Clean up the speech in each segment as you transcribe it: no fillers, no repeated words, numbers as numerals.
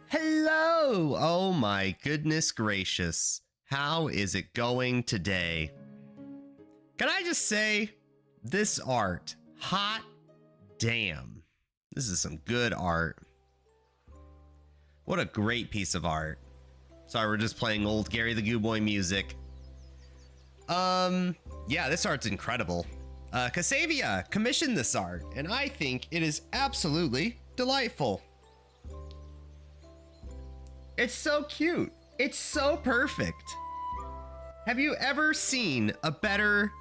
Hello! Oh my goodness gracious. How is it going today? Can I just say, this art, hot damn. This is some good art. What a great piece of art. Sorry, we're just playing old Gary the Goo Boy music. Yeah, this art's incredible. Casavia commissioned this art, and I think it is absolutely delightful. It's so cute. It's so perfect. Have you ever seen a better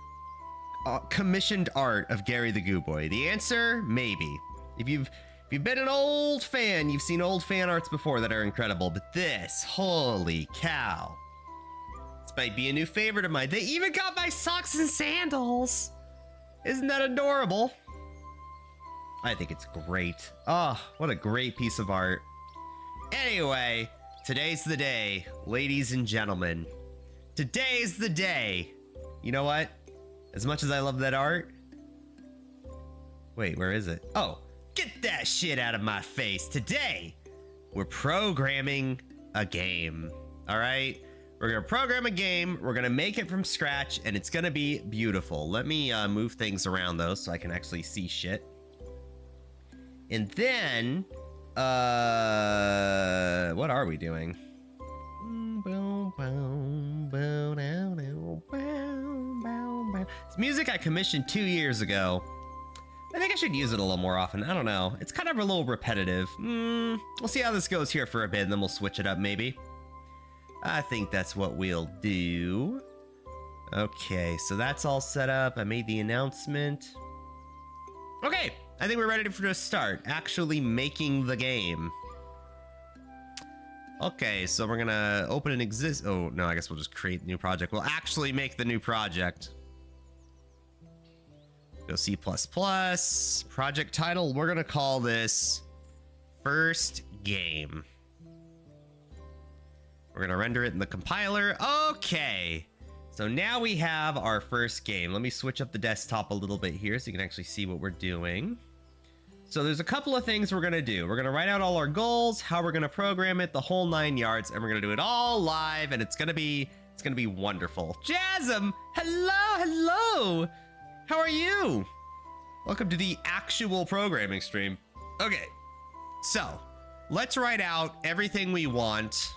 commissioned art of Gary the Goo Boy? The answer, maybe. If you've been an old fan, you've seen old fan arts before that are incredible, but this, holy cow. This might be a new favorite of mine. They even got my socks and sandals. Isn't that adorable? I think it's great. Oh, what a great piece of art. Anyway, today's the day, ladies and gentlemen. Today's the day. You know what? As much as I love that art. Wait, where is it? Oh, get that shit out of my face. Today, we're programming a game. All right? We're gonna program a game, we're gonna make it from scratch, and it's gonna be beautiful. Let me move things around though so I can actually see shit. And then, what are we doing? It's music I commissioned 2 years ago. I think I should use it a little more often. I don't know. It's kind of a little repetitive. We'll see how this goes here for a bit, and then we'll switch it up maybe. I think that's what we'll do. Okay, so that's all set up. I made the announcement. Okay, I think we're ready for a start. Actually making the game. Okay, so we're gonna open an oh, no, I guess we'll just create a new project. We'll actually make the new project. Go C++. Project title, we're gonna call this First Game. We're gonna render it in the compiler. Okay, so now we have our first game. Let me switch up the desktop a little bit here so you can actually see what we're doing. So there's a couple of things we're gonna do. We're gonna write out all our goals, how we're gonna program it, the whole 9 yards, and we're gonna do it all live, and it's gonna be wonderful. Jasm, hello. How are you? Welcome to the actual programming stream. Okay, so let's write out everything we want,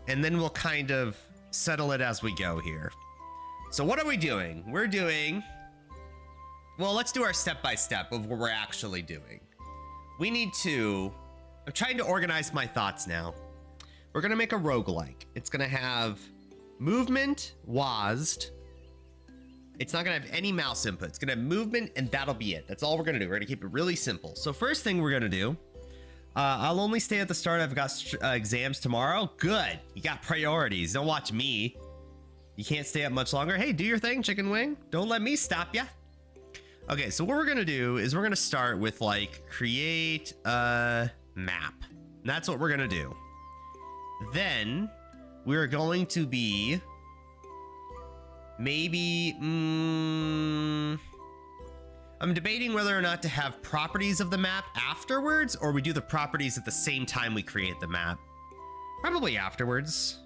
and then we'll kind of settle it as we go here. So what are we doing? We're doing, well, let's do our step-by-step of what we're actually doing. We need to, I'm trying to organize my thoughts now. We're gonna make a roguelike. It's gonna have movement, WASD. It's not gonna have any mouse input. It's gonna have movement, and that'll be it. That's all we're gonna do. We're gonna keep it really simple. So first thing we're gonna do, I'll only stay at the start. I've got exams tomorrow. Good. You got priorities. Don't watch me. You can't stay up much longer. Hey, do your thing, chicken wing. Don't let me stop ya. Okay, so what we're gonna do is we're gonna start with like create a map. And that's what we're gonna do. Then we're going to be maybe I'm debating whether or not to have properties of the map afterwards, or we do the properties at the same time we create the map. Probably afterwards.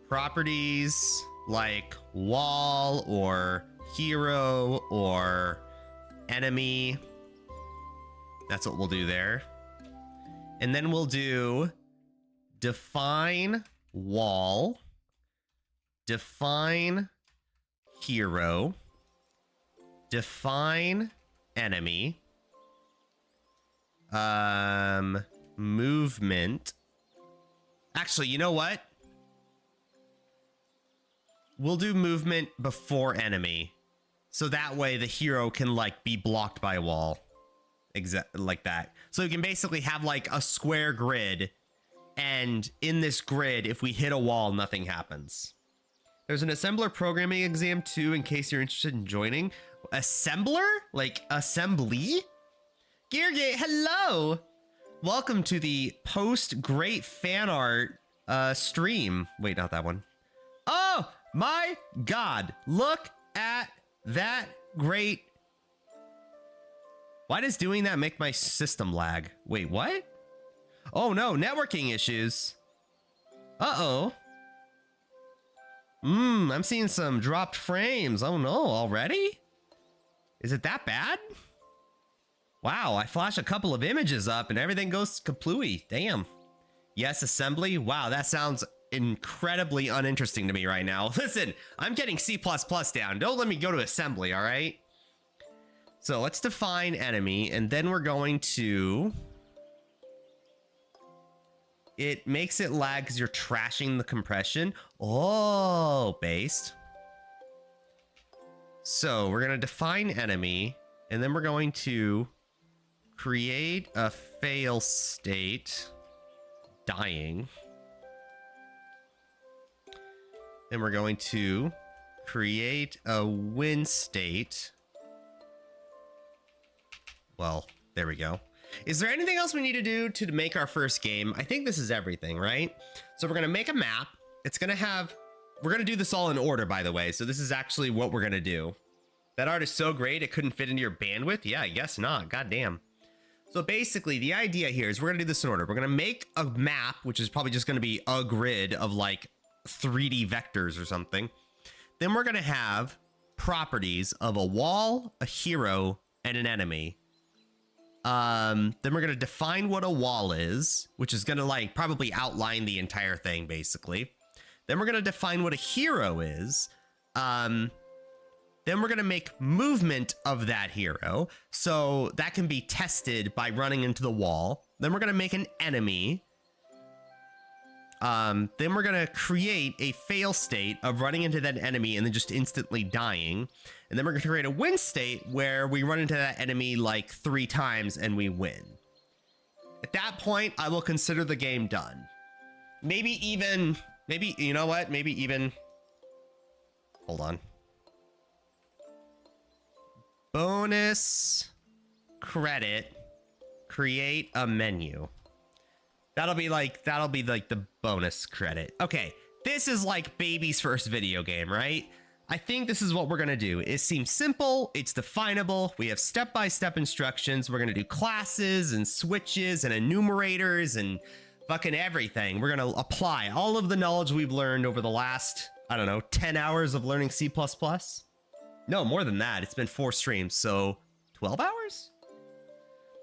Properties like wall or hero or enemy. That's what we'll do there. And then we'll do define wall, define hero, define enemy, movement. Actually, you know what? We'll do movement before enemy. So that way the hero can like be blocked by a wall. Like that. So you can basically have like a square grid, and in this grid, if we hit a wall, nothing happens. There's an assembler programming exam too, in case you're interested in joining. Assembler? Like assembly? Geargate, hello! Welcome to the post great fan art stream. Wait, not that one. Oh my god, look at that great Why does doing that make my system lag? Wait, what? Oh no, networking issues. Uh-oh. I'm seeing some dropped frames. Oh no, already? Is it that bad? Wow, I flash a couple of images up and everything goes kaplooey. Damn. Yes, assembly. Wow, that sounds incredibly uninteresting to me right now. Listen, I'm getting C++ down. Don't let me go to assembly, all right? So let's define enemy, and then we're going to... It makes it lag because you're trashing the compression. Oh, based. So we're going to define enemy, and then we're going to create a fail state, dying. Then we're going to create a win state. Well, there we go. Is there anything else we need to do to make our first game? I think this is everything, right? So we're going to make a map. It's going to have... We're going to do this all in order, by the way. So this is actually what we're going to do. That art is so great, it couldn't fit into your bandwidth? Yeah, I guess not. God damn. So basically, the idea here is we're going to do this in order. We're going to make a map, which is probably just going to be a grid of like 3D vectors or something. Then we're going to have properties of a wall, a hero, and an enemy. Then we're going to define what a wall is, which is going to like probably outline the entire thing, basically. Then we're going to define what a hero is. Then we're going to make movement of that hero. So that can be tested by running into the wall. Then we're going to make an enemy. Then we're going to create a fail state of running into that enemy and then just instantly dying. And then we're going to create a win state where we run into that enemy like 3 times and we win. At that point, I will consider the game done. Maybe, you know what? Maybe even, hold on. Bonus credit, create a menu. That'll be like the bonus credit. Okay, this is like baby's first video game, right? I think this is what we're gonna do. It seems simple, it's definable, we have step-by-step instructions, we're gonna do classes and switches and enumerators and fucking everything. We're gonna apply all of the knowledge we've learned over the last, I don't know, 10 hours of learning C++. No, more than that, it's been 4 streams, so 12 hours?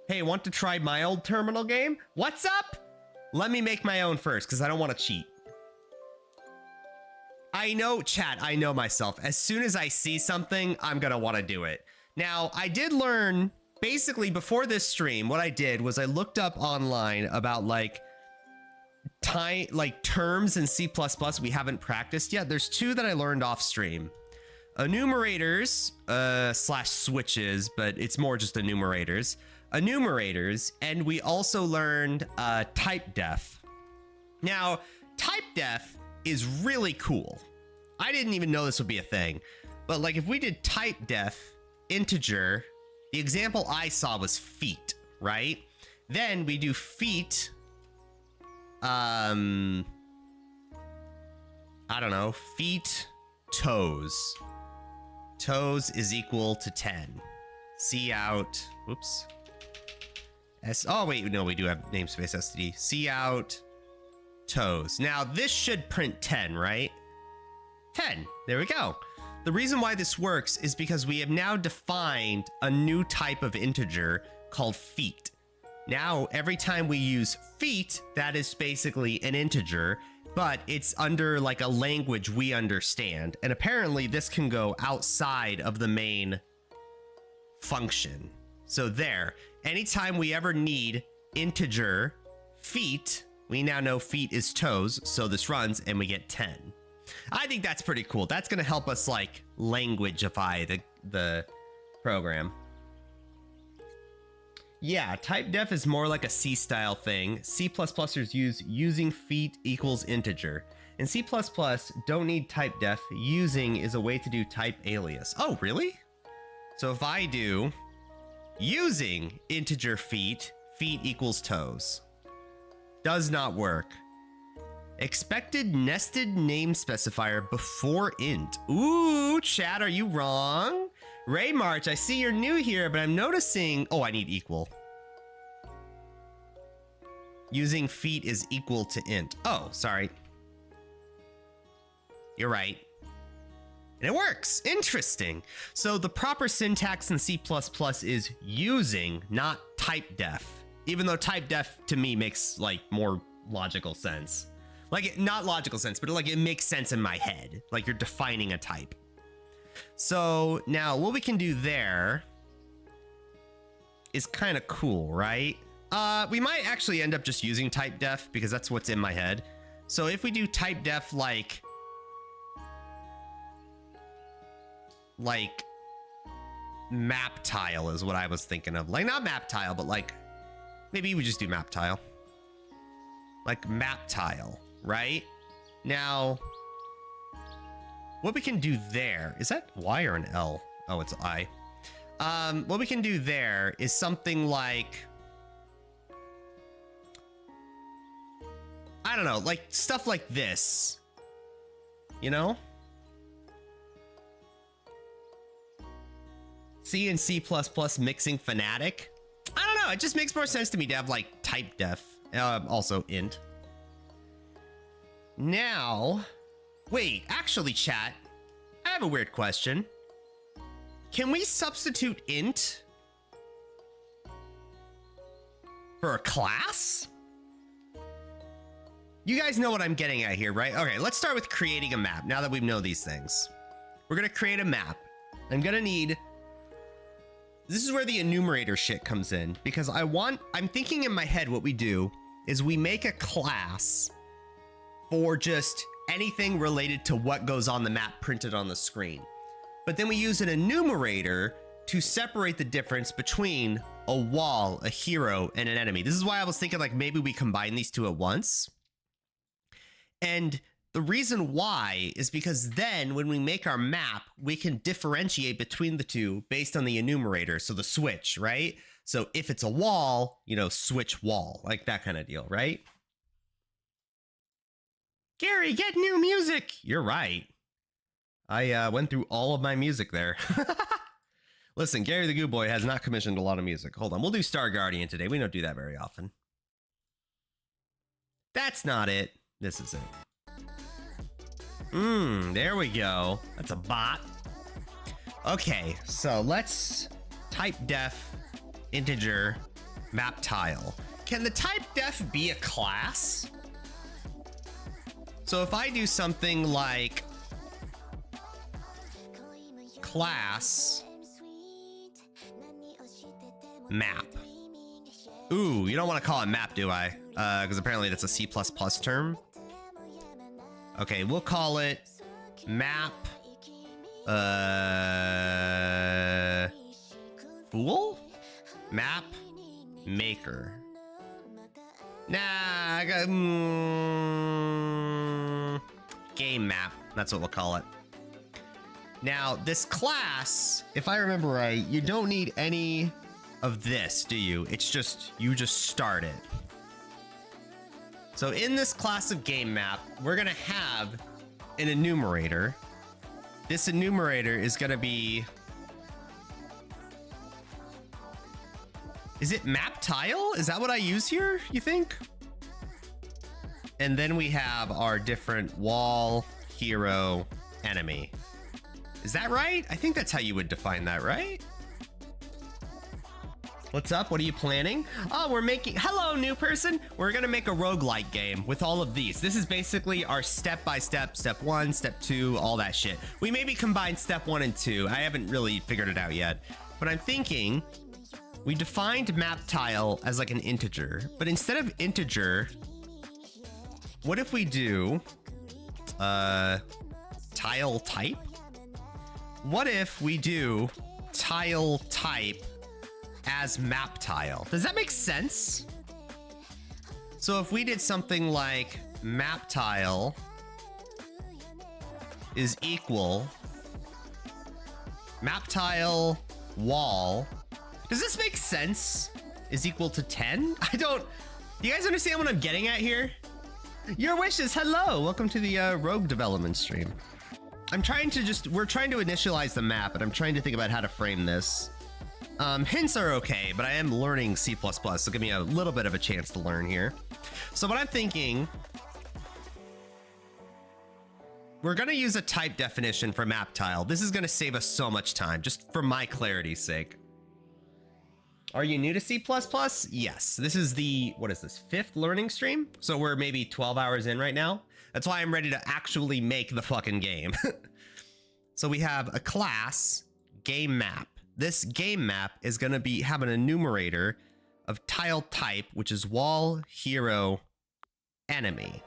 Hey, want to try my old terminal game? What's up? Let me make my own first, because I don't want to cheat. I know, chat, I know myself. As soon as I see something, I'm going to want to do it. Now, I did learn, basically, before this stream, what I did was I looked up online about, like, terms in C++ we haven't practiced yet. There's 2 that I learned off stream. Enumerators, slash switches, but it's more just enumerators. Enumerators, and we also learned type def. Now, type def is really cool. I didn't even know this would be a thing, but like if we did type def integer, the example I saw was feet, right? Then we do feet, I don't know, feet toes. Toes is equal to 10. C out, whoops. Oh wait, no, we do have namespace std. C out toes. Now this should print 10, right? 10, there we go. The reason why this works is because we have now defined a new type of integer called feet. Now, every time we use feet, that is basically an integer, but it's under like a language we understand. And apparently this can go outside of the main function. So there, anytime we ever need integer feet, we now know feet is toes, so this runs and we get 10. I think that's pretty cool. That's going to help us like languageify the program. Yeah, type def is more like a C style thing. C++ers use using feet equals integer. In C++, don't need type def. Using is a way to do type alias. Oh, really? So if I do using integer feet, feet equals toes. Does not work. Expected nested name specifier before int. Ooh, chat, are you wrong? Ray March, I see you're new here, but I'm noticing... Oh, I need equal. Using feet is equal to int. Oh, sorry. You're right. And it works. Interesting. So the proper syntax in C++ is using, not type def. Even though type def to me makes like more logical sense. Like, not logical sense, but like it makes sense in my head. Like you're defining a type. So now what we can do there is kind of cool, right? We might actually end up just using type def because that's what's in my head. So if we do type def like map tile is what I was thinking of. Like not map tile, but like maybe we just do map tile. Like map tile, right? Now, what we can do there, is that Y or an L? Oh, it's I. What we can do there is something like, I don't know, like stuff like this, you know? C and C++ mixing fanatic. I don't know, it just makes more sense to me to have like type def, also int. Now, wait, actually chat, I have a weird question. Can we substitute int for a class? You guys know what I'm getting at here, right? Okay, let's start with creating a map now that we know these things. We're gonna create a map. I'm gonna need, this is where the enumerator shit comes in because I'm thinking in my head what we do is we make a class for just anything related to what goes on the map printed on the screen. But then we use an enumerator to separate the difference between a wall, a hero, and an enemy. This is why I was thinking like maybe we combine these two at once. And the reason why is because then when we make our map, we can differentiate between the two based on the enumerator. So the switch, right? So if it's a wall, you know, switch wall, like that kind of deal, right? Gary, get new music. You're right. I went through all of my music there. Listen, Gary the Goo Boy has not commissioned a lot of music. Hold on, we'll do Star Guardian today. We don't do that very often. That's not it. This is it. There we go. That's a bot. Okay, so let's type def integer map tile. Can the type def be a class? So if I do something like class map. Ooh, you don't want to call it map, do I? Because apparently that's a C++ term. Okay, we'll call it map fool? Map maker. Nah, I got game map. That's what we'll call it. Now, this class, if I remember right, you don't need any of this, do you? It's just, you just start it. So in this class of game map, we're gonna have an enumerator. This enumerator is gonna be, is it map tile? Is that what I use here, you think? And then we have our different wall, hero, enemy. Is that right? I think that's how you would define that, right? What's up? What are you planning? Oh, we're making, hello, new person. We're gonna make a roguelike game with all of these. This is basically our step-by-step, step 1, step 2, all that shit. We maybe combine step 1 and 2. I haven't really figured it out yet, but I'm thinking we defined map tile as like an integer, but instead of integer, what if we do tile type? What if we do tile type as map tile? Does that make sense? So if we did something like map tile is equal map tile wall, does this make sense? Is equal to 10? I don't, do you guys understand what I'm getting at here? Your wishes, hello, welcome to the Rogue development stream. we're trying to initialize the map, and I'm trying to think about how to frame this. Hints are okay, but I am learning C++, so give me a little bit of a chance to learn here. So what I'm thinking, we're gonna use a type definition for map tile. This is gonna save us so much time, just for my clarity's sake. Are you new to C++? Yes, this is the, what is this, 5th learning stream? So we're maybe 12 hours in right now. That's why I'm ready to actually make the fucking game. So we have a class game map. This game map is gonna have an enumerator of tile type, which is wall, hero, enemy.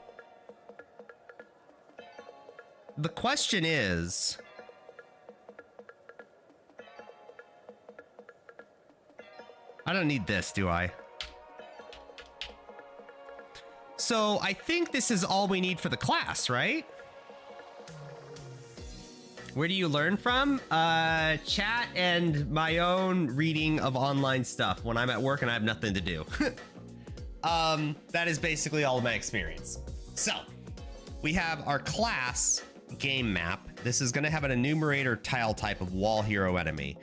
The question is, I don't need this, do I? So I think this is all we need for the class, right? Where do you learn from? Chat and my own reading of online stuff when I'm at work and I have nothing to do. That is basically all of my experience. So we have our class game map. This is gonna have an enumerator tile type of wall, hero, enemy.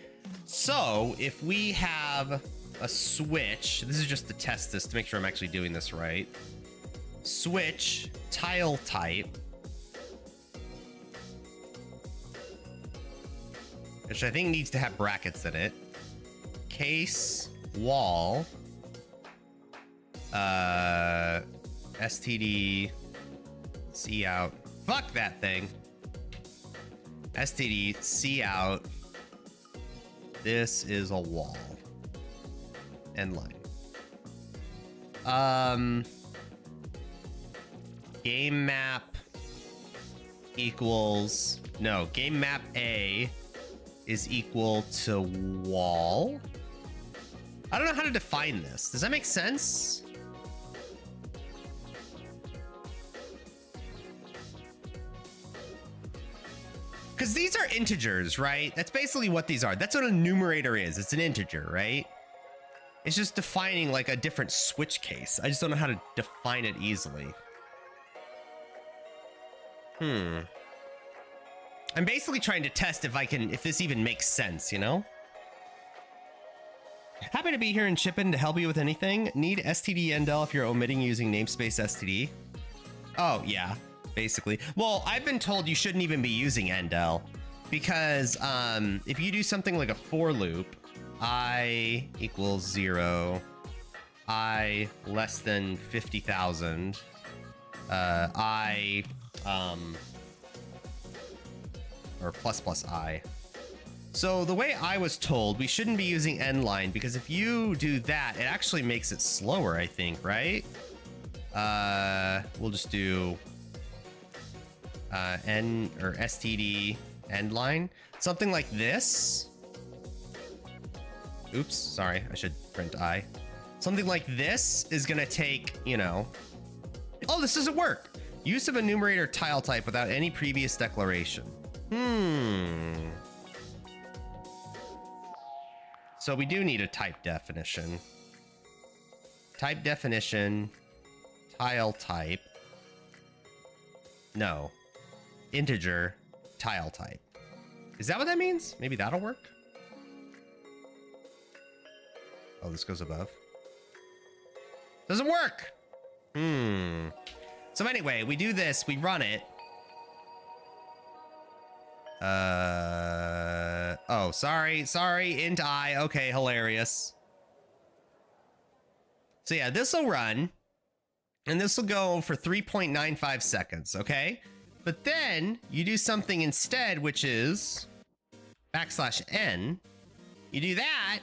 So if we have a switch, this is just to test this to make sure I'm actually doing this right. Switch tile type, which I think needs to have brackets in it. Case wall, std c out. Fuck that thing. std c out. This is a wall. End line. Game map equals, no, game map A is equal to wall. I don't know how to define this. Does that make sense? Because these are integers, right? That's basically what these are. That's what a numerator is. It's an integer, right? It's just defining like a different switch case. I just don't know how to define it easily. I'm basically trying to test if this even makes sense, you know? Happy to be here in Shippin to help you with anything. Need std endl if you're omitting using namespace std. Oh, yeah, basically. Well, I've been told you shouldn't even be using endl because if you do something like a for loop, I equals 0, I less than 50,000, I or plus I. So the way I was told, we shouldn't be using end line because if you do that, it actually makes it slower, I think, right? We'll just do n or std end line, something like this. Oops, sorry, I should print I. Something like this is gonna take, you know, oh, this doesn't work. Use of enumerator tile type without any previous declaration. So we do need a type definition. Type definition, tile type. No, integer, tile type. Is that what that means? Maybe that'll work. Oh, this goes above. Doesn't work. So anyway, we do this, we run it. Oh, sorry, int I. Okay, hilarious. So yeah, this will run, and this will go for 3.95 seconds, okay? But then you do something instead, which is \n. You do that.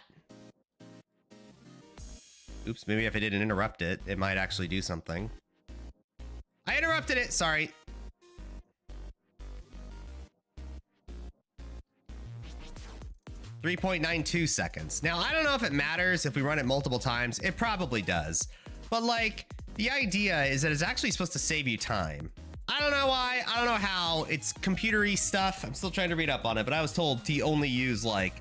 Oops, maybe if I didn't interrupt it, it might actually do something. I interrupted it, sorry. .92 seconds. Now, I don't know if it matters if we run it multiple times. It probably does. But like, the idea is that it's actually supposed to save you time. I don't know why, I don't know how. It's computery stuff. I'm still trying to read up on it, but I was told to only use like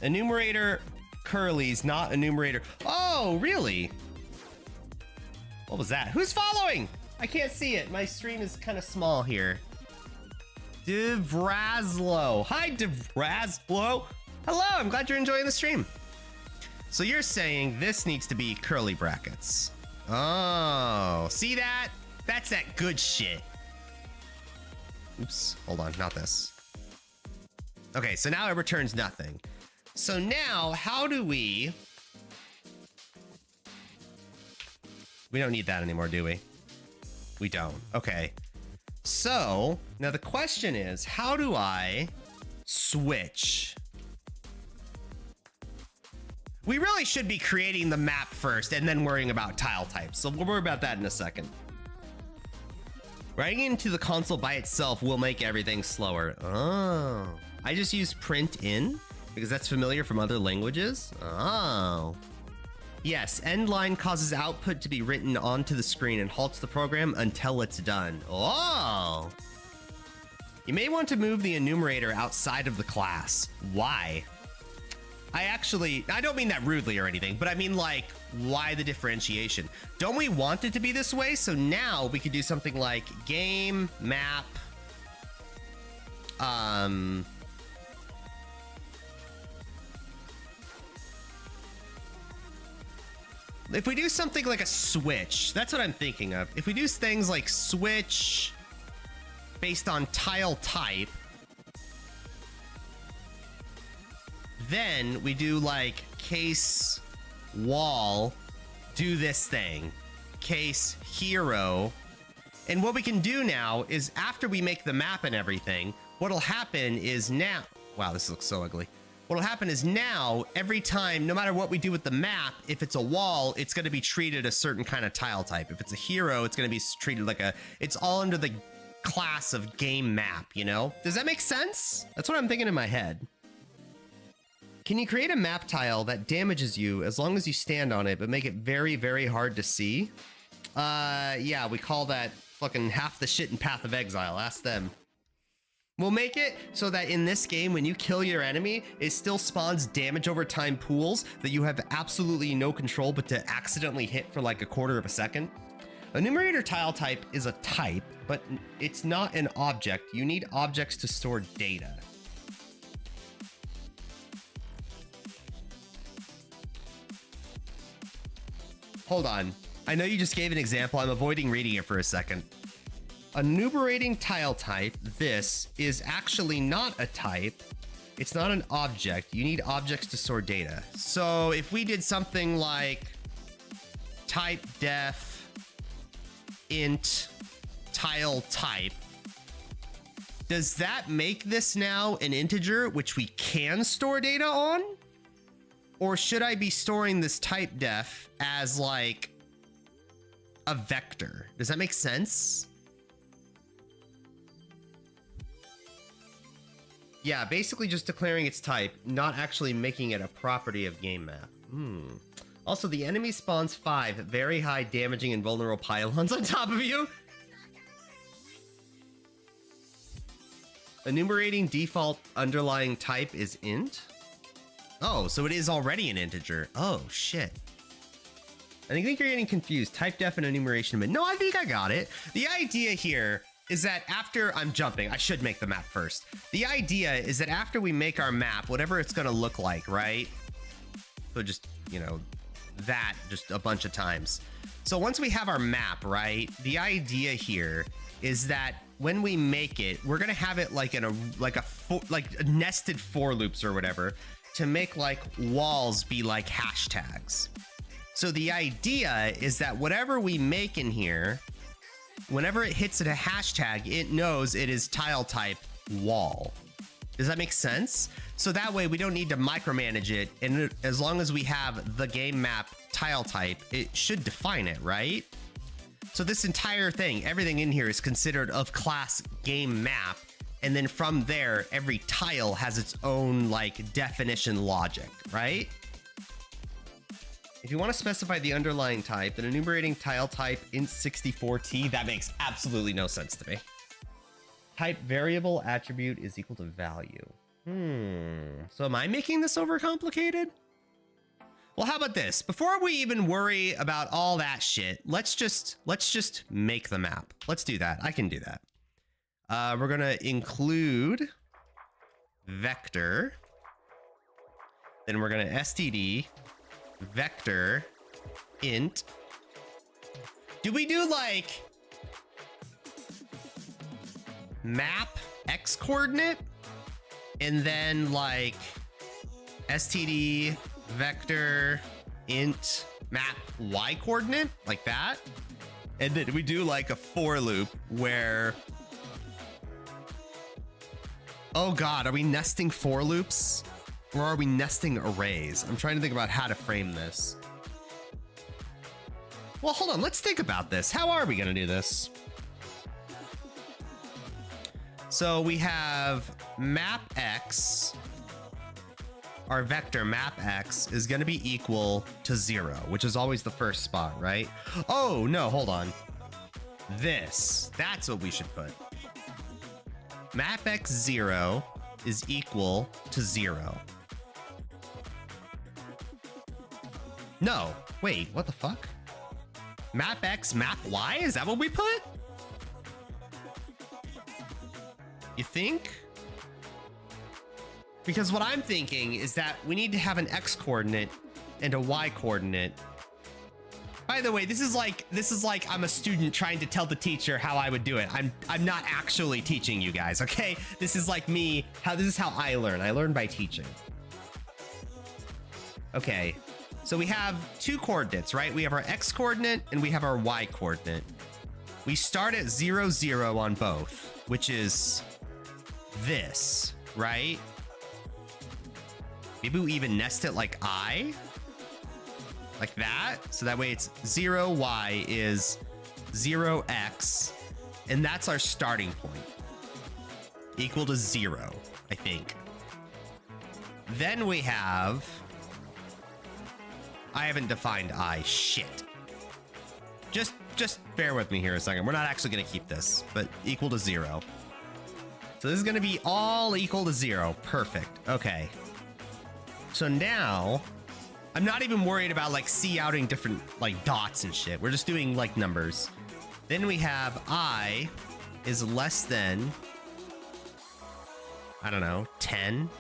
enumerator curlies, not enumerator. Oh, really? What was that? Who's following? I can't see it. My stream is kind of small here. Devraslo. Hi, Devraslo. Hello, I'm glad you're enjoying the stream. So you're saying this needs to be curly brackets. Oh, see that? That's that good shit. Oops, hold on, not this. Okay, so now it returns nothing. So now, how do we don't need that anymore, do we? We don't. Okay. So now the question is, how do I switch? We really should be creating the map first and then worrying about tile types. So we'll worry about that in a second. Writing into the console by itself will make everything slower. Oh, I just use print in because that's familiar from other languages. Oh. Yes, end line causes output to be written onto the screen and halts the program until it's done. Oh! You may want to move the enumerator outside of the class. Why? I don't mean that rudely or anything, but I mean like, why the differentiation? Don't we want it to be this way? So now we could do something like game map, if we do something like a switch, that's what I'm thinking of. If we do things like switch based on tile type, then we do like case wall, do this thing, case hero. And what we can do now is after we make the map and everything, what'll happen is now, wow, this looks so ugly. What'll happen is now, every time, no matter what we do with the map, if it's a wall, it's going to be treated a certain kind of tile type. If it's a hero, it's going to be treated like it's all under the class of game map, you know? Does that make sense? That's what I'm thinking in my head. Can you create a map tile that damages you as long as you stand on it, but make it very, very hard to see? Yeah, we call that fucking half the shit in Path of Exile. Ask them. We'll make it so that in this game, when you kill your enemy, it still spawns damage over time pools that you have absolutely no control but to accidentally hit for like a quarter of a second. A numerator tile type is a type, but it's not an object. You need objects to store data. Hold on. I know you just gave an example. I'm avoiding reading it for a second. A numerating tile type, this, is actually not a type. It's not an object. You need objects to store data. So if we did something like type def int tile type, does that make this now an integer which we can store data on? Or should I be storing this type def as like a vector? Does that make sense? Yeah, basically just declaring its type, not actually making it a property of game map. Also, the enemy spawns 5 very high damaging and vulnerable pylons on top of you. Enumerating default underlying type is int. Oh, so it is already an integer. Oh, shit. I think you're getting confused. Type def and enumeration. But no, I think I got it. The idea here is that after I'm jumping, I should make the map first. The idea is that after we make our map, whatever it's going to look like, right? So just, you know, that just a bunch of times. So once we have our map, right? The idea here is that when we make it, we're going to have it like in like nested for loops or whatever to make like walls be like hashtags. So the idea is that whatever we make in here, whenever it hits at a hashtag, it knows it is tile type wall. Does that make sense? So that way we don't need to micromanage it. And as long as we have the game map tile type, it should define it, right? So this entire thing, everything in here is considered of class game map. And then from there, every tile has its own like definition logic, right? If you want to specify the underlying type, then enumerating tile type int64t, that makes absolutely no sense to me. Type variable attribute is equal to value. So am I making this overcomplicated? Well, how about this? Before we even worry about all that shit, let's just make the map. Let's do that. I can do that. We're gonna include vector. Then we're gonna std vector int. Do we do like map x coordinate and then like std vector int map y coordinate like that? And then we do like a for loop where, oh god, are we nesting for loops or are we nesting arrays? I'm trying to think about how to frame this. Well, hold on, let's think about this. How are we gonna do this? So we have map x, our vector map x is gonna be equal to 0, which is always the first spot, right? Oh no, hold on. That's what we should put. Map x 0 is equal to 0. No, wait, what the fuck? Map x, map y? Is that what we put? You think? Because what I'm thinking is that we need to have an x coordinate and a y coordinate. By the way, this is like I'm a student trying to tell the teacher how I would do it. I'm not actually teaching you guys, okay? This is like me, this is how I learn. I learn by teaching. Okay. So we have two coordinates, right? We have our x coordinate and we have our y coordinate. We start at 0, 0 on both, which is this, right? Maybe we even nest it like I, like that. So that way it's 0y is 0x, and that's our starting point, equal to 0, I think. Then we have, I haven't defined I, shit. Just bear with me here a second. We're not actually gonna keep this, but equal to 0. So this is gonna be all equal to 0. Perfect. Okay. So now I'm not even worried about like outing different like dots and shit. We're just doing like numbers. Then we have I is less than, I don't know, 10.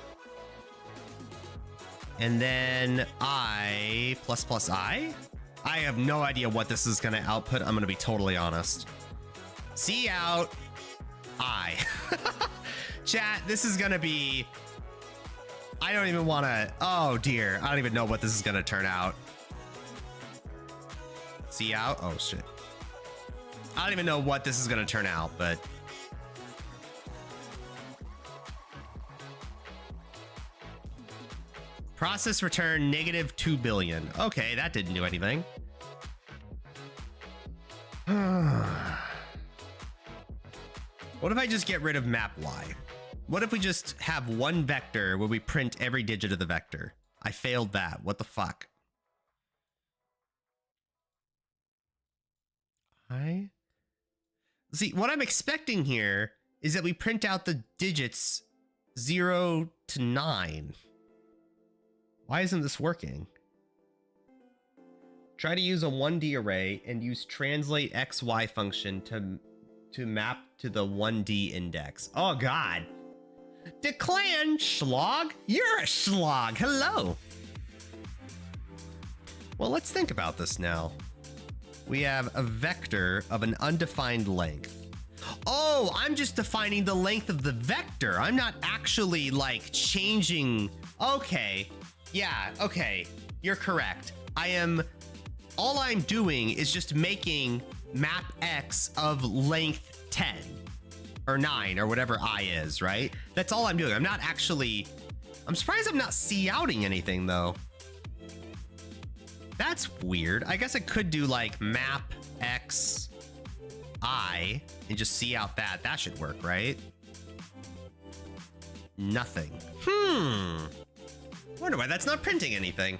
And then I plus I. I have no idea what this is gonna output. I'm gonna be totally honest. Out I. Chat, this is gonna be, I don't even wanna, oh dear. I don't even know what this is gonna turn out. Out, oh shit. I don't even know what this is gonna turn out, but process return -2 billion. Okay, that didn't do anything. What if I just get rid of map y? What if we just have one vector where we print every digit of the vector? I failed that. What the fuck? See, what I'm expecting here is that we print out the digits 0 to 9. Why isn't this working? Try to use a 1D array and use translate XY function to map to the 1D index. Oh god. Declan Schlog? You're a Schlog. Hello. Well, let's think about this now. We have a vector of an undefined length. Oh, I'm just defining the length of the vector. I'm not actually like changing. Okay. Yeah, okay. You're correct. All I'm doing is just making map X of length 10 or 9 or whatever I is, right? That's all I'm doing. I'm not actually, I'm surprised I'm not outing anything though. That's weird. I guess I could do like map X I and just out that. That should work, right? Nothing. Wonder why that's not printing anything.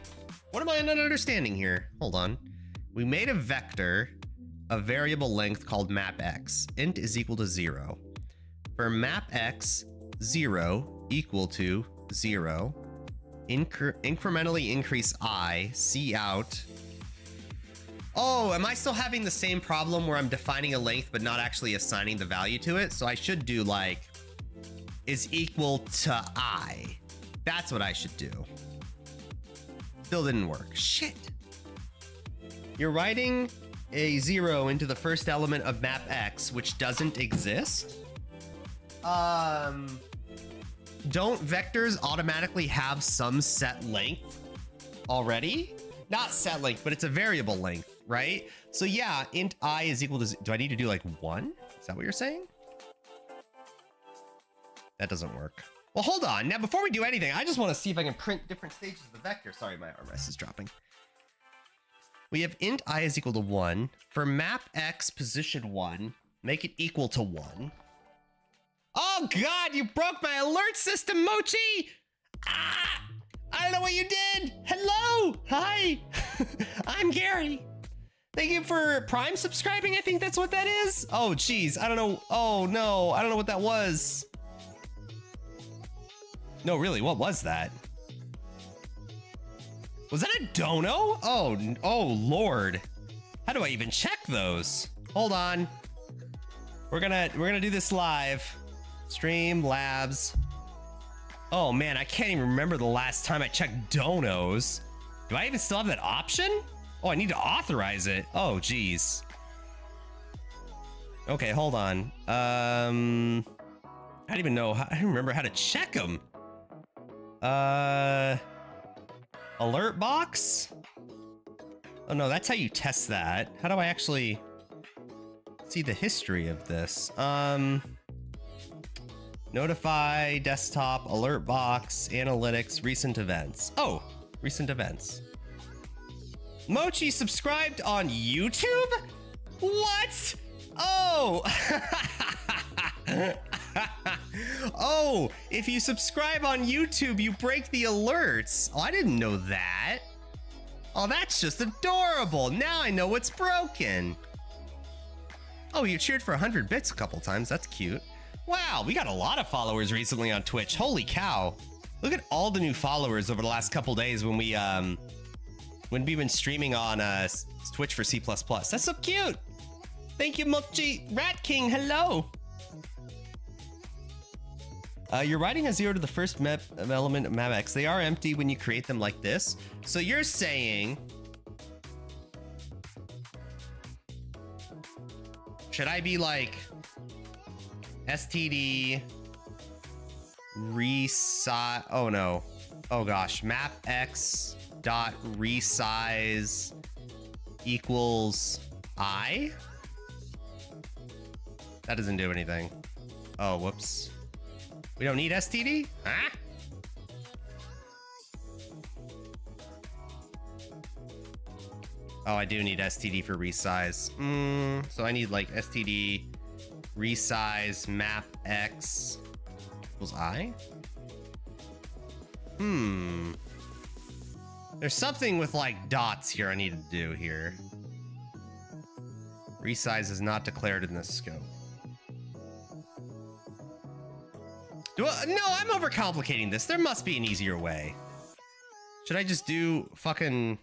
What am I not understanding here? Hold on. We made a vector of variable length called map x. Int is equal to 0. For map x, 0 equal to 0. Incrementally increase I, out Oh, am I still having the same problem where I'm defining a length but not actually assigning the value to it? So I should do like is equal to I. That's what I should do. Still didn't work. Shit. You're writing a 0 into the first element of map X, which doesn't exist. Don't vectors automatically have some set length already? Not set length, but it's a variable length, right? So yeah, int I is equal to, do I need to do like 1? Is that what you're saying? That doesn't work. Well, hold on. Now, before we do anything, I just want to see if I can print different stages of the vector. Sorry, my armrest is dropping. We have int I is equal to 1. For map X position 1, make it equal to 1. Oh God, you broke my alert system, Mochi! Ah! I don't know what you did! Hello! Hi! I'm Gary. Thank you for Prime subscribing, I think that's what that is. Oh, geez, I don't know. Oh, no, I don't know what that was. No, really, what was that? Was that a dono? Oh, Lord. How do I even check those? Hold on. We're gonna do this live. Stream labs. Oh man, I can't even remember the last time I checked donos. Do I even still have that option? Oh, I need to authorize it. Oh, geez. Okay, hold on. I don't even know. I don't remember how to check them. Alert box? Oh no, that's how you test that. How do I actually see the history of this? Notify, desktop, alert box, analytics, recent events. Oh, recent events. Mochi subscribed on YouTube? What? Oh. Oh, if you subscribe on YouTube, you break the alerts. Oh, I didn't know that. Oh, that's just adorable. Now I know what's broken. Oh, you cheered for 100 bits a couple times. That's cute. Wow, we got a lot of followers recently on Twitch. Holy cow. Look at all the new followers over the last couple days when we've been streaming on Twitch for C++. That's so cute. Thank you, Mochi. Rat King, hello. You're writing a 0 to the first element of map X. They are empty when you create them like this. So you're saying, should I be like std resize? Oh no. Oh gosh. Map X dot resize equals I? That doesn't do anything. Oh, whoops. We don't need STD? Huh? Oh, I do need STD for resize. So I need like STD resize map X equals I? There's something with like dots here I need to do here. Resize is not declared in this scope. No, I'm overcomplicating this. There must be an easier way. Should I just do fucking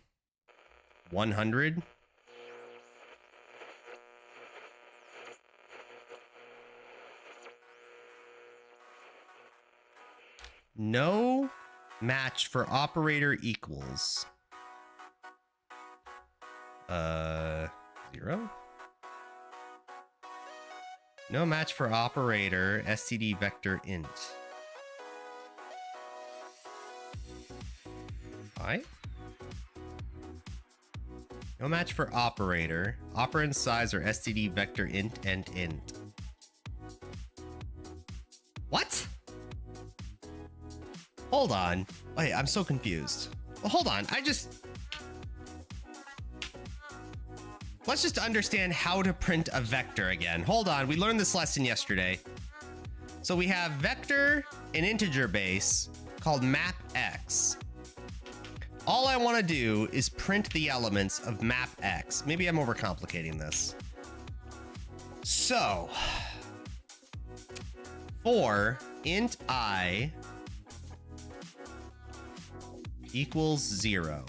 100? No match for operator equals 0? No match for operator std vector int. I? No match for operator, operand size or std vector int and int. What? Hold on. Wait, I'm so confused. Well, hold on. Let's just understand how to print a vector again. Hold on. We learned this lesson yesterday. So we have vector, an integer base called map X. All I want to do is print the elements of map X. Maybe I'm overcomplicating this. So for int I equals 0.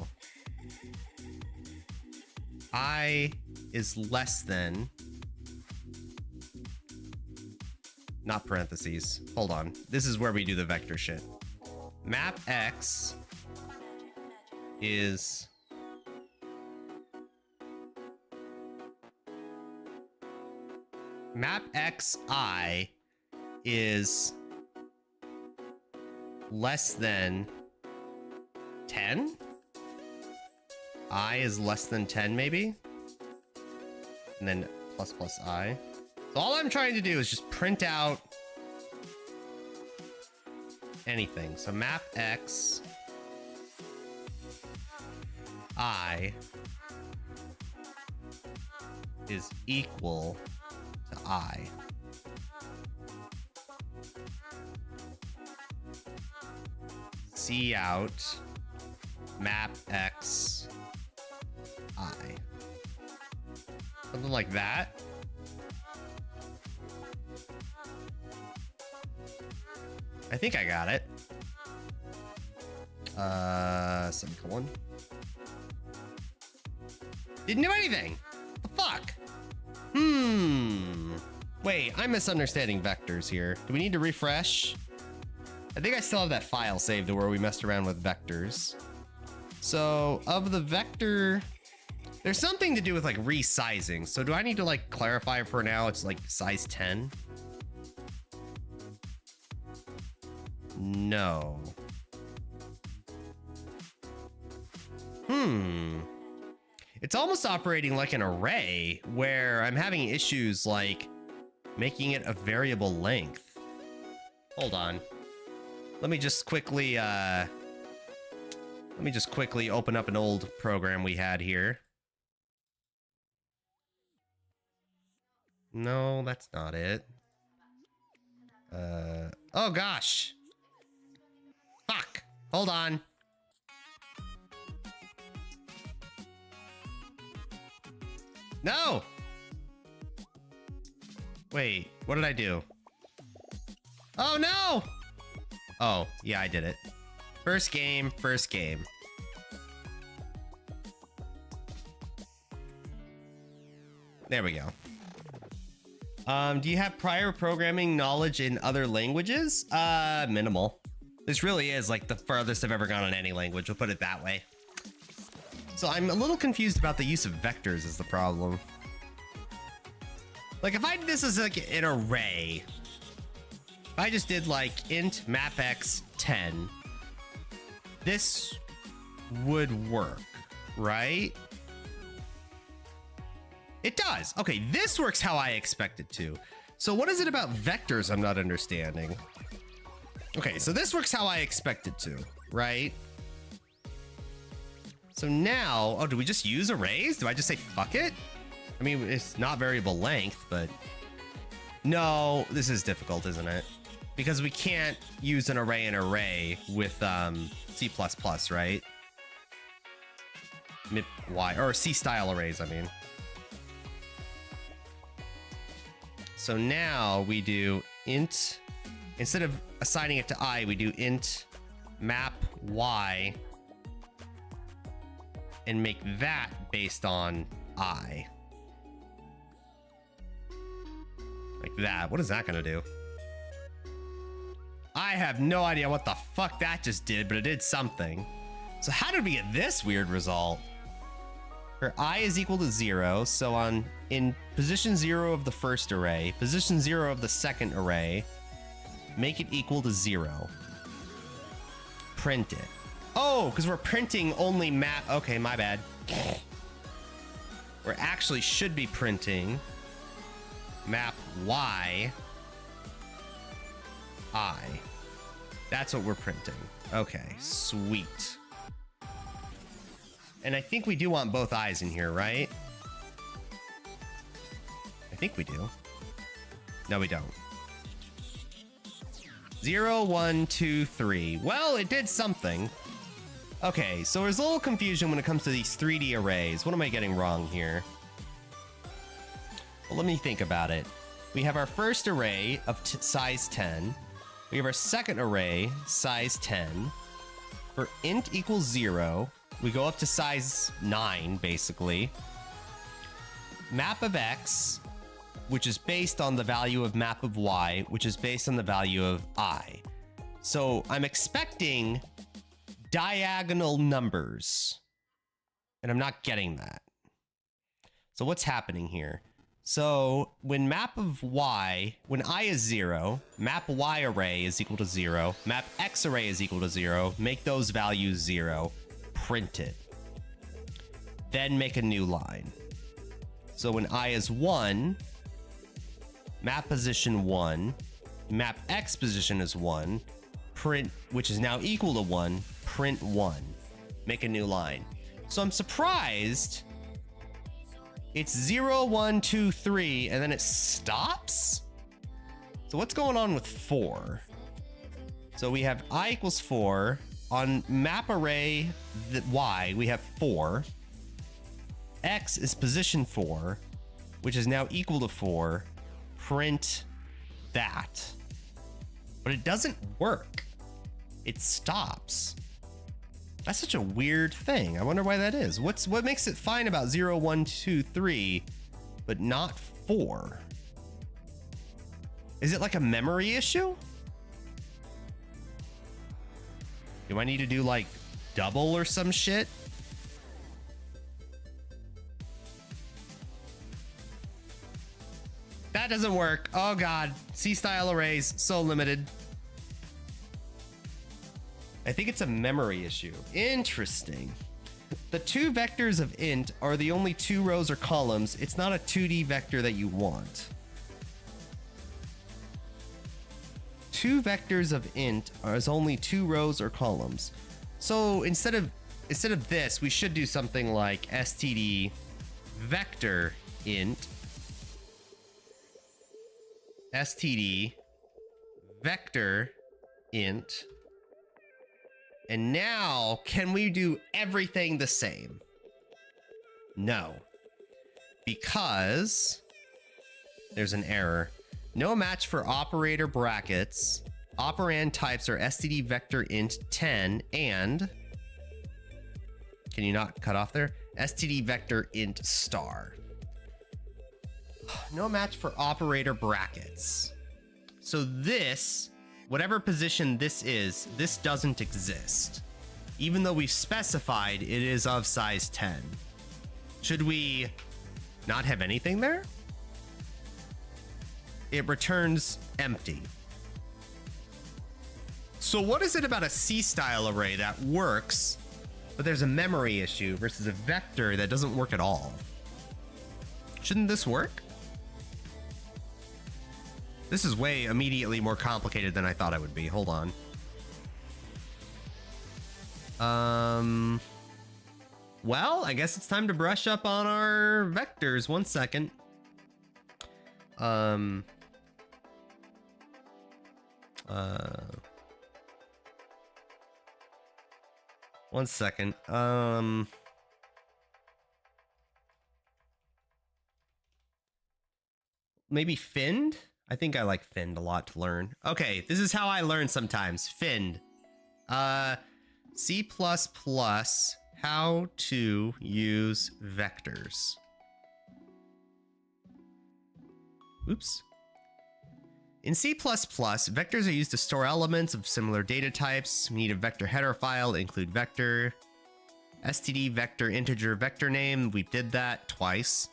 I is less than, not parentheses. Hold on. This is where we do the vector shit. Map X is map xi is less than 10. I is less than 10 maybe, and then plus plus I. So all I'm trying to do is just print out anything. So map X I is equal to I. See out map X I. Something like that. I think I got it. Semicolon. Didn't do anything. The fuck? Wait, I'm misunderstanding vectors here. Do we need to refresh? I think I still have that file saved where we messed around with vectors. So of the vector, there's something to do with like resizing. So do I need to like clarify for now? It's like size 10. No. It's almost operating like an array where I'm having issues like making it a variable length. Hold on. Let me just quickly open up an old program we had here. No, that's not it. Oh gosh. Fuck. Hold on. No. Wait, what did I do? Oh no. Oh, yeah, I did it. First game. There we go. Do you have prior programming knowledge in other languages? Minimal. This really is like the farthest I've ever gone on any language, we'll put it that way. So I'm a little confused about the use of vectors is the problem. Like if I did this as like an array, if I just did like int mapx 10, this would work, right? It does. Okay, this works how I expect it to. So what is it about vectors I'm not understanding? Okay, so this works how I expect it to, right? So now, oh, do we just use arrays? Do I just say fuck it? I mean, it's not variable length, but no, this is difficult, isn't it? Because we can't use an array with C++, right? MIPY, or C style arrays, I mean. So now we do int, instead of assigning it to I, we do int map y and make that based on I. Like that. What is that gonna do? I have no idea what the fuck that just did, but it did something. So how did we get this weird result? For I is equal to 0, so in position 0 of the first array, position 0 of the second array, make it equal to 0. Print it. Oh, because we're printing only map. Okay, my bad. We actually should be printing map y I. That's what we're printing. Okay, sweet. And I think we do want both eyes in here, right? I think we do. No, we don't. 0, 1, 2, 3. Well, it did something. Okay, so there's a little confusion when it comes to these 3D arrays. What am I getting wrong here? Well, let me think about it. We have our first array of size 10. We have our second array, size 10. For int equals 0, we go up to size 9, basically. map of x, which is based on the value of map of y, which is based on the value of I. So I'm expecting diagonal numbers, and I'm not getting that. So what's happening here? So when map of y, when I is 0, map y array is equal to 0, map x array is equal to 0, make those values 0, print it. Then make a new line. So when I is 1, map position 1, map x position is 1, print, which is now equal to 1, print 1. Make a new line. So I'm surprised it's 0, 1, 2, 3, and then it stops? So what's going on with 4? So we have I equals 4. On map array y, we have 4. X is position 4, which is now equal to 4. Print that. But it doesn't work. It stops. That's such a weird thing. I wonder why that is. What makes it fine about 0, 1, 2, 3, but not 4? Is it like a memory issue? Do I need to do like double or some shit? That doesn't work. Oh god. C-style arrays, so limited. I think it's a memory issue. Interesting. The two vectors of int are the only 2 rows or columns. It's not a 2D vector that you want. 2 vectors of int is only 2 rows or columns. So instead of this, we should do something like std vector int std vector int. And now, can we do everything the same? No. Because there's an error. No match for operator brackets. Operand types are std vector int 10 and... Can you not cut off there? Std vector int star. No match for operator brackets. So this... Whatever position this is, this doesn't exist. Even though we've specified it is of size 10. Should we not have anything there? It returns empty. So what is it about a C-style array that works, but there's a memory issue versus a vector that doesn't work at all? Shouldn't this work? This is way immediately more complicated than I thought it would be. Hold on. Well, I guess it's time to brush up on our vectors. 1 second. One second. Maybe finned? I think I like finned a lot to learn. Okay, this is how I learn sometimes. Finned. C++, how to use vectors. Oops. In C++, vectors are used to store elements of similar data types. We need a vector header file to include vector. std vector integer vector name, we did that twice.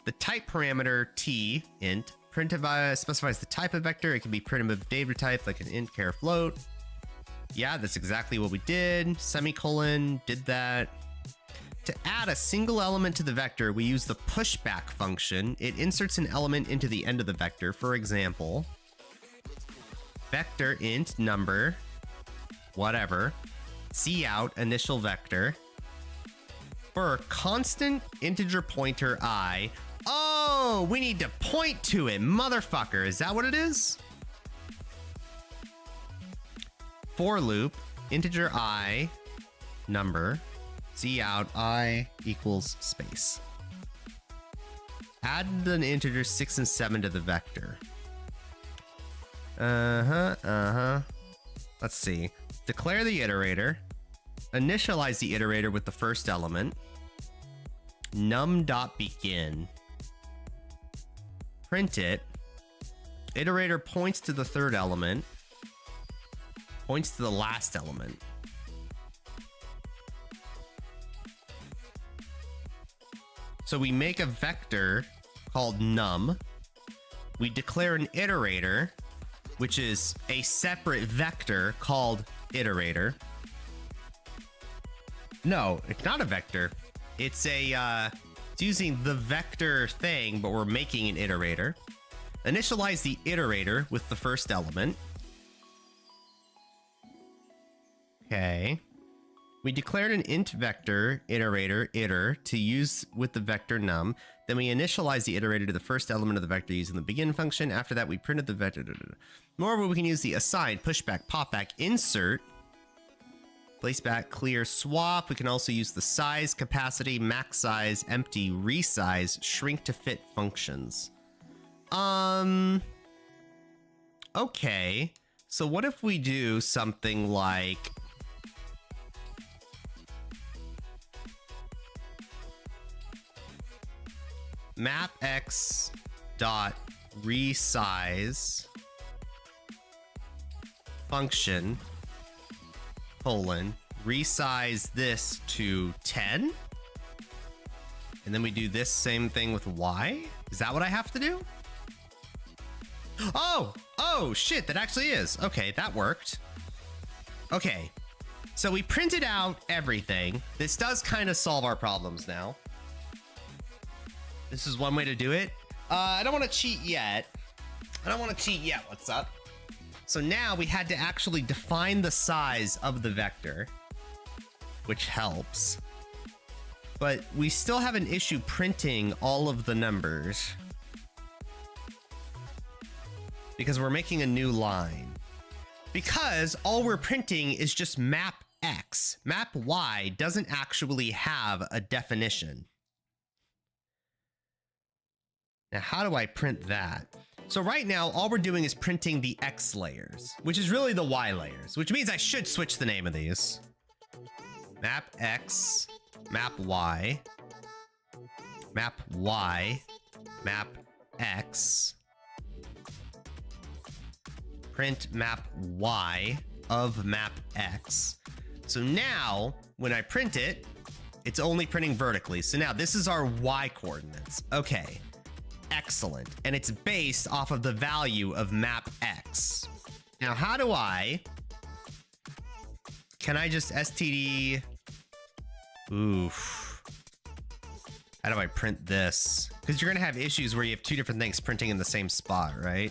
The type parameter t, int, specifies the type of vector. It can be primitive data type like an int, char, float. Yeah, that's exactly what we did. Semicolon, did that. To add a single element to the vector, we use the pushback function. It inserts an element into the end of the vector. For example, vector int number, whatever, cout initial vector. For a constant integer pointer I, oh, we need to point to it, motherfucker. Is that what it is? For loop, integer I, number, cout I equals space. Add an integer 6 and 7 to the vector. Let's see. Declare the iterator. Initialize the iterator with the first element. Num.begin. print it. Iterator points to the third element, points to the last element. So we make a vector called num. We declare an iterator, which is a separate vector called iterator. No, it's not a vector. It's it's using the vector thing, but we're making an iterator. Initialize the iterator with the first element. Okay. We declared an int vector iterator iter to use with the vector num. Then we initialize the iterator to the first element of the vector using the begin function. After that, we printed the vector. Moreover, we can use the assign, pushback, popback, insert, place back, clear, swap. We can also use the size, capacity, max size, empty, resize, shrink to fit functions. Okay. So what if we do something like map x dot resize function colon resize this to 10, and then we do this same thing with y? Is that what I have to do? Oh shit, that actually is. Okay, that worked. Okay, so we printed out everything. This does kind of solve our problems now. This is one way to do it. I don't want to cheat yet. What's up? So now we had to actually define the size of the vector, which helps. But we still have an issue printing all of the numbers because we're making a new line. Because all we're printing is just map x. Map y doesn't actually have a definition. Now, how do I print that? So right now, all we're doing is printing the X layers, which is really the Y layers, which means I should switch the name of these. Map X, map Y, map Y, map X, print map Y of map X. So now, when I print it, it's only printing vertically. So now this is our Y coordinates. Okay. Excellent. And it's based off of the value of map X. Now, how do can I just std? Oof. How do I print this? Because you're going to have issues where you have two different things printing in the same spot, right?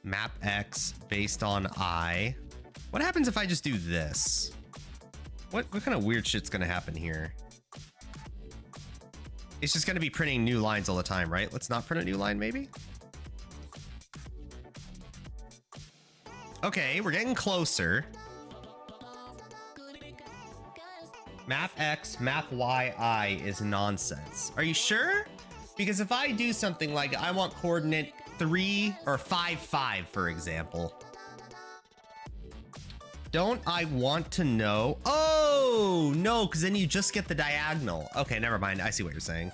Map X based on I. What happens if I just do this? What kind of weird shit's going to happen here? It's just going to be printing new lines all the time, right? Let's not print a new line, maybe? Okay, we're getting closer. Map X, map Y, I is nonsense. Are you sure? Because if I do something like I want coordinate 3 or 5, 5, for example. Don't I want to know? Oh, no, because then you just get the diagonal. Okay, never mind. I see what you're saying.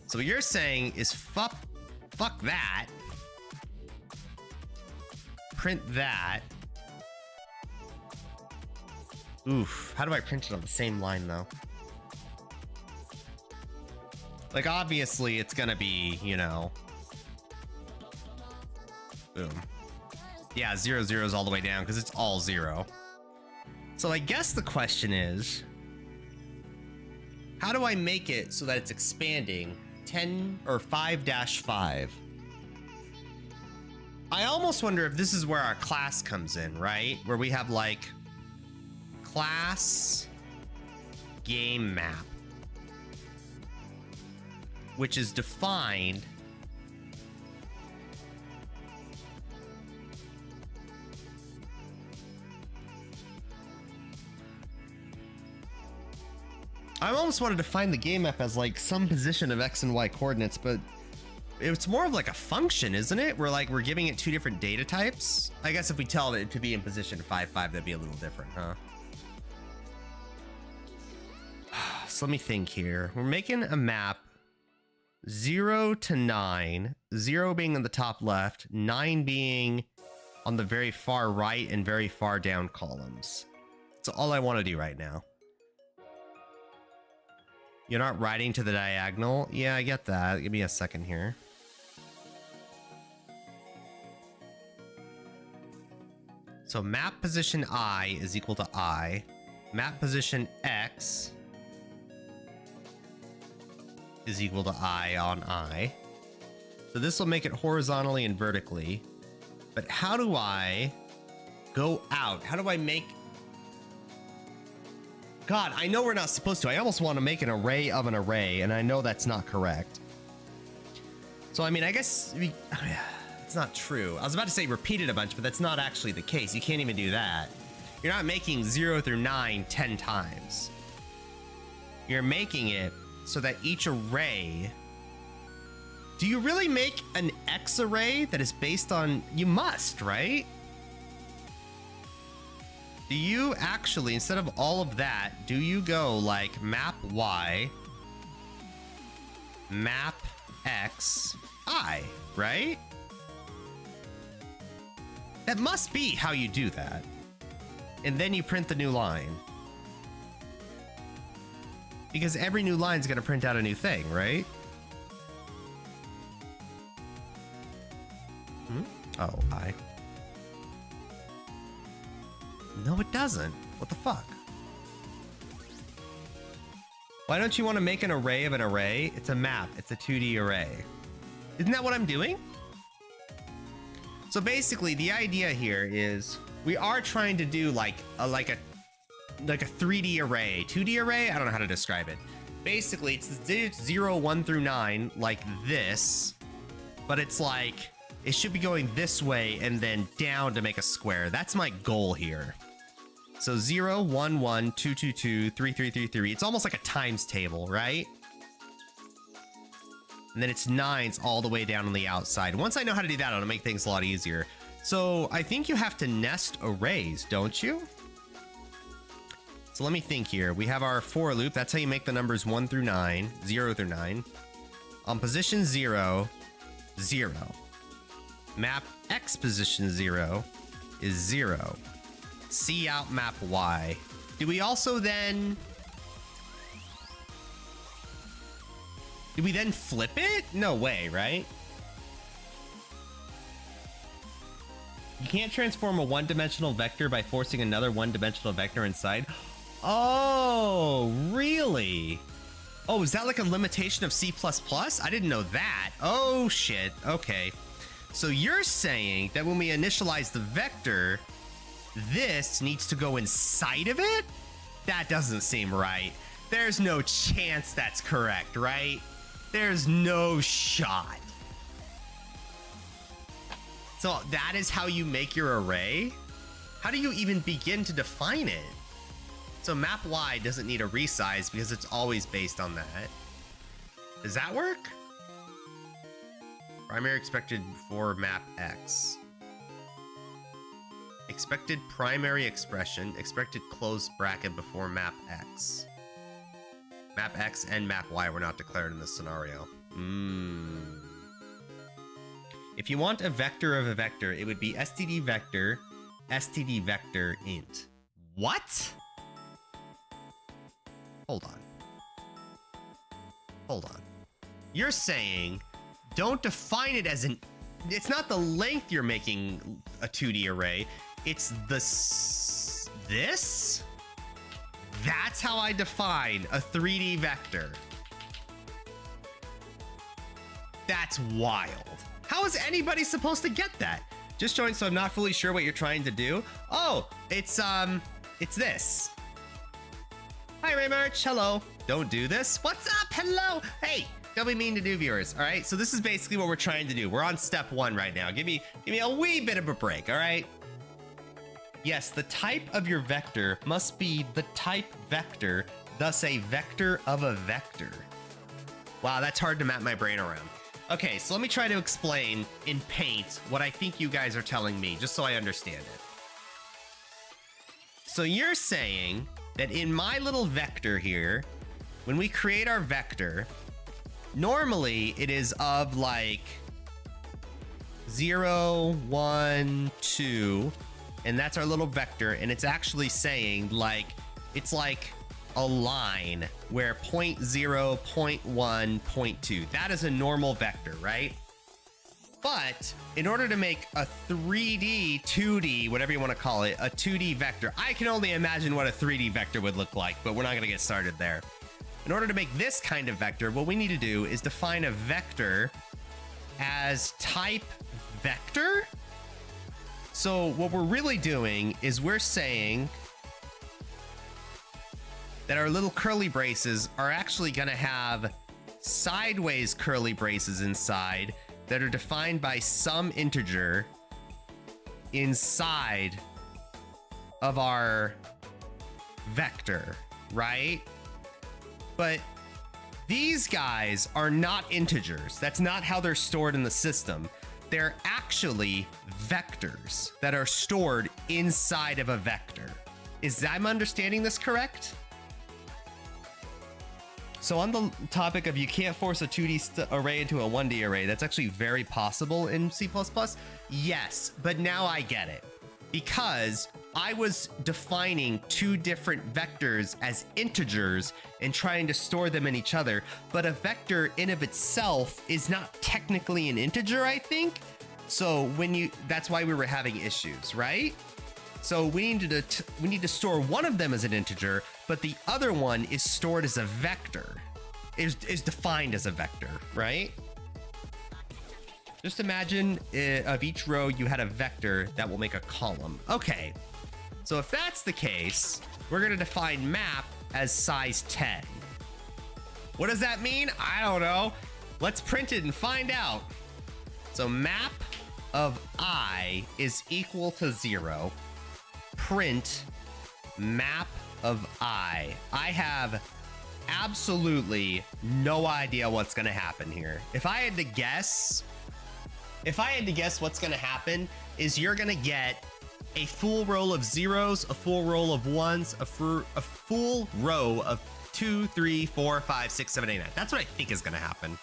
So what you're saying is fuck that. Print that. Oof. How do I print it on the same line, though? Like, obviously, it's going to be, you know. Boom. Yeah, 0, 0 is all the way down because it's all 0. So I guess the question is, how do I make it so that it's expanding 10 or 5-5? I almost wonder if this is where our class comes in, right? Where we have like class game map, which is defined I almost wanted to find the game map as like some position of X and Y coordinates, but it's more of like a function, isn't it? We're giving it two different data types. I guess if we tell it to be in position 5, 5, that'd be a little different, huh? So let me think here. We're making a map 0 to 9, 0 being on the top left, 9 being on the very far right and very far down columns. That's all I want to do right now. You're not writing to the diagonal? Yeah, I get that. Give me a second here. So map position I is equal to I. Map position X is equal to I on I. So this will make it horizontally and vertically. But how do I go out? How do I make... God, I know we're not supposed to. I almost want to make an array of an array, and I know that's not correct. So, I mean, I guess... It's not true. I was about to say repeat it a bunch, but that's not actually the case. You can't even do that. You're not making 0 through 9 10 times. You're making it so that each array... Do you really make an X array that is based on... You must, right? Do you actually, instead of all of that, do you go like map Y, map X, I, right? That must be how you do that. And then you print the new line. Because every new line is going to print out a new thing, right? Oh, I. No, it doesn't. What the fuck? Why don't you want to make an array of an array? It's a map. It's a 2D array. Isn't that what I'm doing? So basically, the idea here is we are trying to do like a 3D array, 2D array. I don't know how to describe it. Basically, it's 0, 1 through 9 like this, but it's like it should be going this way and then down to make a square. That's my goal here. So 0, 1, 1, 2, 2, 2, 3, 3, 3, 3. It's almost like a times table, right? And then it's 9s all the way down on the outside. Once I know how to do that, it'll make things a lot easier. So I think you have to nest arrays, don't you? So let me think here. We have our for loop. That's how you make the numbers 1 through 9, 0 through 9. On position 0, 0. Map X position 0 is 0. C out map Y. Do we also then... Do we then flip it? No way, right? You can't transform a one-dimensional vector by forcing another one-dimensional vector inside. Oh, really? Oh, is that like a limitation of C++? I didn't know that. Oh, shit. Okay. So you're saying that when we initialize the vector, this needs to go inside of it? That doesn't seem right. There's no chance that's correct, right? There's no shot. So that is how you make your array? How do you even begin to define it? So map Y doesn't need a resize because it's always based on that. Does that work? Primary expected for map X. Expected primary expression, expected close bracket before map X. Map X and map Y were not declared in this scenario. If you want a vector of a vector, it would be std vector int. What? Hold on. Hold on. You're saying don't define it as an... It's not the length you're making a 2D array. It's the... This? That's how I define a 3D vector. That's wild. How is anybody supposed to get that? Just showing so I'm not fully sure what you're trying to do. Oh, it's this. Hi, Raymarch. Hello. Don't do this. What's up? Hello. Hey, don't be mean to new viewers. All right. So this is basically what we're trying to do. We're on step 1 right now. Give me a wee bit of a break. All right. Yes, the type of your vector must be the type vector, thus a vector of a vector. Wow, that's hard to map my brain around. Okay, so let me try to explain in Paint what I think you guys are telling me, just so I understand it. So you're saying that in my little vector here, when we create our vector, Normally, it is of like 0, 1, 2, and that's our little vector, and it's actually saying like, it's like a line where 0, 0.1, 0.2. That is a normal vector, right? But in order to make a 3D, 2D, whatever you want to call it, a 2D vector, I can only imagine what a 3D vector would look like, but we're not going to get started there. In order to make this kind of vector, what we need to do is define a vector as type vector. So what we're really doing is we're saying that our little curly braces are actually going to have sideways curly braces inside that are defined by some integer inside of our vector, right? But these guys are not integers. That's not how they're stored in the system. They're actually vectors that are stored inside of a vector. I'm understanding this correct? So on the topic of you can't force a 2D array into a 1D array, that's actually very possible in C++. Yes, but now I get it. Because I was defining two different vectors as integers and trying to store them in each other, but a vector in of itself is not technically an integer, I think. So that's why we were having issues, right? So we need to store one of them as an integer, but the other one is stored as a vector, is defined as a vector, right? Just imagine of each row you had a vector that will make a column. Okay, so if that's the case, we're gonna define map as size 10. What does that mean? I don't know. Let's print it and find out. So map of I is equal to 0. Print map of I. I have absolutely no idea what's gonna happen here. If I had to guess what's gonna happen is you're gonna get a full row of zeros, a full row of ones, a full row of 2, 3, 4, 5, 6, 7, 8, 9. That's what I think is gonna happen.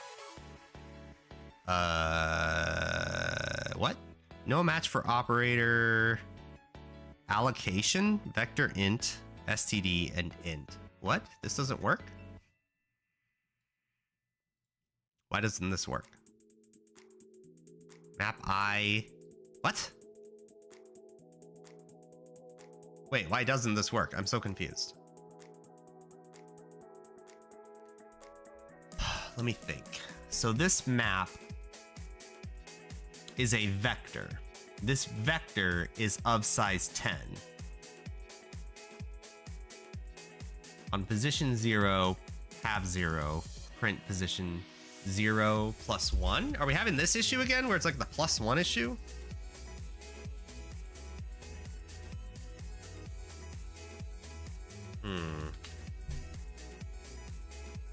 What? No match for operator allocation, vector int, std, and int. What? This doesn't work? Why doesn't this work? Map I... What? Wait, why doesn't this work? I'm so confused. Let me think. So this map is a vector. This vector is of size 10. On position 0, have 0, print position 0 plus 1. Are we having this issue again where it's like the plus 1 issue?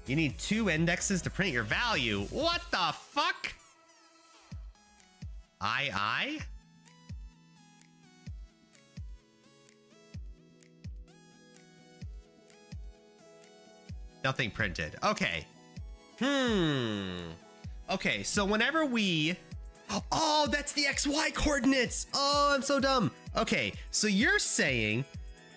You need 2 indexes to print your value. What the fuck? I? Nothing printed. Okay. Okay, so whenever we... Oh, that's the XY coordinates. Oh, I'm so dumb. Okay, so you're saying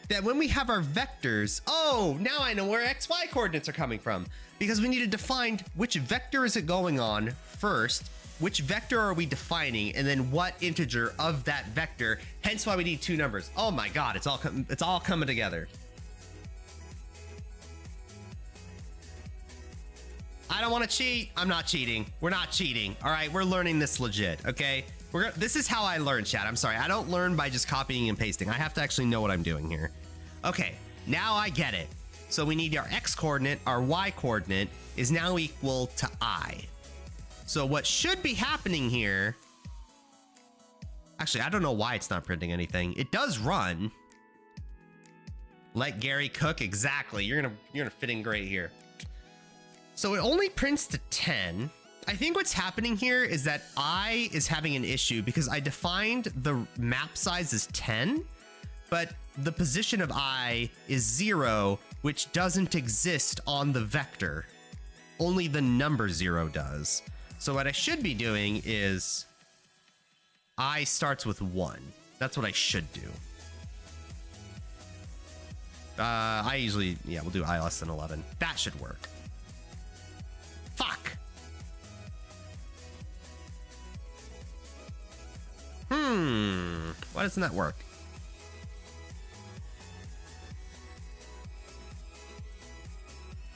that when we have our vectors... Oh, now I know where XY coordinates are coming from. Because we need to define which vector is it going on first, which vector are we defining, and then what integer of that vector. Hence why we need 2 numbers. Oh my god, it's all coming together. I don't want to cheat. I'm not cheating. We're not cheating. All right, we're learning this legit, okay? This is how I learn, chat. I'm sorry. I don't learn by just copying and pasting. I have to actually know what I'm doing here. Okay, now I get it. So we need our x coordinate, our y coordinate is now equal to I. So what should be happening here... Actually, I don't know why it's not printing anything. It does run. Let Gary cook. Exactly. You're gonna fit in great here. So it only prints to 10. I think what's happening here is that I is having an issue because I defined the map size as 10, but the position of I is 0, which doesn't exist on the vector. only the number 0 does. So what I should be doing is I starts with 1. That's what I should do. I usually, yeah, we'll do I less than 11. That should work. Fuck. Why doesn't that work?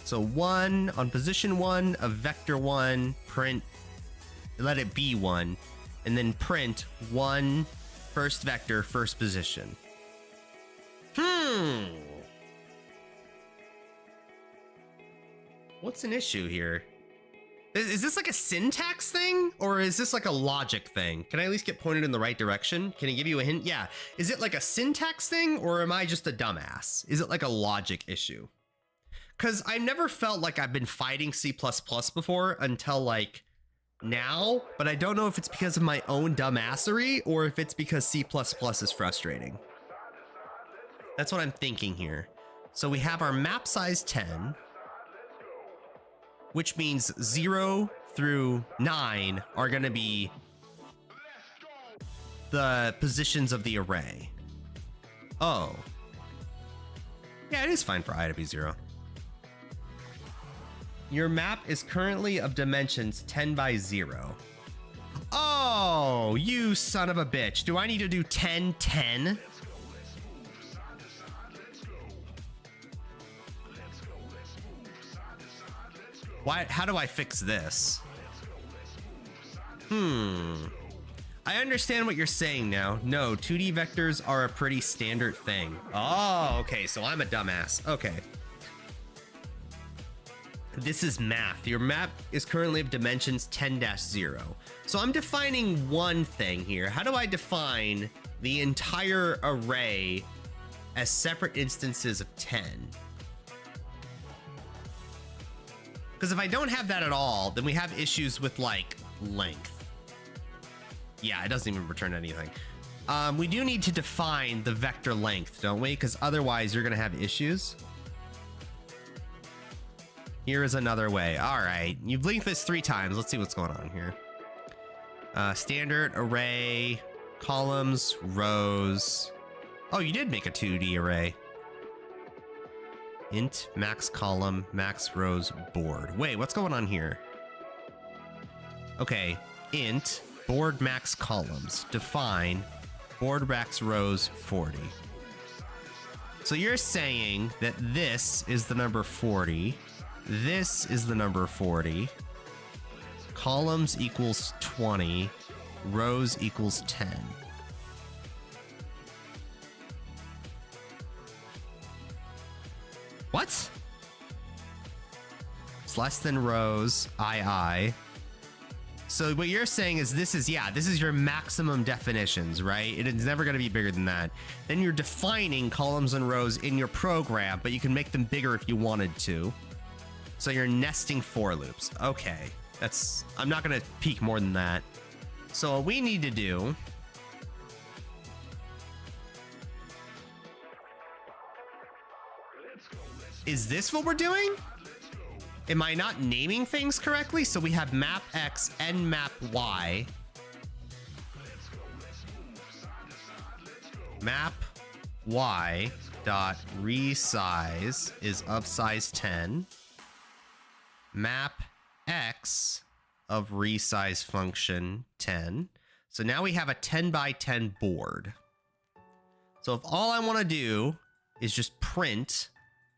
So 1 on position 1 of vector 1, print, let it be 1, and then print 1 first vector, first position. What's an issue here? Is this like a syntax thing, or is this like a logic thing? Can I at least get pointed in the right direction? Can I give you a hint? Yeah. Is it like a syntax thing, or am I just a dumbass? Is it like a logic issue? Because I never felt like I've been fighting C++ before until like now, but I don't know if it's because of my own dumbassery or if it's because C++ is frustrating. That's what I'm thinking here. So we have our map size 10, which means 0 through 9 are going to be the positions of the array. Oh. Yeah, it is fine for I to be 0. Your map is currently of dimensions 10 by 0. Oh, you son of a bitch. Do I need to do 10, 10? Why? How do I fix this? I understand what you're saying now. No, 2D vectors are a pretty standard thing. Oh, okay, so I'm a dumbass. Okay. This is math. Your map is currently of dimensions 10-0. So I'm defining one thing here. How do I define the entire array as separate instances of 10? Because if I don't have that at all, then we have issues with like length. Yeah, it doesn't even return anything. We do need to define the vector length, don't we? Because otherwise you're going to have issues. Here is another way. All right, you've linked this 3 times. Let's see what's going on here. Standard array, columns, rows. Oh, you did make a 2D array. Int max column, max rows, board. Wait, what's going on here? Okay, int board max columns, define board max rows 40. So you're saying that this is the number 40. This is the number 40. Columns equals 20. Rows equals 10. What? It's less than rows, I. So what you're saying is this is your maximum definitions, right? It is never going to be bigger than that. Then you're defining columns and rows in your program, but you can make them bigger if you wanted to. So you're nesting for loops. Okay, I'm not gonna peek more than that. So what we need to do is this what we're doing? Am I not naming things correctly? So we have map X and map Y. Map Y dot resize is of size 10. Map X of resize function 10. So now we have a 10 by 10 board. So if all I want to do is just print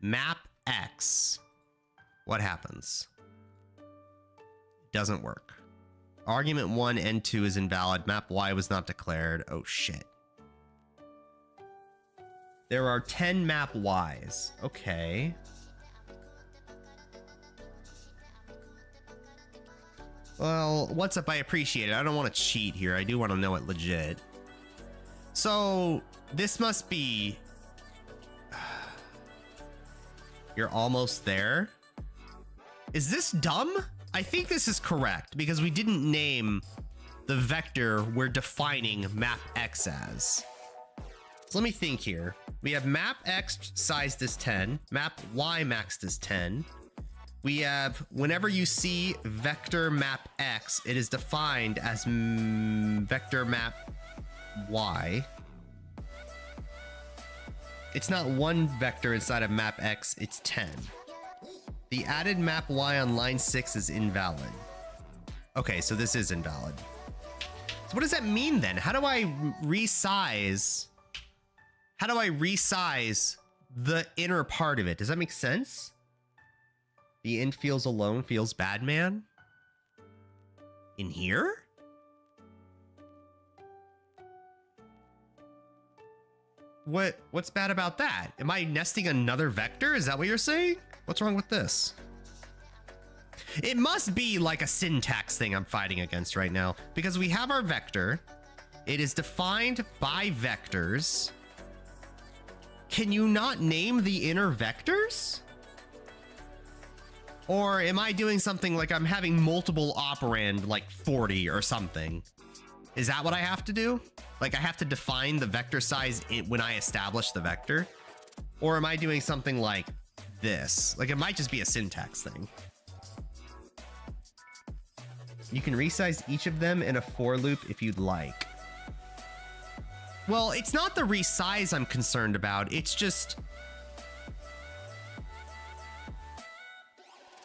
map X, what happens? It doesn't work. Argument 1 and 2 is invalid. Map Y was not declared. Oh shit. There are 10 map Ys. Okay. Well, what's up? I appreciate it. I don't want to cheat here. I do want to know it legit. So this must be... You're almost there. Is this dumb? I think this is correct because we didn't name the vector we're defining map X as. So let me think here. We have map X sized as 10, map Y maxed as 10, we have whenever you see vector map X, it is defined as vector map Y. It's not one vector inside of map X, it's 10. The added map Y on line 6 is invalid. Okay, so this is invalid. So what does that mean then? How do I resize? How do I resize the inner part of it? Does that make sense? The int feels alone feels bad, man. In here? What's bad about that? Am I nesting another vector? Is that what you're saying? What's wrong with this? It must be like a syntax thing I'm fighting against right now, because we have our vector. It is defined by vectors. Can you not name the inner vectors? Or am I doing something like I'm having multiple operand, like 40 or something? Is that what I have to do? Like I have to define the vector size when I establish the vector? Or am I doing something like this? Like it might just be a syntax thing. You can resize each of them in a for loop if you'd like. Well, it's not the resize I'm concerned about. It's just...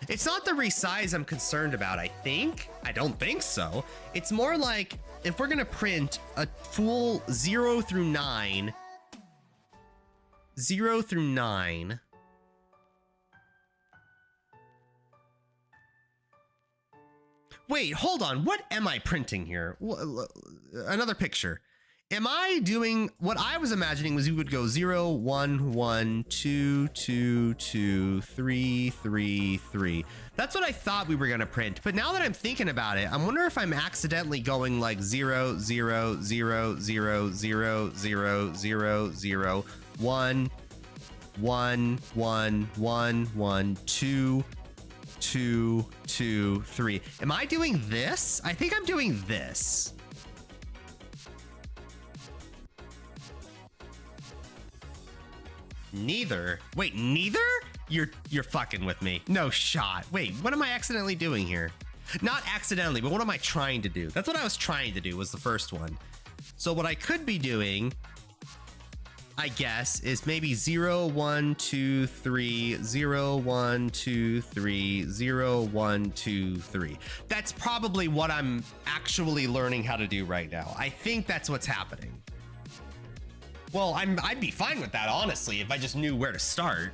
It's not the resize I'm concerned about, I think. I don't think so. It's more like if we're gonna print a full 0 through 9. 0 through 9. Wait, hold on. What am I printing here? Another picture. Am I doing what I was imagining was you would go 0, 1, 1, 2, 2, 2, 3, 3, 3. That's what I thought we were going to print. But now that I'm thinking about it, I'm wondering if I'm accidentally going like 0, 0, 0, 0, 0, 0, 0, 0, 1, 1, 1, 1, 1, 2, 2, 2, 3. Am I doing this? I think I'm doing this. Neither. Wait, neither? You're fucking with me. No shot. Wait, what am I accidentally doing here? Not accidentally, but what am I trying to do? That's what I was trying to do was the first one. So what I could be doing, I guess, is maybe 0, 1, 2, 3, 0, 1, 2, 3, 0, 1, 2, 3. That's probably what I'm actually learning how to do right now. I think that's what's happening. Well, I'd be fine with that, honestly, if I just knew where to start.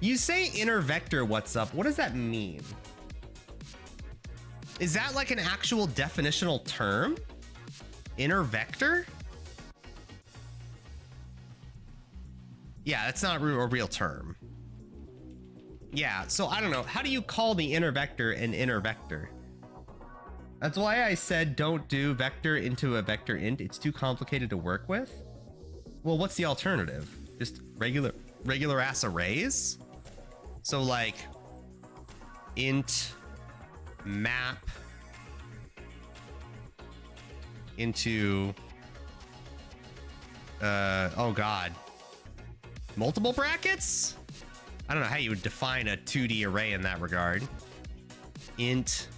You say inner vector, what's up? What does that mean? Is that like an actual definitional term? Inner vector? Yeah, that's not a real term. Yeah, so I don't know. How do you call the inner vector an inner vector? That's why I said don't do vector into a vector int. It's too complicated to work with. Well, what's the alternative? Just regular ass arrays? So like int map into oh god, multiple brackets? I don't know how you would define a 2D array in that regard. Int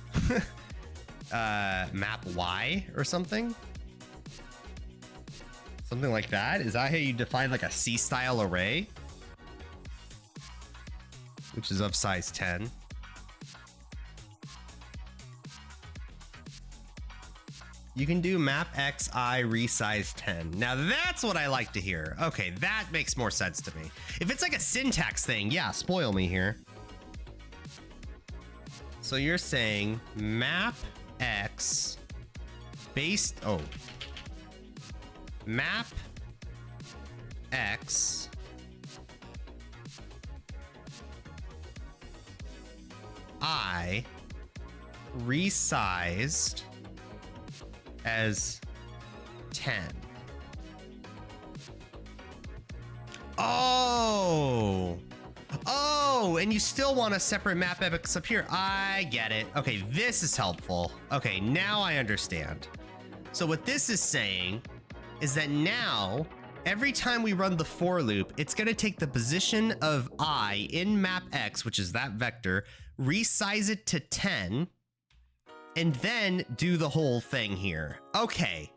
map Y or something? Something like that? Is that how you define like a C style array? Which is of size 10. You can do map xi resize 10. Now that's what I like to hear. Okay, that makes more sense to me. If it's like a syntax thing, yeah, spoil me here. So you're saying map x based, oh. Map x I resized as 10. Oh, and you still want a separate map x up here. I get it. Okay, this is helpful. Okay, now I understand. So what this is saying is that now, every time we run the for loop, it's going to take the position of I in map X, which is that vector, resize it to 10, and then do the whole thing here. Okay.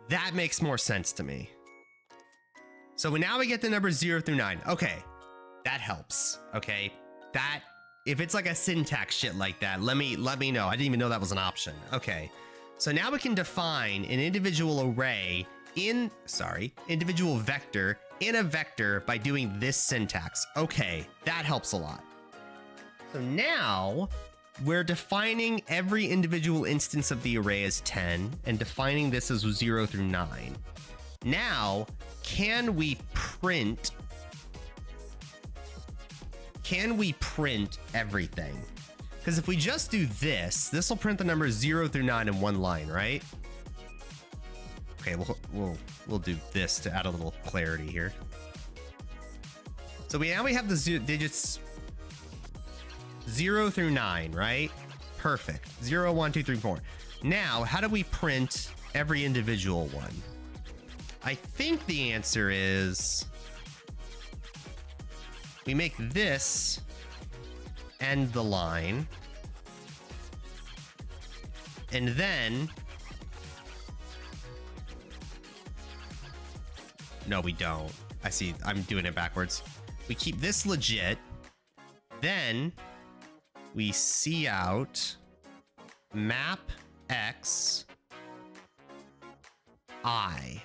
That makes more sense to me. So now we get the numbers 0 through 9. Okay. That helps. Okay. That, if it's like a syntax shit like that, let me know. I didn't even know that was an option. Okay. So now we can define an individual array individual vector in a vector by doing this syntax. Okay. That helps a lot. So now we're defining every individual instance of the array as 10 and defining this as 0 through 9. Now, can we print everything? Because if we just do this, this will print the numbers 0 through 9 in one line, right? Okay, we'll do this to add a little clarity here. So now we have the digits 0 through 9, right? Perfect. 0, 1, 2, 3, 4. Now, how do we print every individual one? I think the answer is we make this end the line, and then no, we don't. I see. I'm doing it backwards. We keep this legit, then we see out map X I.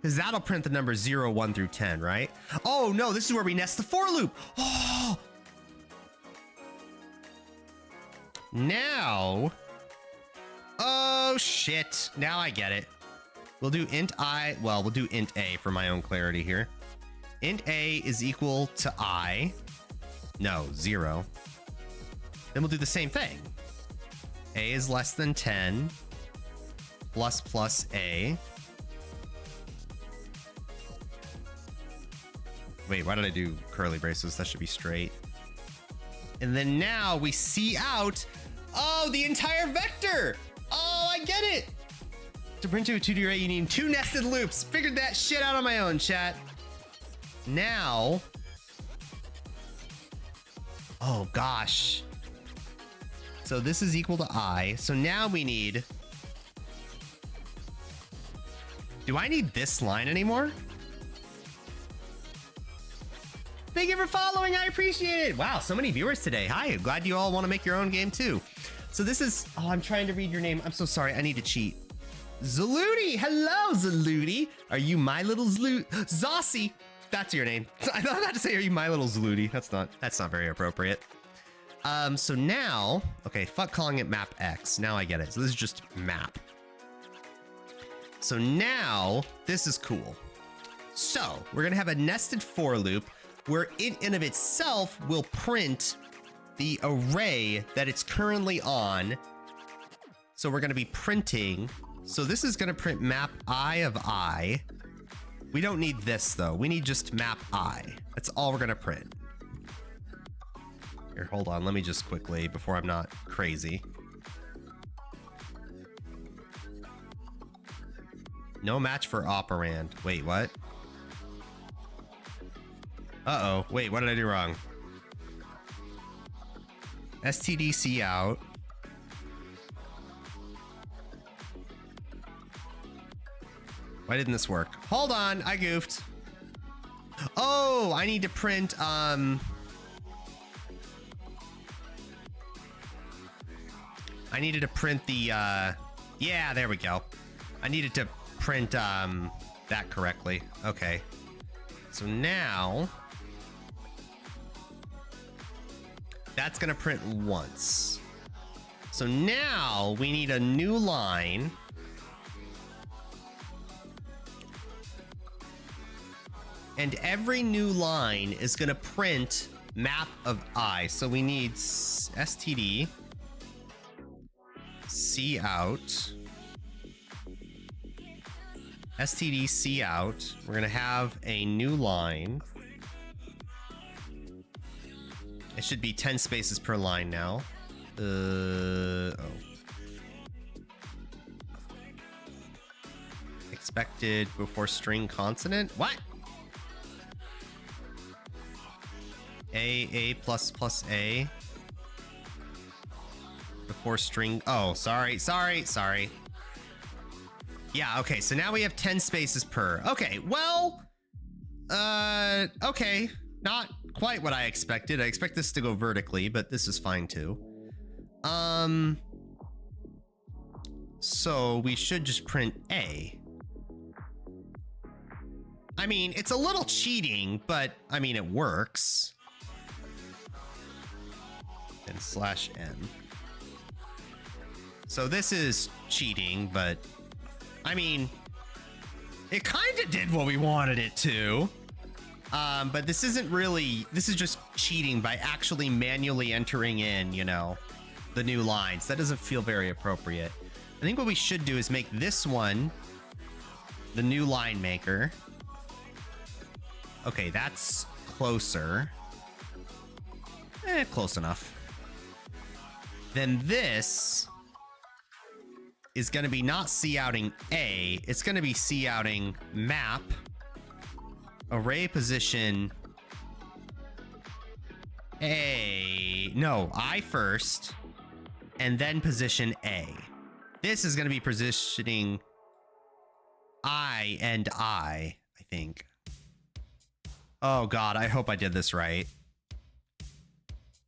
Because that'll print the numbers 0, 1 through 10, right? Oh no, this is where we nest the for loop. Oh! Now. Oh shit. Now I get it. We'll do int I. Well, we'll do int A for my own clarity here. Int A is equal to I. No, 0. Then we'll do the same thing. A is less than 10. Plus A. Wait, why did I do curly braces? That should be straight. And then now we see out, oh, the entire vector. Oh, I get it. To print to a 2D array, you need 2 nested loops. Figured that shit out on my own, chat. Now, oh gosh. So this is equal to I. So now we need, do I need this line anymore? Thank you for following. I appreciate it. Wow, so many viewers today. Hi, glad you all want to make your own game too. So this is, oh, I'm trying to read your name. I'm so sorry. I need to cheat. Zaluti. Hello, Zaluti. Are you my little Zaluti? Zossi. That's your name. I thought I had to say, are you my little Zaluti? That's not very appropriate. So now, okay, fuck calling it map X. Now I get it. So this is just map. So now this is cool. So we're going to have a nested for loop where it in of itself will print the array that it's currently on. So we're going to be printing. So this is going to print map I of I. We don't need this though. We need just map I. That's all we're going to print. Here, hold on. Let me just quickly, before I'm not crazy. No match for operand. Wait, what? Uh-oh. Wait, what did I do wrong? STDC out. Why didn't this work? Hold on, I goofed. Oh, I need to print, I needed to print the, yeah, there we go. I needed to print, that correctly. Okay. So now, that's gonna print once. So now we need a new line. And every new line is gonna print map of I. So we need std c out. Std c out. We're gonna have a new line. It should be 10 spaces per line now. Oh. expected before string consonant. What? A plus plus A before string. Oh, sorry. Yeah, okay, so now we have 10 spaces per. Okay, well, okay. Not quite what I expected. I expect this to go vertically, but this is fine too. So we should just print A. I mean, it's a little cheating, but I mean, it works. And slash N. So this is cheating, but I mean, it kind of did what we wanted it to. But this isn't really, this is just cheating by actually manually entering in, you know, the new lines. That doesn't feel very appropriate. I think what we should do is make this one the new line maker. Okay, that's closer. Close enough. Then this is going to be not C-outing A, it's going to be C-outing map, array position A, no, I first, and then position A. This is going to be positioning I and I think. Oh God, I hope I did this right.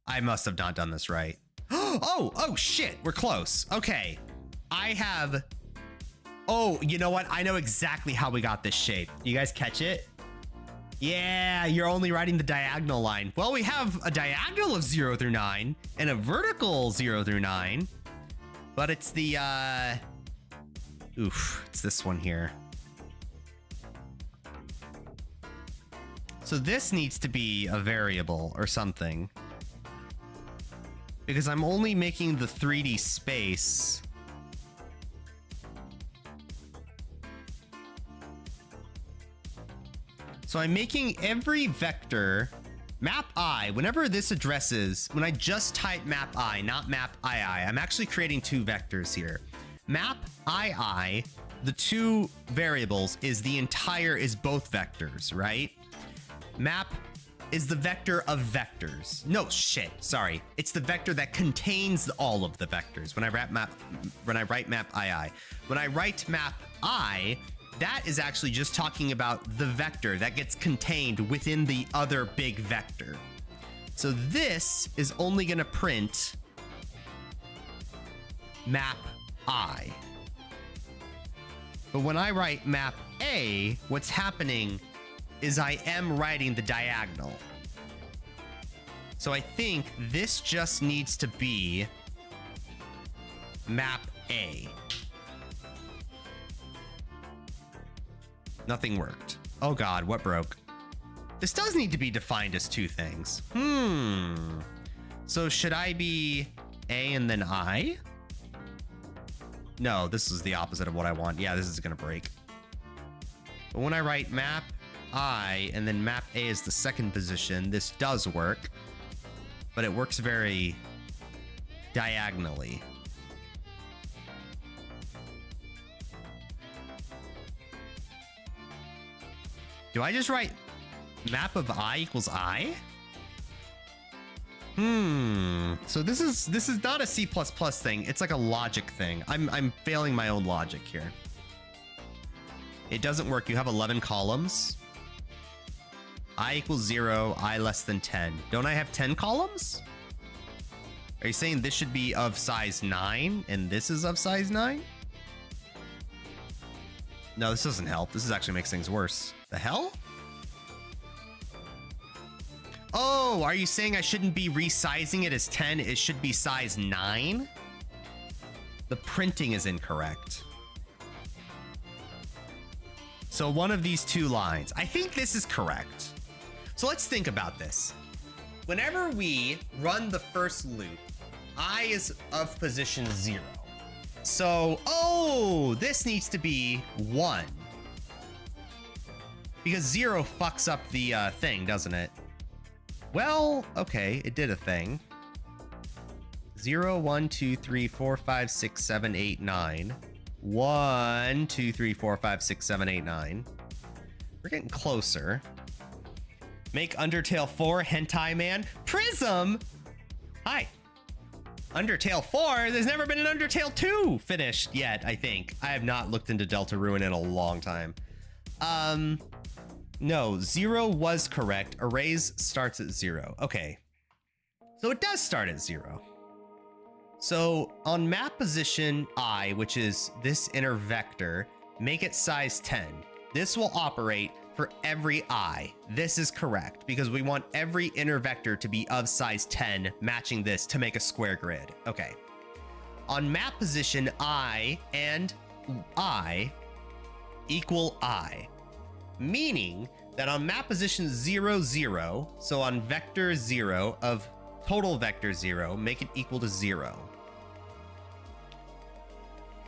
I must have not done this right. Oh shit, we're close. Okay, I have, oh, you know what? I know exactly how we got this shape. You guys catch it? Yeah, you're only writing the diagonal line. Well, we have a diagonal of 0 through 9 and a vertical 0 through 9, but it's the, it's this one here. So this needs to be a variable or something, because I'm only making the 3D space. So I'm making every vector map I, whenever this addresses, when I just type map I, not map II, I'm actually creating two vectors here. Map II, the two variables is both vectors, right? Map is the vector of vectors. No, shit, sorry. It's the vector that contains all of the vectors when I write map II. When I write map I, that is actually just talking about the vector that gets contained within the other big vector. So this is only gonna print map I. But when I write map A, what's happening is I am writing the diagonal. So I think this just needs to be map A. Nothing worked. Oh God, what broke? This does need to be defined as two things. So should I be A and then I? No, this is the opposite of what I want. Yeah, this is gonna break. But when I write map I and then map A is the second position, this does work, but it works very diagonally. Do I just write map of I equals I? So this is not a C++ thing. It's like a logic thing. I'm failing my own logic here. It doesn't work. You have 11 columns. I equals 0, I less than 10. Don't I have 10 columns? Are you saying this should be of size 9 and this is of size 9? No, this doesn't help. This actually makes things worse. The hell? Oh, are you saying I shouldn't be resizing it as 10? It should be size 9? The printing is incorrect. So one of these two lines. I think this is correct. So let's think about this. Whenever we run the first loop, I is of position 0. So, oh, this needs to be 1. Because 0 fucks up the thing, doesn't it? Well, okay, it did a thing. 0, 1, 2, 3, 4, 5, 6, 7, 8, 9. 1, 2, 3, 4, 5, 6, 7, 8, 9. We're getting closer. Make Undertale 4 Hentai Man. Prism! Hi. Undertale 4? There's never been an Undertale 2 finished yet, I think. I have not looked into Deltarune in a long time. No, 0 was correct. Arrays starts at 0. Okay. So it does start at 0. So on map position I, which is this inner vector, make it size 10. This will operate for every I. This is correct because we want every inner vector to be of size 10, matching this to make a square grid. Okay. On map position I and I equal I, meaning that on map position 0, 0, so on vector 0 of total vector 0, make it equal to 0.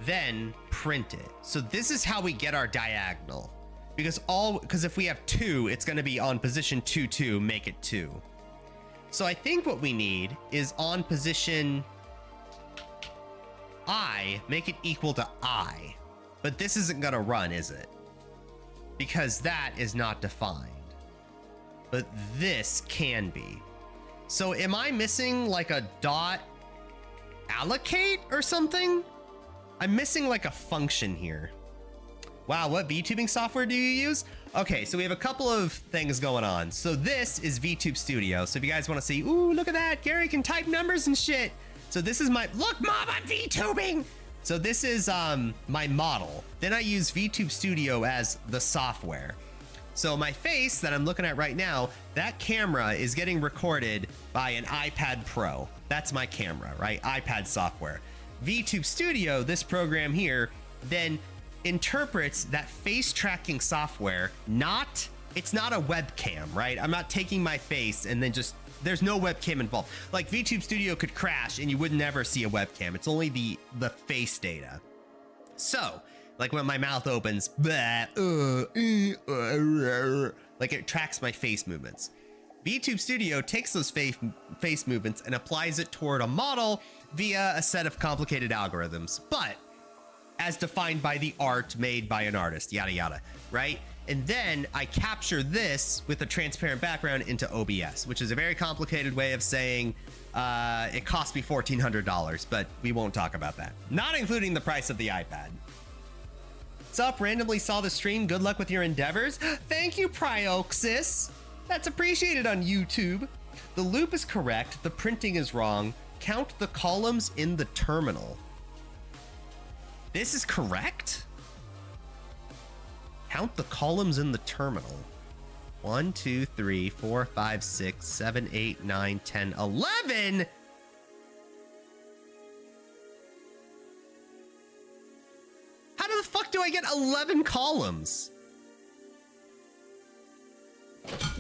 Then print it. So this is how we get our diagonal. Because if we have 2, it's going to be on position 2, 2, make it 2. So I think what we need is on position I, make it equal to I. But this isn't going to run, is it? Because that is not defined. But this can be. So am I missing like a dot allocate or something? I'm missing like a function here. Wow, what VTubing software do you use? Okay, so we have a couple of things going on. So this is VTube Studio. So if you guys want to see, ooh, look at that. Gary can type numbers and shit. So this is my, look, Mom, I'm VTubing. So this is my model. Then I use VTube Studio as the software. So my face that I'm looking at right now, that camera is getting recorded by an iPad Pro. That's my camera, right? iPad software. VTube Studio, this program here, then interprets that face tracking software. It's not a webcam, right? I'm not taking my face and then just, there's no webcam involved. Like VTube Studio could crash and you would never see a webcam. It's only the face data. So like when my mouth opens, like it tracks my face movements. VTube Studio takes those face movements and applies it toward a model via a set of complicated algorithms, but as defined by the art made by an artist, yada yada, right? And then I capture this with a transparent background into OBS, which is a very complicated way of saying it cost me $1,400, but we won't talk about that. Not including the price of the iPad. What's up? Randomly saw the stream. Good luck with your endeavors. Thank you, Prioxis. That's appreciated on YouTube. The loop is correct. The printing is wrong. Count the columns in the terminal. This is correct? Count the columns in the terminal. 1, 2, 3, 4, 5, 6, 7, 8, 9, 10, 11. How the fuck do I get 11 columns?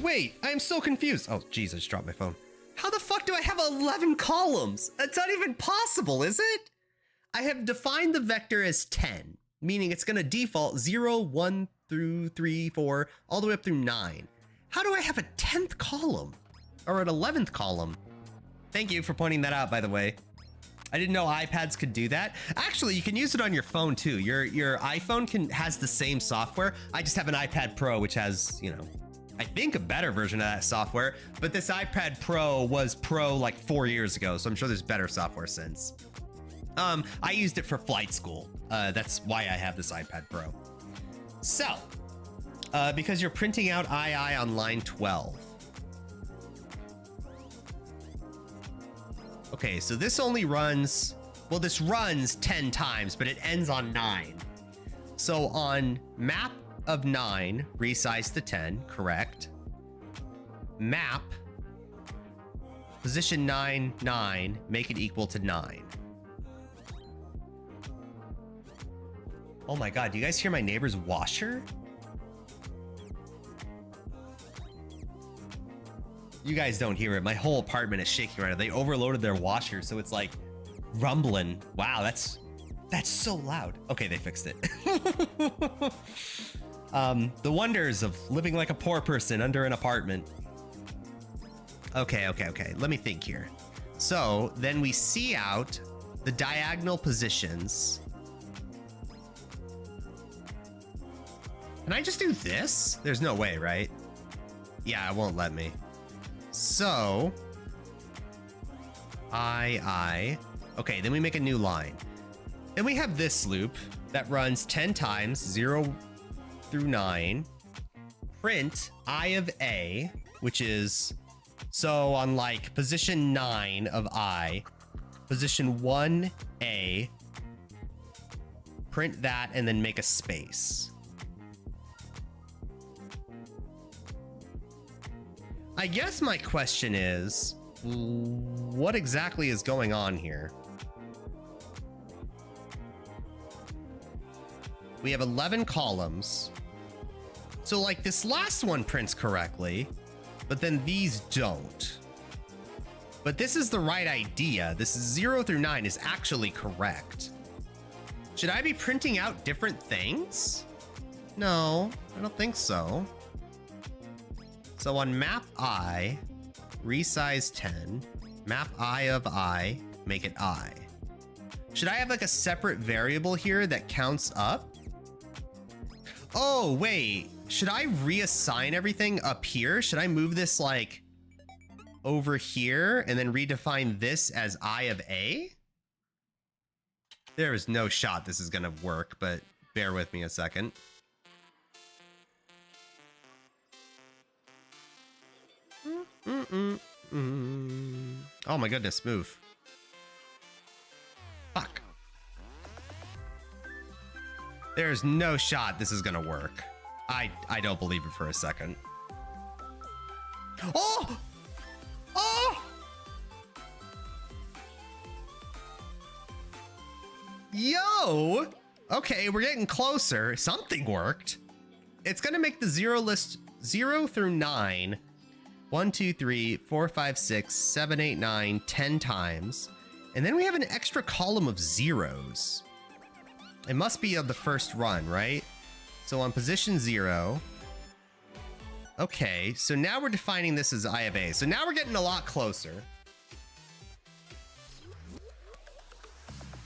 Wait, I'm so confused. Oh, jeez, I just dropped my phone. How the fuck do I have 11 columns? That's not even possible, is it? I have defined the vector as 10, meaning it's going to default 0, 1 through 3, 4, all the way up through 9. How do I have a 10th column or an 11th column? Thank you for pointing that out, by the way. I didn't know iPads could do that. Actually, you can use it on your phone too. Your iPhone has the same software. I just have an iPad Pro, which has, you know, I think a better version of that software, but this iPad Pro was Pro like 4 years ago, so I'm sure there's better software since. I used it for flight school. That's why I have this iPad Pro. So, because you're printing out II on line 12. Okay, so this only runs, well, this runs 10 times, but it ends on 9. So on map of 9, resize to 10, correct. Map, position 9, 9, make it equal to 9. Oh my God, do you guys hear my neighbor's washer? You guys don't hear it. My whole apartment is shaking right now. They overloaded their washer, so it's like rumbling. Wow, that's so loud. Okay, they fixed it. The wonders of living like a poor person under an apartment. Okay. Let me think here. So then we see out the diagonal positions Can I just do this? There's no way, right? Yeah, it won't let me. So, okay, then we make a new line. Then we have this loop that runs 10 times, 0 through 9. Print I of A, which is, so on like position 9 of I, position 1A, print that and then make a space. I guess my question is, what exactly is going on here? We have 11 columns. So like this last one prints correctly, but then these don't. But this is the right idea. This 0 through 9 is actually correct. Should I be printing out different things? No, I don't think so. So on map I, resize 10, map I of I, make it I. Should I have like a separate variable here that counts up? Oh, wait, should I reassign everything up here? Should I move this like over here and then redefine this as I of A? There is no shot this is gonna work, but bear with me a second. Oh my goodness, move. Fuck. There's no shot this is gonna work. I don't believe it for a second. Oh! Oh! Yo! Okay, we're getting closer. Something worked. It's gonna make the zero list 0 through 9. 1, 2, 3, 4, 5, 6, 7, 8, 9, 10 times. And then we have an extra column of zeros. It must be of the first run, right? So on position 0. Okay, so now we're defining this as I of A. So now we're getting a lot closer.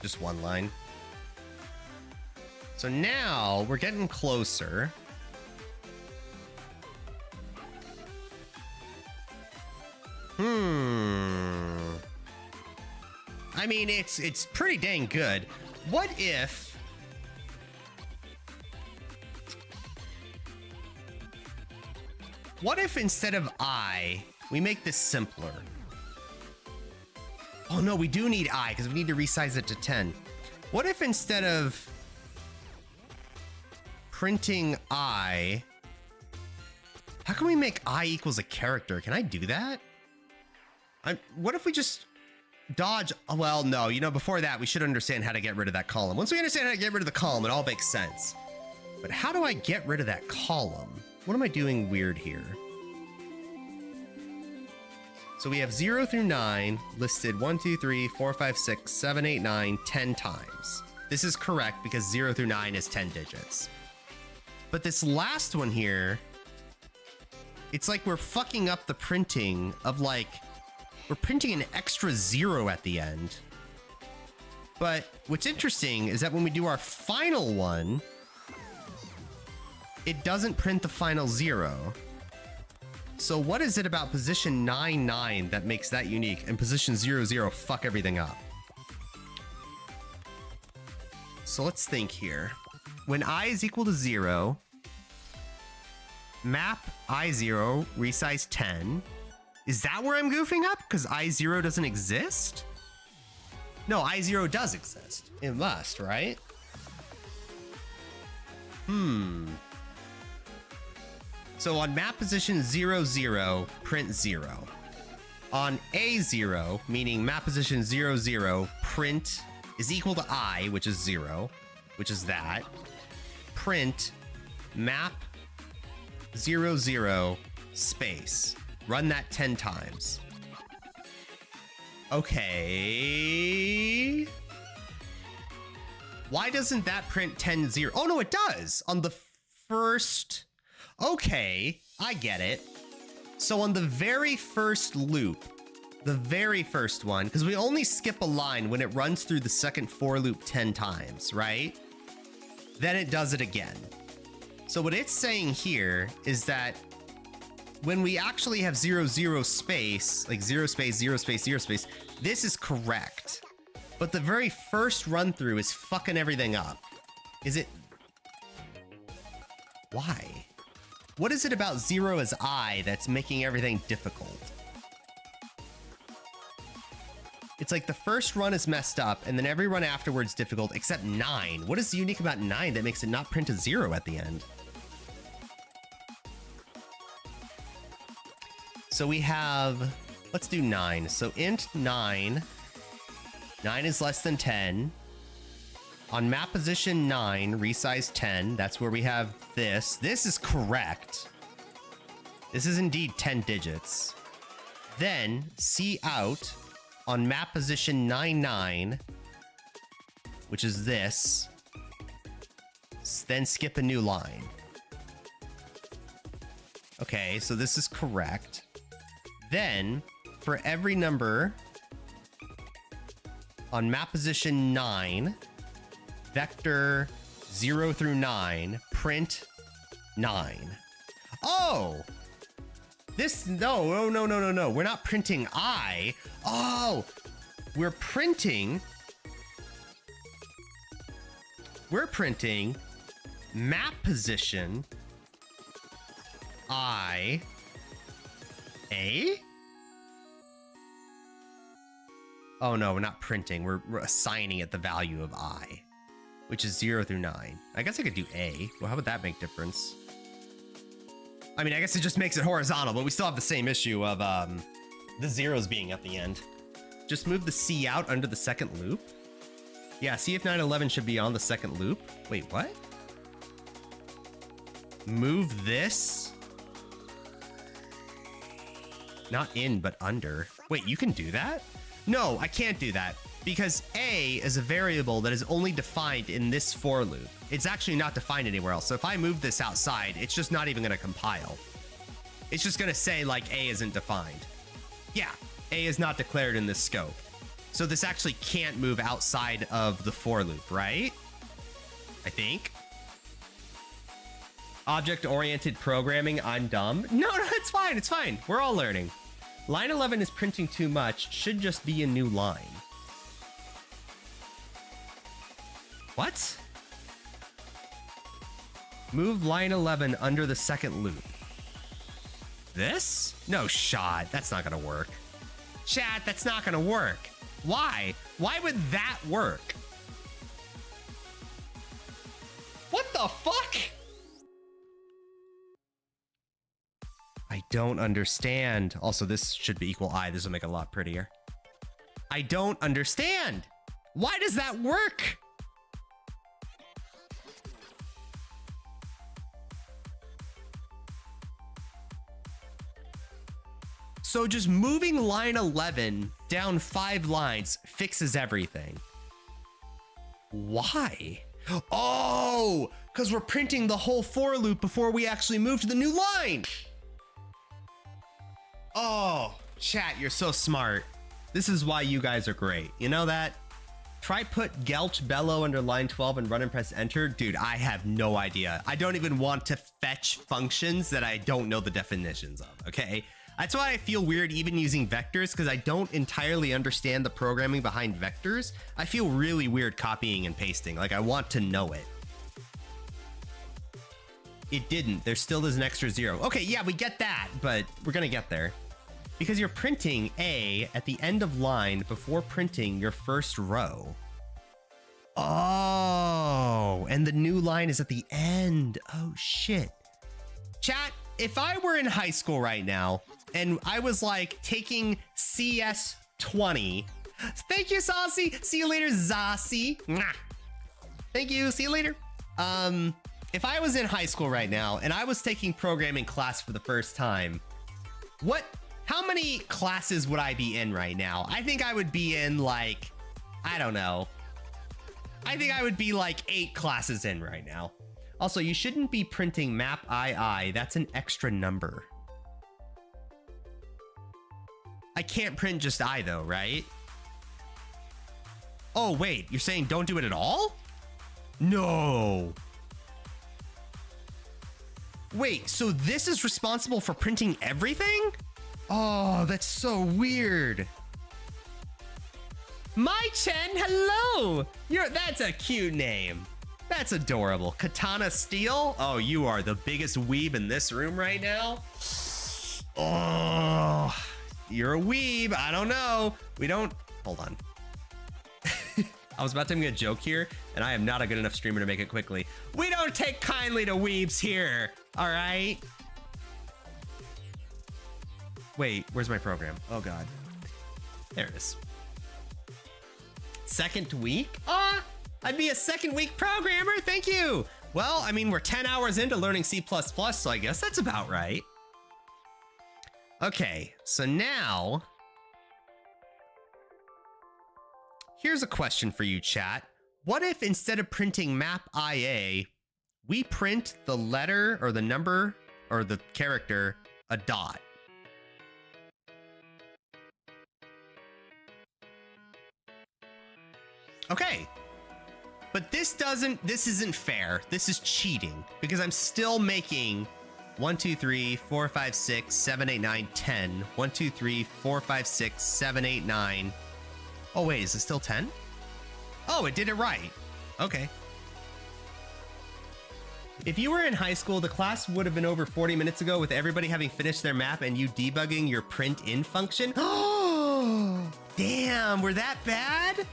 Just one line. So now we're getting closer. I mean, it's pretty dang good. What if instead of I, we make this simpler? Oh no, we do need I because we need to resize it to 10. What if instead of printing I, how can we make I equals a character? Can I do that? What if we just dodge? Well, no, you know, before that, we should understand how to get rid of that column. Once we understand how to get rid of the column, it all makes sense. But how do I get rid of that column? What am I doing weird here? So we have 0 through 9 listed 1, 2, 3, 4, 5, 6, 7, 8, 9, 10 times. This is correct because 0 through 9 is 10 digits. But this last one here, it's like we're fucking up the printing of like, we're printing an extra 0 at the end. But what's interesting is that when we do our final one, it doesn't print the final 0. So what is it about position 9, 9 that makes that unique and position 0, 0 fuck everything up? So let's think here. When I is equal to 0, map I0, resize 10. Is that where I'm goofing up? Because I0 doesn't exist? No, I0 does exist. It must, right? So on map position 0, 0, print 0. On A0, meaning map position 0, 0, print is equal to I, which is 0, which is that. Print map 0, 0, space. Run that 10 times. Okay. Why doesn't that print 10, 0? Oh, no, it does. On the first... Okay, I get it. So on the very first loop, the very first one, because we only skip a line when it runs through the second for loop 10 times, right? Then it does it again. So what it's saying here is that when we actually have 0, 0 space, like 0 space, 0 space, 0 space, this is correct. But the very first run through is fucking everything up. Is it? Why? What is it about 0 as I that's making everything difficult? It's like the first run is messed up and then every run afterwards difficult except 9. What is unique about 9 that makes it not print a 0 at the end? So we have, let's do 9. So int 9. 9 is less than 10. On map position 9, resize 10. That's where we have this. This is correct. This is indeed 10 digits. Then C out on map position 99, which is this. Then skip a new line. Okay, so this is correct. Then, for every number on map position 9, vector 0 through 9, print 9. Oh! This, no. We're not printing I. Oh! We're printing map position I. A? Oh no, we're not printing. We're assigning it the value of I, which is 0 through 9. I guess I could do A. Well, how would that make difference? I mean, I guess it just makes it horizontal, but we still have the same issue of the zeros being at the end. Just move the C out under the second loop. Yeah, CF911 should be on the second loop. Wait, what? Move this? Not in, but under. Wait, you can do that? No, I can't do that because A is a variable that is only defined in this for loop. It's actually not defined anywhere else. So if I move this outside, it's just not even going to compile. It's just going to say like A isn't defined. Yeah, A is not declared in this scope. So this actually can't move outside of the for loop, right? I think. Object-oriented programming, I'm dumb. No, it's fine, it's fine. We're all learning. Line 11 is printing too much, should just be a new line. What? Move line 11 under the second loop. This? No shot, that's not gonna work. Chat, that's not gonna work. Why? Why would that work? What the fuck? I don't understand. Also, this should be equal I. This will make it a lot prettier. I don't understand. Why does that work? So just moving line 11 down 5 lines fixes everything. Why? Oh, because we're printing the whole for loop before we actually move to the new line. Oh, chat, you're so smart. This is why you guys are great. You know that? Try put Gelch Bellow under line 12 and run and press enter. Dude, I have no idea. I don't even want to fetch functions that I don't know the definitions of, okay? That's why I feel weird even using vectors, because I don't entirely understand the programming behind vectors. I feel really weird copying and pasting. Like, I want to know it. It didn't. There still is an extra 0. Okay, yeah, we get that, but we're gonna get there. Because you're printing A at the end of line before printing your first row. Oh, and the new line is at the end. Oh, shit. Chat, if I were in high school right now and I was like taking CS 20, thank you, Saucy. See you later, Zossie. Thank you. See you later. If I was in high school right now and I was taking programming class for the first time, how many classes would I be in right now? I think I would be in like, I don't know. I think I would be like 8 classes in right now. Also, you shouldn't be printing map II. That's an extra number. I can't print just I though, right? Oh, wait, you're saying don't do it at all? No. Wait, so this is responsible for printing everything? Oh, that's so weird. My Chen, hello. That's a cute name. That's adorable. Katana Steel? Oh, you are the biggest weeb in this room right now. Oh, you're a weeb. I don't know. We don't, hold on. I was about to make a joke here, and I am not a good enough streamer to make it quickly. We don't take kindly to weebs here, all right? Wait, where's my program? Oh God, there it is. Second week? I'd be a second week programmer, thank you. Well, I mean, we're 10 hours into learning C++, so I guess that's about right. Okay, so now, here's a question for you, chat. What if instead of printing map IA, we print the letter or the number or the character a dot? Okay, but this isn't fair. This is cheating because I'm still making 1, 2, 3, 4, 5, 6, 7, 8, 9, 10. 1, 2, 3, 4, 5, 6, 7, 8, 9. Oh, wait, is it still 10? Oh, it did it right. Okay. If you were in high school, the class would have been over 40 minutes ago with everybody having finished their map and you debugging your print in function. Oh, damn, we're that bad?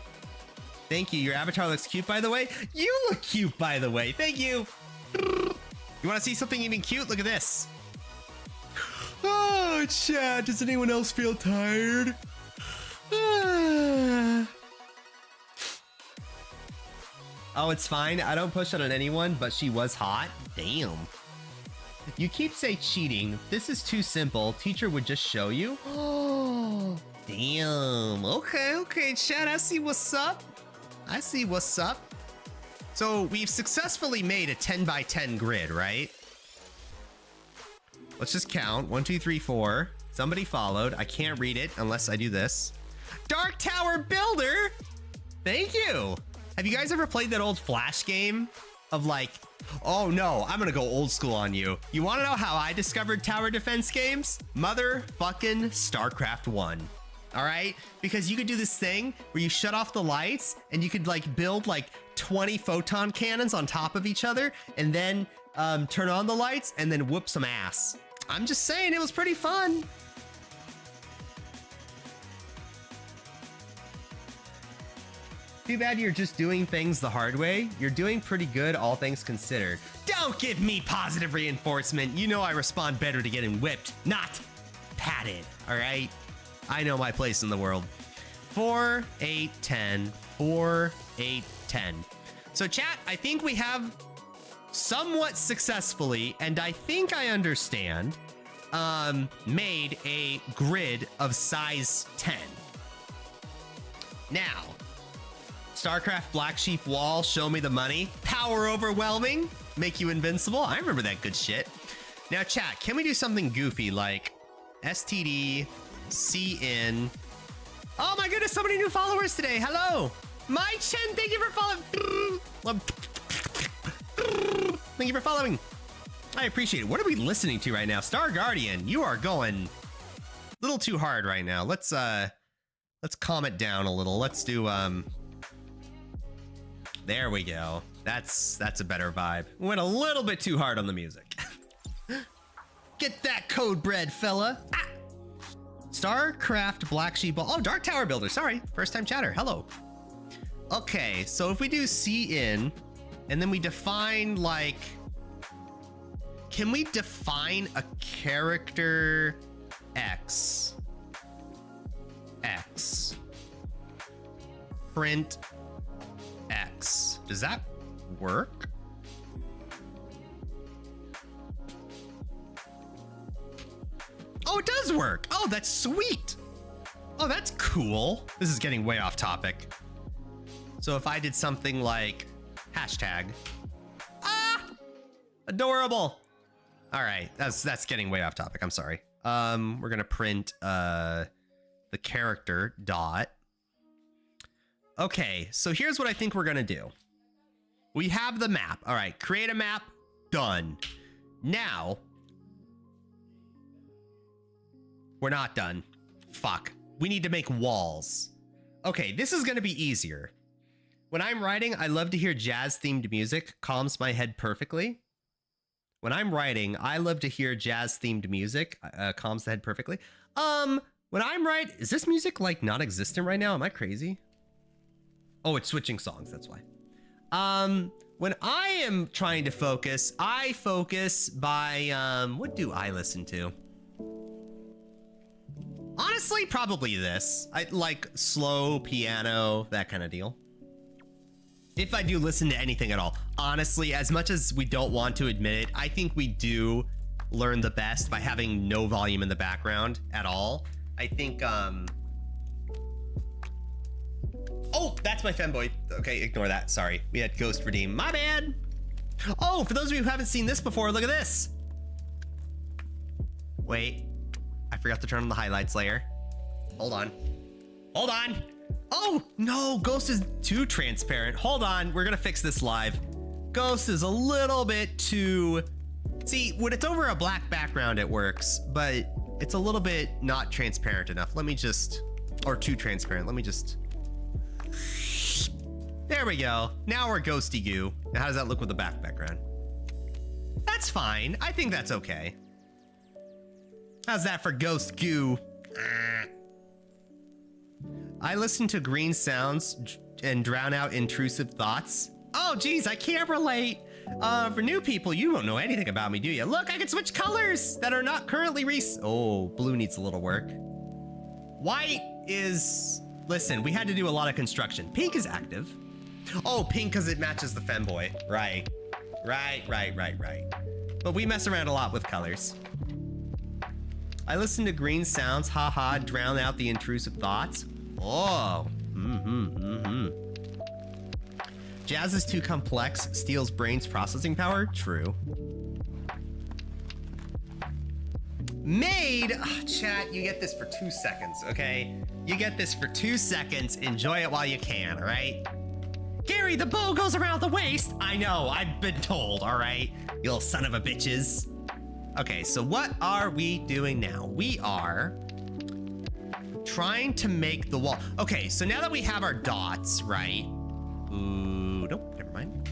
Thank you. Your avatar looks cute, by the way. You look cute, by the way. Thank you. You want to see something even cute? Look at this. Oh, chat. Does anyone else feel tired? Oh, it's fine. I don't push it on anyone, but she was hot. Damn. You keep saying cheating. This is too simple. Teacher would just show you. Oh, damn. Okay, chat. I see what's up. I see what's up. So we've successfully made a 10 by 10 grid, right? Let's just count. 1, 2, 3, 4. Somebody followed. I can't read it unless I do this. Dark Tower Builder. Thank you. Have you guys ever played that old Flash game of like, oh no, I'm gonna go old school on you. You wanna know how I discovered tower defense games? Motherfucking StarCraft 1. All right, because you could do this thing where you shut off the lights and you could like build like 20 photon cannons on top of each other and then turn on the lights and then whoop some ass. I'm just saying, it was pretty fun. Too bad you're just doing things the hard way. You're doing pretty good, all things considered. Don't give me positive reinforcement. You know I respond better to getting whipped, not patted, all right? I know my place in the world. 4, 8, 10, 4, 8, 10. So chat, I think we have somewhat successfully, and I think I understand, made a grid of size 10. Now, StarCraft Black Sheep Wall, show me the money. Power overwhelming, make you invincible. I remember that good shit. Now chat, can we do something goofy like STD, CN. Oh my goodness, so many new followers today. Hello. My Chen, thank you for following. Thank you for following. I appreciate it. What are we listening to right now? Star Guardian, you are going a little too hard right now. Let's calm it down a little. Let's do there we go. That's a better vibe. We went a little bit too hard on the music. Get that code bread, fella. Ah! StarCraft Black Sheep. Oh, Dark Tower Builder. Sorry, first time chatter. Hello. Okay, so if we do C in, and then we define like, can we define a character X? Print X. Does that work? Oh, it does work. Oh, that's sweet. Oh, that's cool. This is getting way off topic. So if I did something like hashtag, adorable. All right, that's getting way off topic. I'm sorry. We're gonna print the character dot. Okay, so here's what I think we're gonna do. We have the map. All right, create a map, done. Now, we're not done. Fuck. We need to make walls. Okay, this is going to be easier. When I'm writing, I love to hear jazz-themed music. Calms my head perfectly. When I'm writing, I love to hear jazz-themed music. Calms the head perfectly. When I'm writing... Is this music, like, non-existent right now? Am I crazy? Oh, it's switching songs. That's why. When I am trying to focus, I focus by... what do I listen to? Honestly, probably this. I like slow piano, that kind of deal. If I do listen to anything at all. Honestly, as much as we don't want to admit it, I think we do learn the best by having no volume in the background at all. I think, Oh, that's my femboy. Okay, ignore that. Sorry. We had Ghost Redeem. My bad. Oh, for those of you who haven't seen this before, look at this. Wait. I forgot to turn on the highlights layer. Hold on. Hold on. Oh, no. Ghost is too transparent. Hold on. We're going to fix this live. Ghost is a little bit too... See, when it's over a black background, it works, but it's a little bit not transparent enough. Let me just... Or too transparent. Let me just... There we go. Now we're ghosty goo. Now how does that look with the background? That's fine. I think that's okay. How's that for ghost goo? I listen to green sounds and drown out intrusive thoughts. Oh, geez, I can't relate. For new people, you don't know anything about me, do you? Look, I can switch colors that are not currently Oh, blue needs a little work. White is... Listen, we had to do a lot of construction. Pink is active. Oh, pink because it matches the femboy. Right. Right. But we mess around a lot with colors. I listen to green sounds, haha, drown out the intrusive thoughts. Oh, Jazz is too complex, steals brain's processing power. True. Made, chat, you get this for 2 seconds, okay? You get this for 2 seconds. Enjoy it while you can, all right? Gary, the bow goes around the waist. I know, I've been told, all right? You little son of a bitches. Okay, so what are we doing now? We are trying to make the wall. Okay, so now that we have our dots, right? Ooh, nope, never mind.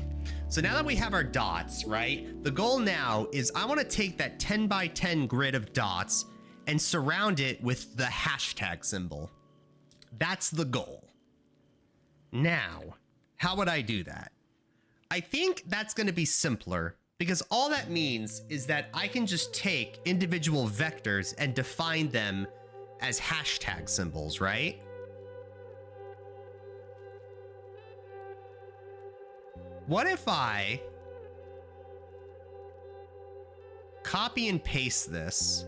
So now that we have our dots, right? The goal now is I want to take that 10 by 10 grid of dots and surround it with the hashtag symbol. That's the goal. Now, how would I do that? I think that's going to be simpler because all that means is that I can just take individual vectors and define them as hashtag symbols, right? What if I copy and paste this,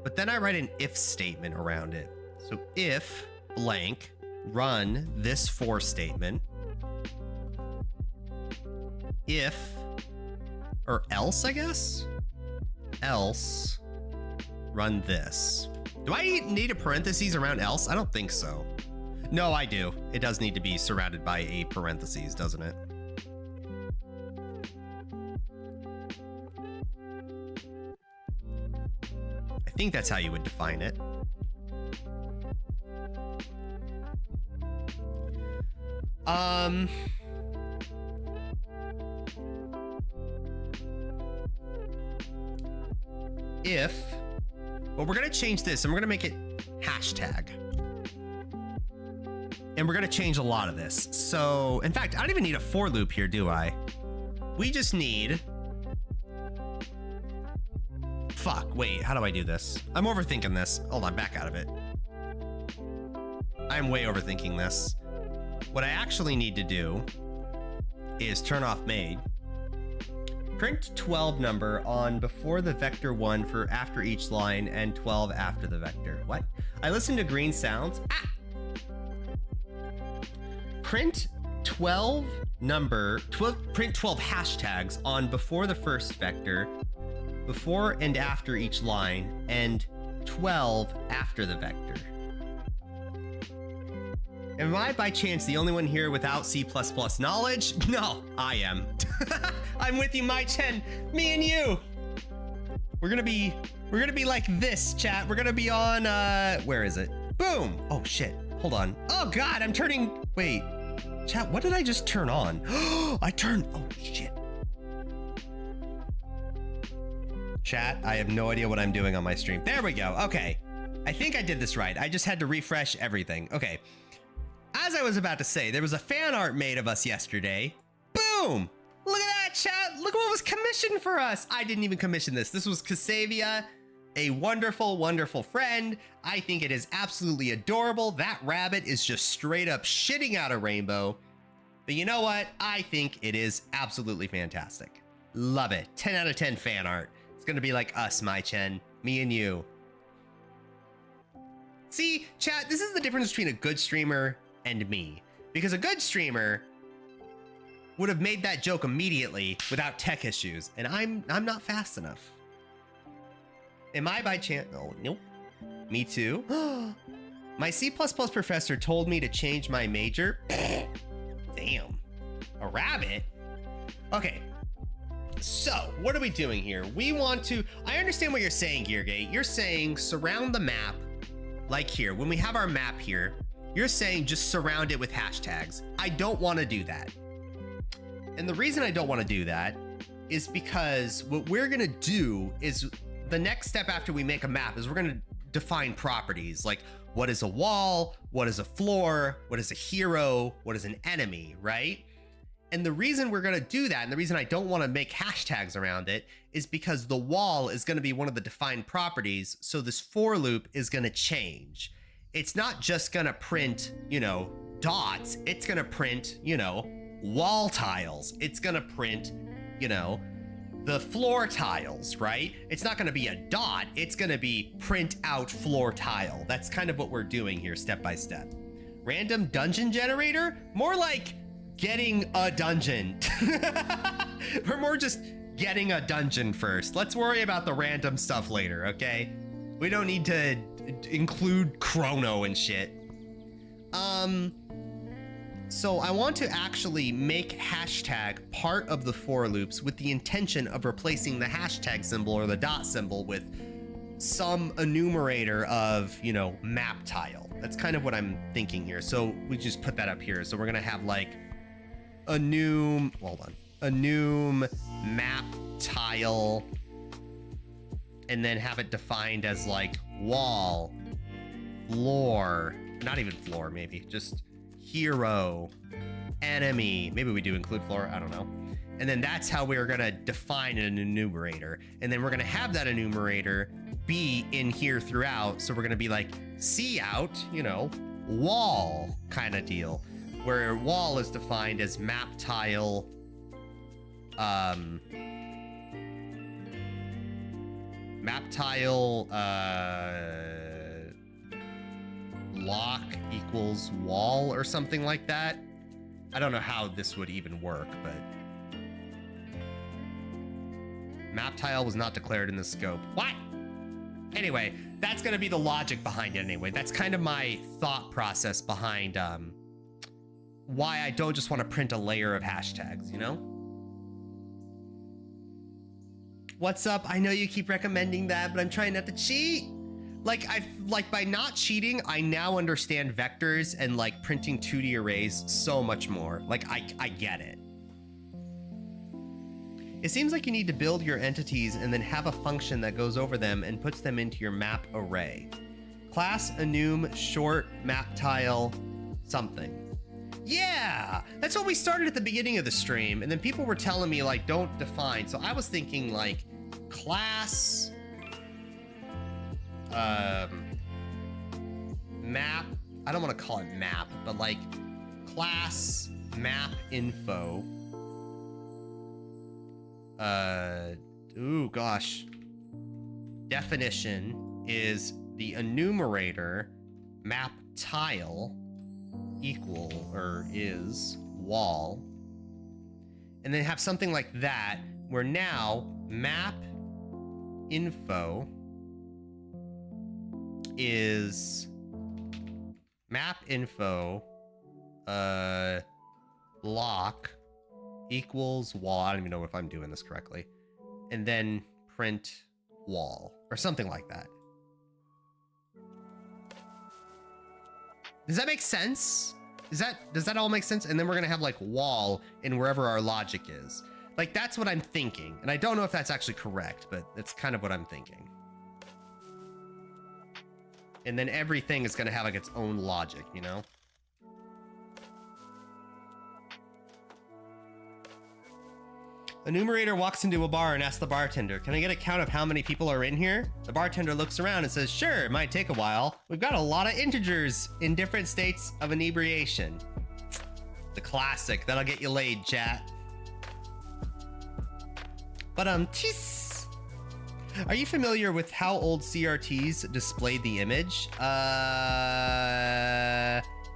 but then I write an if statement around it? So if blank, run this for statement. If, or else, I guess? Else, run this. Do I need a parentheses around else? I don't think so. No, I do. It does need to be surrounded by a parentheses, doesn't it? I think that's how you would define it. If, well, we're gonna change this and we're gonna make it hashtag. And we're gonna change a lot of this. So, in fact, I don't even need a for loop here, do I? We just need... Fuck, wait, how do I do this? I'm overthinking this. Hold on, back out of it. I'm way overthinking this. What I actually need to do is turn off made. Print 12 number on before the vector 1 for after each line and 12 after the vector. What? I listen to green sounds. Ah! Print 12 number, print 12 hashtags on before the first vector, before and after each line, and 12 after the vector. Am I, by chance, the only one here without C++ knowledge? No, I am. I'm with you, my Chen. Me and you. We're gonna be like this, chat. We're gonna be on, where is it? Boom. Oh, shit. Hold on. Oh, God, I'm turning, wait. Chat, what did I just turn on? Oh, shit. Chat, I have no idea what I'm doing on my stream. There we go. Okay. I think I did this right. I just had to refresh everything. Okay. As I was about to say, there was a fan art made of us yesterday. Boom! Look at that, chat. Look what was commissioned for us. I didn't even commission this. This was Casavia, a wonderful, wonderful friend. I think it is absolutely adorable. That rabbit is just straight up shitting out a rainbow. But you know what? I think it is absolutely fantastic. Love it. 10 out of 10 fan art. It's gonna be like us, my Chen. Me and you. See, chat, this is the difference between a good streamer and me. Because a good streamer would have made that joke immediately without tech issues, and I'm not fast enough. Am I by chance? Oh, nope. Me too. My C++ professor told me to change my major. Damn. A rabbit? Okay. So, what are we doing here? We want to... I understand what you're saying, Geargate. You're saying surround the map, like here. When we have our map here, you're saying just surround it with hashtags. I don't want to do that. And the reason I don't want to do that is because what we're going to do is the next step after we make a map is we're going to define properties like what is a wall, what is a floor, what is a hero, what is an enemy, right? And the reason we're going to do that, and the reason I don't want to make hashtags around it, is because the wall is going to be one of the defined properties. So this for loop is going to change. It's not just going to print, you know, dots. It's going to print, you know, wall tiles. It's going to print, you know, the floor tiles, right? It's not going to be a dot. It's going to be print out floor tile. That's kind of what we're doing here step by step. Random dungeon generator? More like getting a dungeon. We're more just getting a dungeon first. Let's worry about the random stuff later, okay? We don't need to include chrono and shit. So I want to actually make hashtag part of the for loops with the intention of replacing the hashtag symbol or the dot symbol with some enumerator of, you know, map tile. That's kind of what I'm thinking here. So we just put that up here. So we're gonna have like enum, hold on, enum map tile, and then have it defined as like wall, floor, not even floor, maybe just hero, enemy. Maybe we do include floor, I don't know. And then that's how we're gonna define an enumerator. And then we're gonna have that enumerator be in here throughout. So we're gonna be like C out, you know, wall kind of deal, where wall is defined as map tile, lock equals wall or something like that. I don't know how this would even work, but map tile was not declared in the scope. What? Anyway, that's gonna be the logic behind it anyway. That's kind of my thought process behind why I don't just want to print a layer of hashtags, you know? What's up? I know you keep recommending that, but I'm trying not to cheat. Like by not cheating, I now understand vectors and like printing 2D arrays so much more. Like I get it. It seems like you need to build your entities and then have a function that goes over them and puts them into your map array. Class enum short map tile something. Yeah, that's what we started at the beginning of the stream, and then people were telling me like don't define. So I was thinking like class map, I don't want to call it map, but like class map info. Ooh gosh. Definition is the enumerator map tile equal or is wall, and then have something like that where now map info is map info block equals wall. I don't even know if I'm doing this correctly, and then print wall or something like that. Does that make sense? Does that all make sense? And then we're gonna have like wall in wherever our logic is. Like that's what I'm thinking. And I don't know if that's actually correct, but that's kind of what I'm thinking. And then everything is gonna have like its own logic, you know? A numerator walks into a bar and asks the bartender, "Can I get a count of how many people are in here?" The bartender looks around and says, "Sure, it might take a while. We've got a lot of integers in different states of inebriation." The classic. That'll get you laid, chat. But tis. Are you familiar with how old CRTs displayed the image?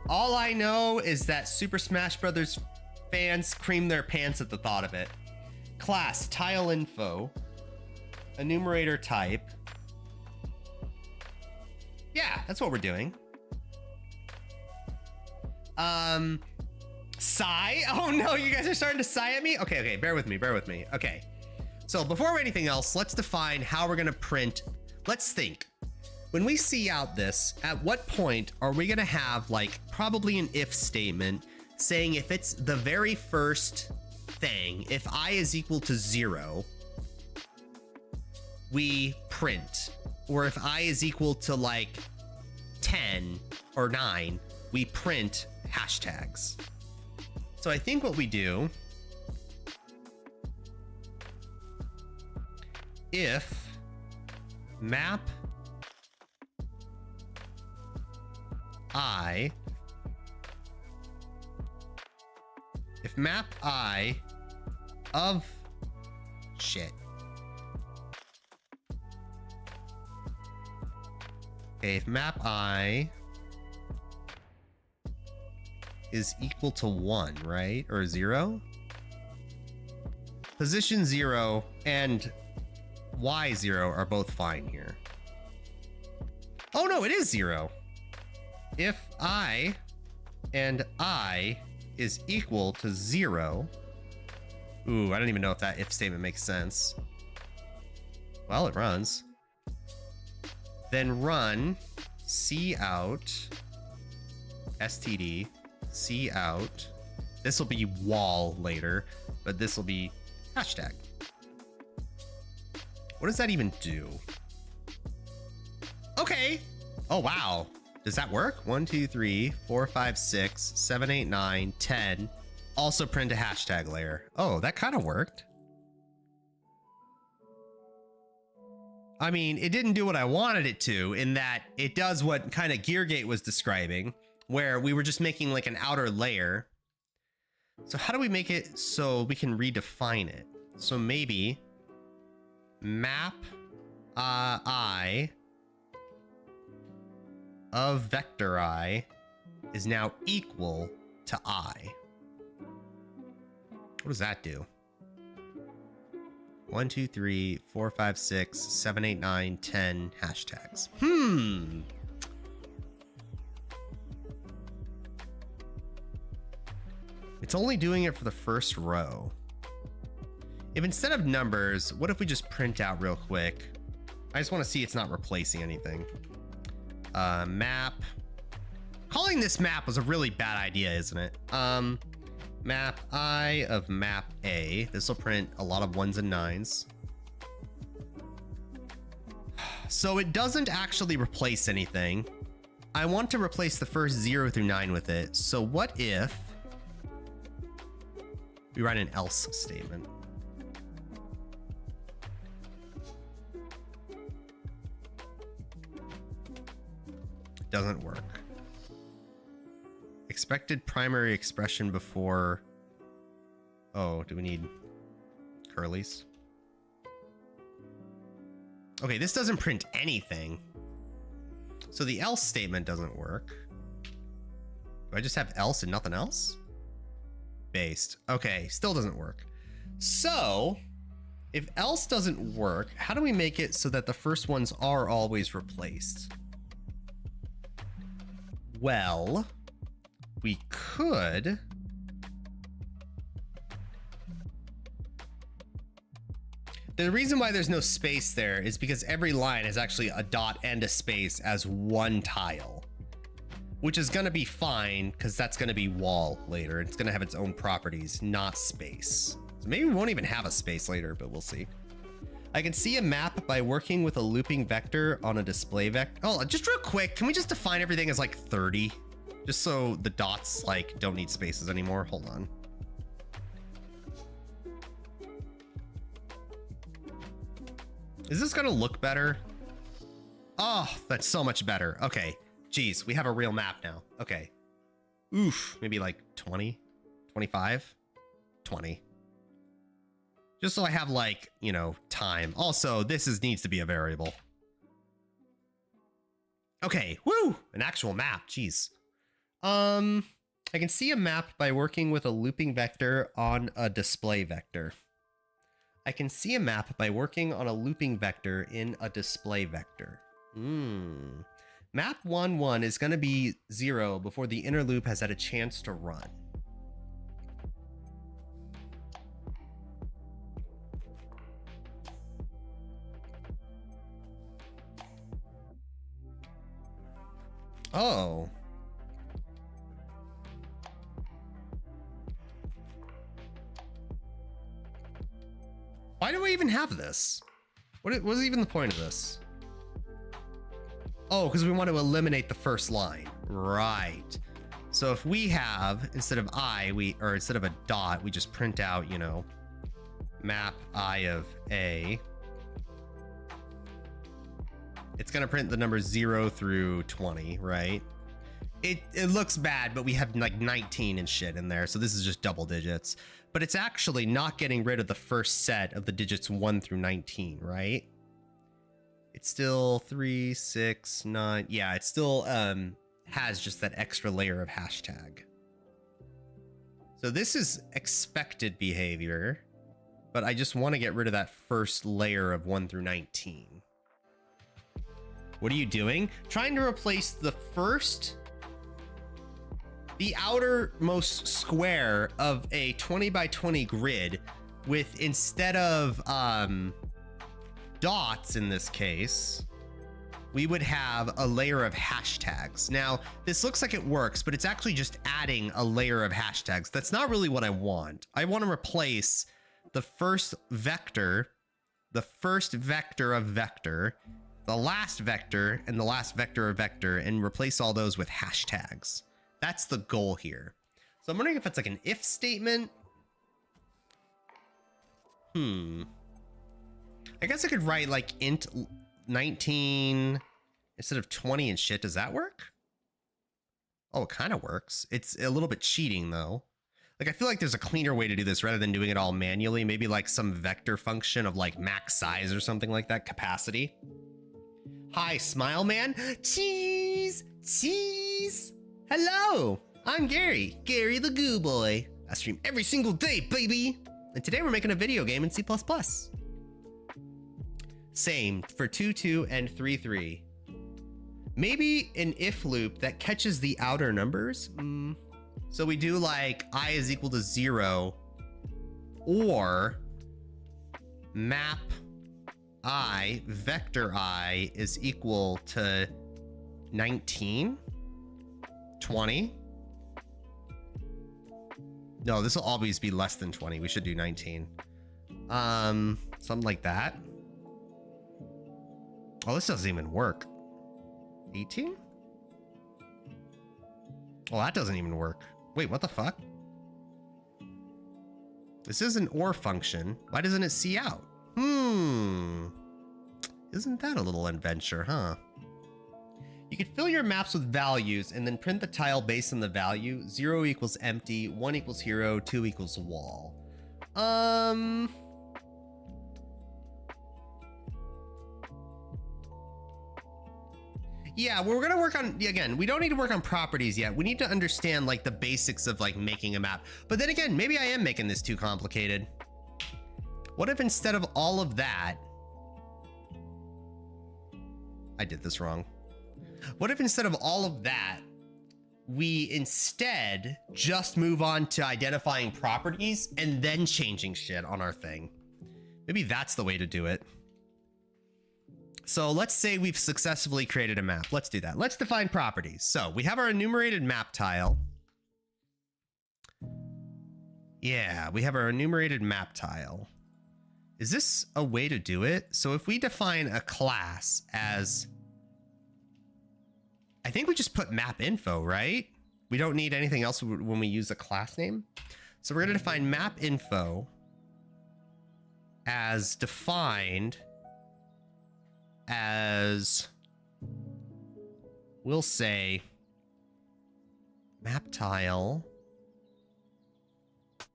All I know is that Super Smash Brothers fans cream their pants at the thought of it. Class, tile info, enumerator type. Yeah, that's what we're doing. Sigh? Oh no, you guys are starting to sigh at me? Okay, bear with me. Okay. So before anything else, let's define how we're gonna print. Let's think. When we see out this, at what point are we gonna have like probably an if statement saying if it's the very first thing, if I is equal to 0, we print. Or if I is equal to like 10 or 9, we print hashtags. So I think what we do, if map I of shit. Okay, if map I is equal to 1, right? Or 0? Position 0 and Y0 are both fine here. Oh no, it is 0. If I and I is equal to 0. Ooh, I don't even know if that if statement makes sense. Well, it runs. Then run cout std cout. This will be wall later, but this will be hashtag. What does that even do? Okay. Oh, wow. Does that work? 1, 2, 3, 4, 5, 6, 7, 8, 9, 10. Also print a hashtag layer. Oh, that kind of worked. I mean, it didn't do what I wanted it to, in that it does what kind of Geargate was describing, where we were just making like an outer layer. So how do we make it so we can redefine it? So maybe map I of vector I is now equal to I. What does that do? 1, 2, 3, 4, 5, 6, 7, 8, 9, 10 hashtags. It's only doing it for the first row. If instead of numbers, what if we just print out real quick? I just want to see it's not replacing anything. Map. Calling this map was a really bad idea, isn't it? Map I of map A. This will print a lot of 1s and 9s. So it doesn't actually replace anything. I want to replace the first 0 through 9 with it. So what if we write an else statement? Doesn't work. Expected primary expression before. Oh, do we need curlies? Okay, this doesn't print anything. So the else statement doesn't work. Do I just have else and nothing else? Based. Okay, still doesn't work. So if else doesn't work, how do we make it so that the first ones are always replaced? Well, we could The reason why there's no space there is because every line is actually a dot and a space as one tile, which is going to be fine because that's going to be wall later. It's going to have its own properties, not space. So maybe we won't even have a space later, but we'll see. I can see a map by working with a looping vector on a display vector. Oh, just real quick, can we just define everything as like 30? Just so the dots like don't need spaces anymore. Hold on. Is this gonna look better? Oh, that's so much better. Okay, geez, we have a real map now. Okay. Oof, maybe like 20, 25, 20. Just so I have like, you know, time. Also, this needs to be a variable. Okay, woo, an actual map, geez. I can see a map by working with a looping vector on a display vector. I can see a map by working on a looping vector in a display vector. Map 1, 1 is going to be 0 before the inner loop has had a chance to run. Oh. Why do we even have this? What was even the point of this? Oh, because we want to eliminate the first line. Right. So if we have, instead of instead of a dot, we just print out, you know, map I of A. It's going to print the numbers 0 through 20, right? It looks bad, but we have like 19 and shit in there. So this is just double digits. But it's actually not getting rid of the first set of the digits 1 through 19, right? It's still 3, 6, 9. Yeah, it still has just that extra layer of hashtag. So this is expected behavior, but I just want to get rid of that first layer of 1 through 19. What are you doing? Trying to replace the outermost square of a 20 by 20 grid with, instead of dots in this case, we would have a layer of hashtags. Now, this looks like it works, but it's actually just adding a layer of hashtags. That's not really what I want. I want to replace the first vector of vector, the last vector, and the last vector of vector, and replace all those with hashtags. That's the goal here. So I'm wondering if it's like an if statement. I guess I could write like int 19 instead of 20 and shit. Does that work? Oh, it kind of works. It's a little bit cheating though. Like, I feel like there's a cleaner way to do this rather than doing it all manually. Maybe like some vector function of like max size or something like that. Capacity. Hi, Smile Man. Cheese. Cheese. Hello, I'm Gary the Goo Boy. I stream every single day, baby. And today we're making a video game in C++. Same for 2, and 3. Maybe an if loop that catches the outer numbers. So we do like I is equal to 0 or map I, vector I is equal to 19. 20. No, this will always be less than 20. We should do 19. Something like that. Oh, this doesn't even work. 18? Well, that doesn't even work. Wait, what the fuck? This is an OR function. Why doesn't it see out? Isn't that a little adventure, huh? You could fill your maps with values and then print the tile based on the value. 0 equals empty, 1 equals hero, 2 equals wall. Yeah, we're gonna work on, again, we don't need to work on properties yet. We need to understand like the basics of like making a map. But then again, maybe I am making this too complicated. What if instead of all of that, I did this wrong. What if instead of all of that, we instead just move on to identifying properties and then changing shit on our thing? Maybe that's the way to do it. So let's say we've successfully created a map. Let's do that. Let's define properties. So we have our enumerated map tile. Yeah, we have our enumerated map tile. Is this a way to do it? So if we define a class as, I think we just put map info, right? We don't need anything else when we use a class name. So we're going to define map info as defined as, we'll say map tile,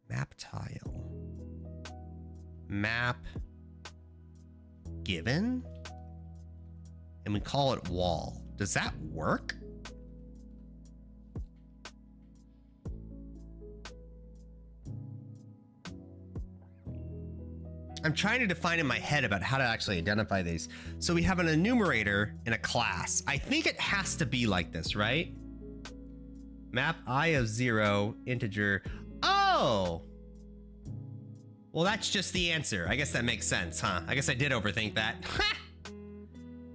map given, and we call it wall. Does that work? I'm trying to define in my head about how to actually identify these. So we have an enumerator in a class. I think it has to be like this, right? Map I of 0, integer. Oh! Well, that's just the answer. I guess that makes sense, huh? I guess I did overthink that.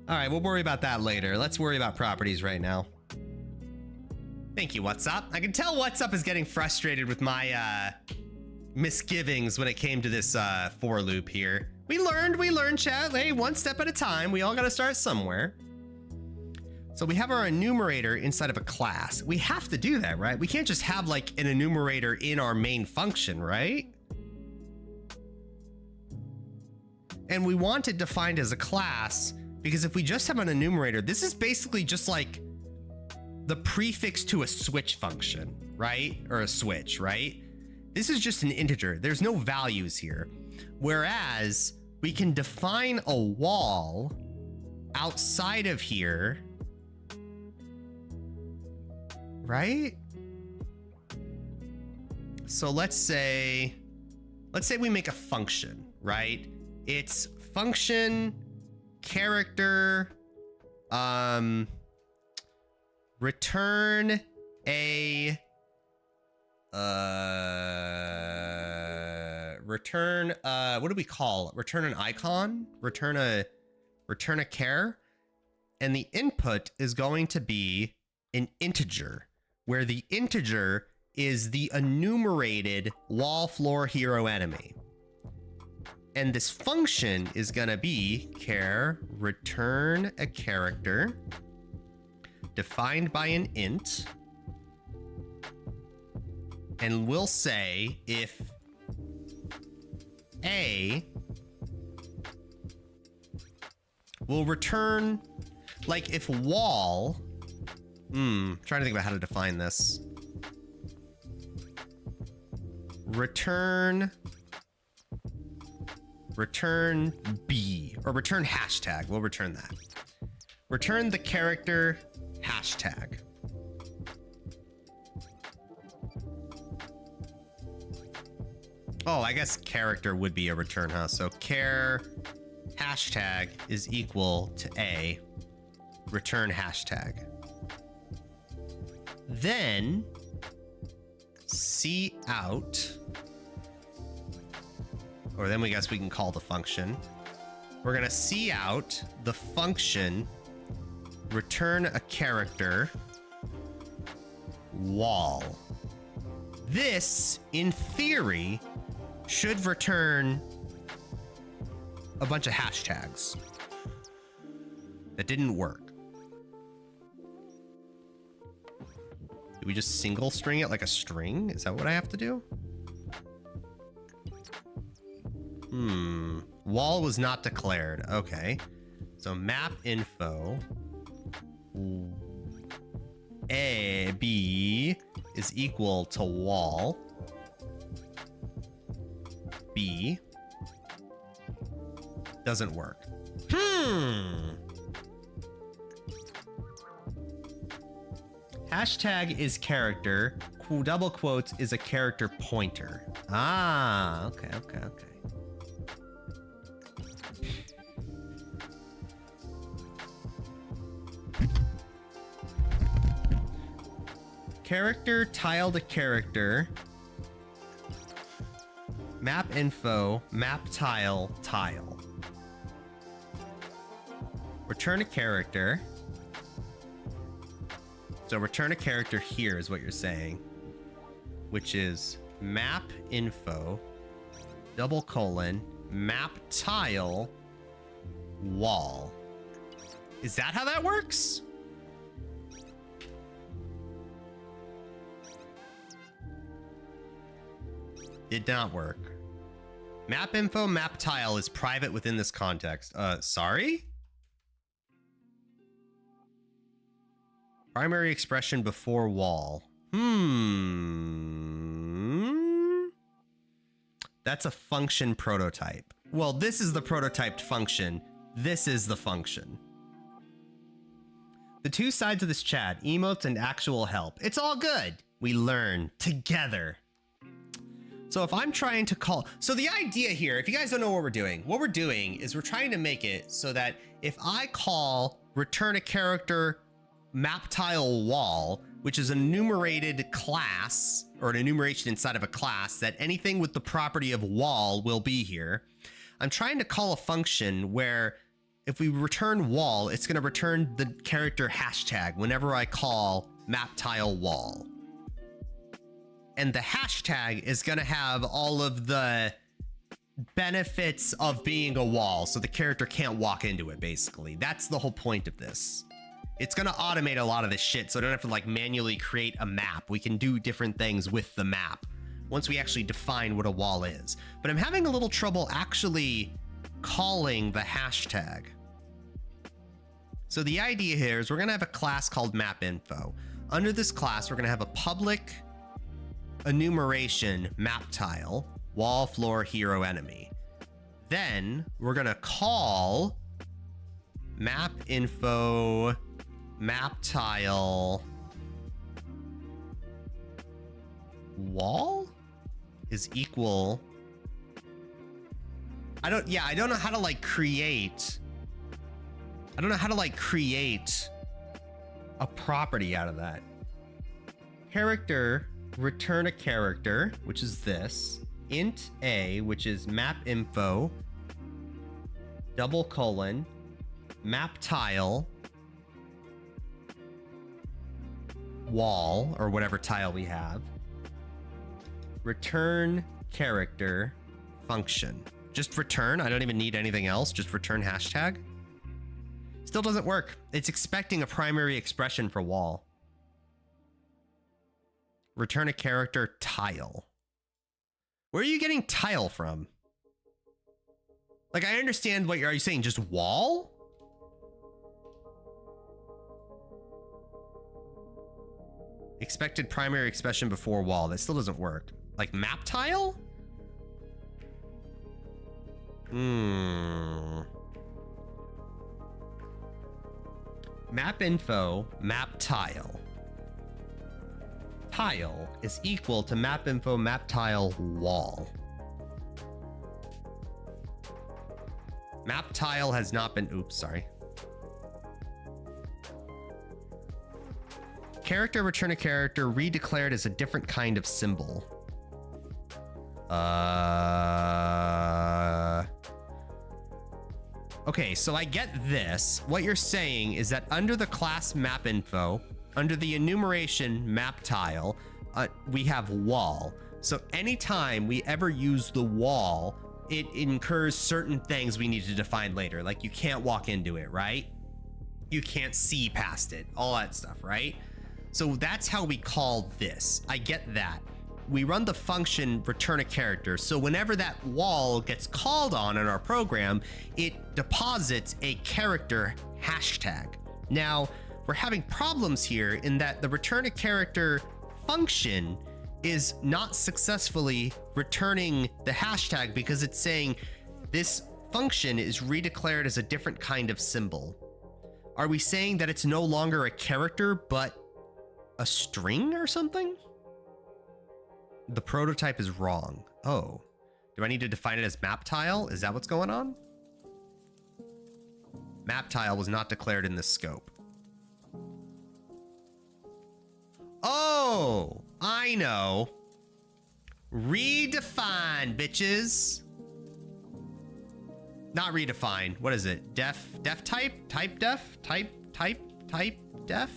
All right, we'll worry about that later. Let's worry about properties right now. Thank you, What's Up. I can tell What's Up is getting frustrated with my misgivings when it came to this for loop here. We learned, chat. Hey, one step at a time. We all got to start somewhere. So we have our enumerator inside of a class. We have to do that, right? We can't just have like an enumerator in our main function, right? And we want it defined as a class because if we just have an enumerator, this is basically just like the prefix to a switch function, right? Or a switch, right? This is just an integer. There's no values here. Whereas we can define a wall outside of here, right? So let's say we make a function, right? It's function character return a return what do we call it? Return an icon, return a char, and the input is going to be an integer, where the integer is the enumerated wall, floor, hero, enemy. And this function is gonna be char return a character defined by an int, and we'll say if A will return, like if wall, trying to think about how to define this. Return B, or return hashtag. We'll return that. Return the character hashtag. Oh, I guess character would be a return, huh? So char hashtag is equal to A, return hashtag. Then C out, or then we guess we can call the function. We're gonna C out the function return a character wall. This, in theory, should return a bunch of hashtags. That didn't work. Do we just single string it like a string? Is that what I have to do? Wall was not declared. Okay. So map info A, B is equal to wall. B doesn't work. Hashtag is character. Double quotes is a character pointer. Ah, okay. Character tiled a character Map info, map tile, tile. Return a character. So return a character here is what you're saying, which is map info, double colon, map tile, wall. Is that how that works? Did not work. Map info, map tile is private within this context. Sorry? Primary expression before wall. That's a function prototype. Well, this is the prototyped function. This is the function. The two sides of this chat, emotes and actual help. It's all good. We learn together. So if I'm trying to call, so the idea here, if you guys don't know what we're doing is we're trying to make it so that if I call return a character map tile wall, which is an enumerated class or an enumeration inside of a class, that anything with the property of wall will be here. I'm trying to call a function where if we return wall, it's going to return the character hashtag whenever I call map tile wall. And the hashtag is going to have all of the benefits of being a wall, so the character can't walk into it, basically. That's the whole point of this. It's going to automate a lot of this shit, so I don't have to like manually create a map. We can do different things with the map once we actually define what a wall is. But I'm having a little trouble actually calling the hashtag. So the idea here is we're going to have a class called map info. Under this class, we're going to have a public enumeration map tile, wall, floor, hero, enemy. Then we're going to call map info map tile wall is equal. I don't know how to like create. I don't know how to like create a property out of that. Character, return a character, which is this. Int A, which is map info, double colon, map tile, wall, or whatever tile we have. Return character function. Just return. I don't even need anything else. Just return hashtag. Still doesn't work. It's expecting a primary expression for wall. Return a character tile. Where are you getting tile from? Like, I understand what are you saying? Just wall? Expected primary expression before wall. That still doesn't work. Like map tile? Map info, map tile. Tile is equal to map info, map tile, wall. Map tile has not been, oops, sorry. Character, return a character, redeclared as a different kind of symbol. Okay, so I get this. What you're saying is that under the class map info, under the enumeration map tile, we have wall. So anytime we ever use the wall, it incurs certain things we need to define later. Like you can't walk into it, right? You can't see past it, all that stuff, right? So that's how we call this. I get that. We run the function return a character. So whenever that wall gets called on in our program, it deposits a character hashtag. Now, we're having problems here in that the return a character function is not successfully returning the hashtag because it's saying this function is redeclared as a different kind of symbol. Are we saying that it's no longer a character, but a string or something? The prototype is wrong. Oh, do I need to define it as map tile? Is that what's going on? Map tile was not declared in this scope. Oh, I know. Redefine, bitches. Not redefine. What is it? Def type? Type def? Type def?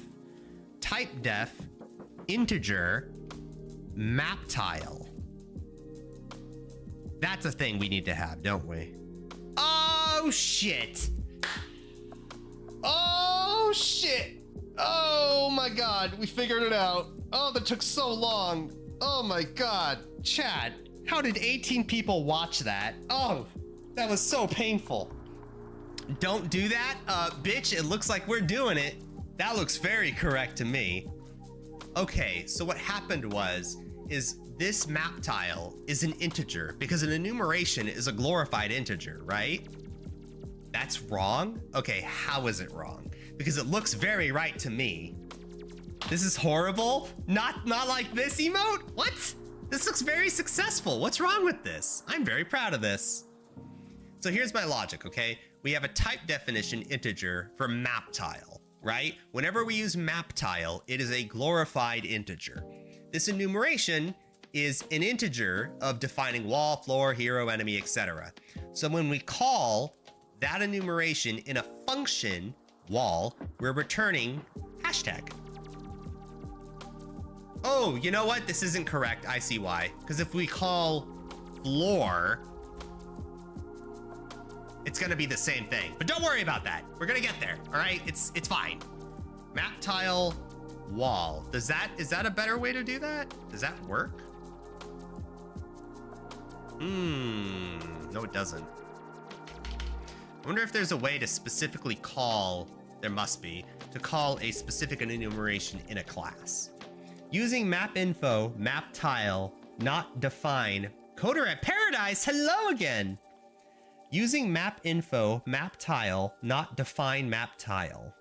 Type def, integer, map tile. That's a thing we need to have, don't we? Oh, shit. Oh, shit. Oh, my God. We figured it out. Oh, that took so long. Oh, my God. Chat, how did 18 people watch that? Oh, that was so painful. Don't do that, bitch. It looks like we're doing it. That looks very correct to me. Okay, so what happened is this map tile is an integer because an enumeration is a glorified integer, right? That's wrong? Okay, how is it wrong? Because it looks very right to me. This is horrible. Not like this emote? What? This looks very successful. What's wrong with this? I'm very proud of this. So here's my logic, okay? We have a type definition integer for map tile, right? Whenever we use map tile, it is a glorified integer. This enumeration is an integer of defining wall, floor, hero, enemy, etc. So when we call that enumeration in a function, wall, we're returning hashtag. Oh, you know what? This isn't correct. I see why. Because if we call floor, it's gonna be the same thing. But don't worry about that. We're gonna get there, all right? It's fine. Map tile, wall. Is that a better way to do that? Does that work? No, it doesn't. I wonder if there's a way to specifically call, there must be, to call a specific enumeration in a class. Using map info, map tile, not define. Coder at Paradise, hello again. Using map info, map tile, not define map tile.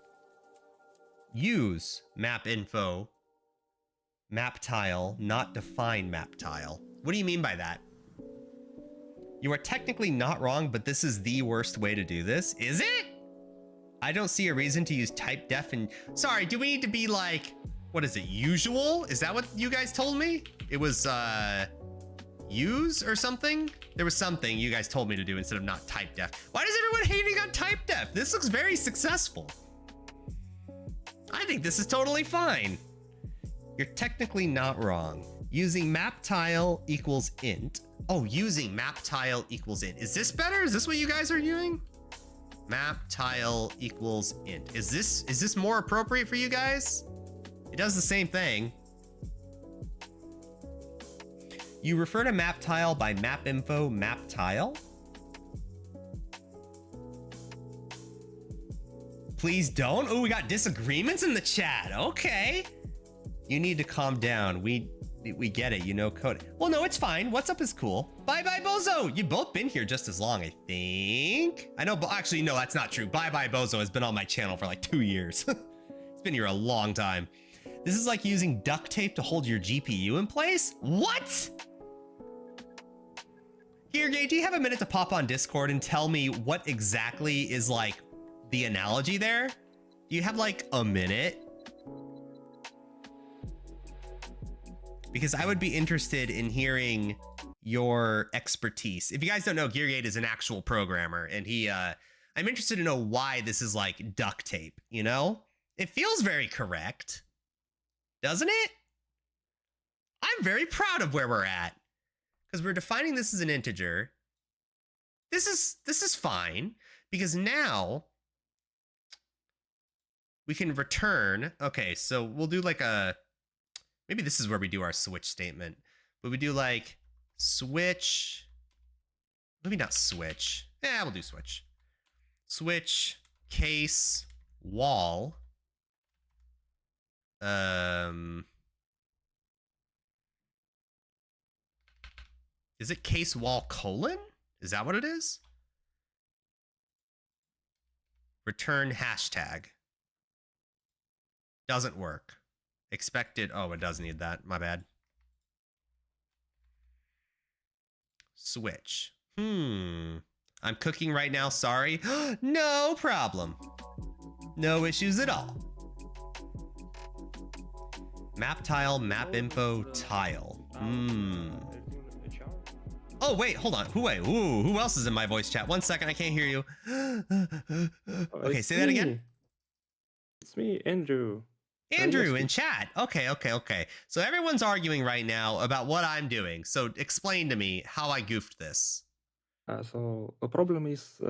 Use map info, map tile, not define map tile. What do you mean by that? You are technically not wrong, but this is the worst way to do this. Is it? I don't see a reason to use type def and... Sorry, do we need to be like... What is it, usual? Is that what you guys told me? It was, use or something? There was something you guys told me to do instead of not type def. Why does everyone hating on type def? This looks very successful. I think this is totally fine. You're technically not wrong. Using map tile equals int. Oh, using map tile equals int. Is this better? Is this what you guys are doing? Map tile equals int. Is this more appropriate for you guys? It does the same thing. You refer to map tile by map info, map tile. Please don't. Oh, we got disagreements in the chat. Okay. You need to calm down. We get it. You know code. Well, no, it's fine. What's up is cool. Bye bye Bozo. You've both been here just as long, I think. I know, but actually, no, that's not true. Bye bye Bozo has been on my channel for like 2 years. It's been here a long time. This is like using duct tape to hold your GPU in place? What? Here, Gay, do you have a minute to pop on Discord and tell me what exactly is like the analogy there? Do you have like a minute? Because I would be interested in hearing your expertise. If you guys don't know, Geargate is an actual programmer, and I'm interested to know why this is like duct tape, you know? It feels very correct. Doesn't it? I'm very proud of where we're at because we're defining this as an integer. This is fine because now we can return. Okay, so we'll do like maybe this is where we do our switch statement, but we do like switch, maybe not switch. Yeah, we'll do switch. Switch case wall. Is it case wall colon? Is that what it is? Return hashtag. Doesn't work. Expected. Oh, it does need that. My bad. Switch. I'm cooking right now. Sorry. No problem. No issues at all. Map tile, map info, tile. Oh, wait, hold on. Who else is in my voice chat? 1 second, I can't hear you. Okay, It's say that again. me. It's me, Andrew. Andrew in chat. Okay. So everyone's arguing right now about what I'm doing. So explain to me how I goofed this. So the problem is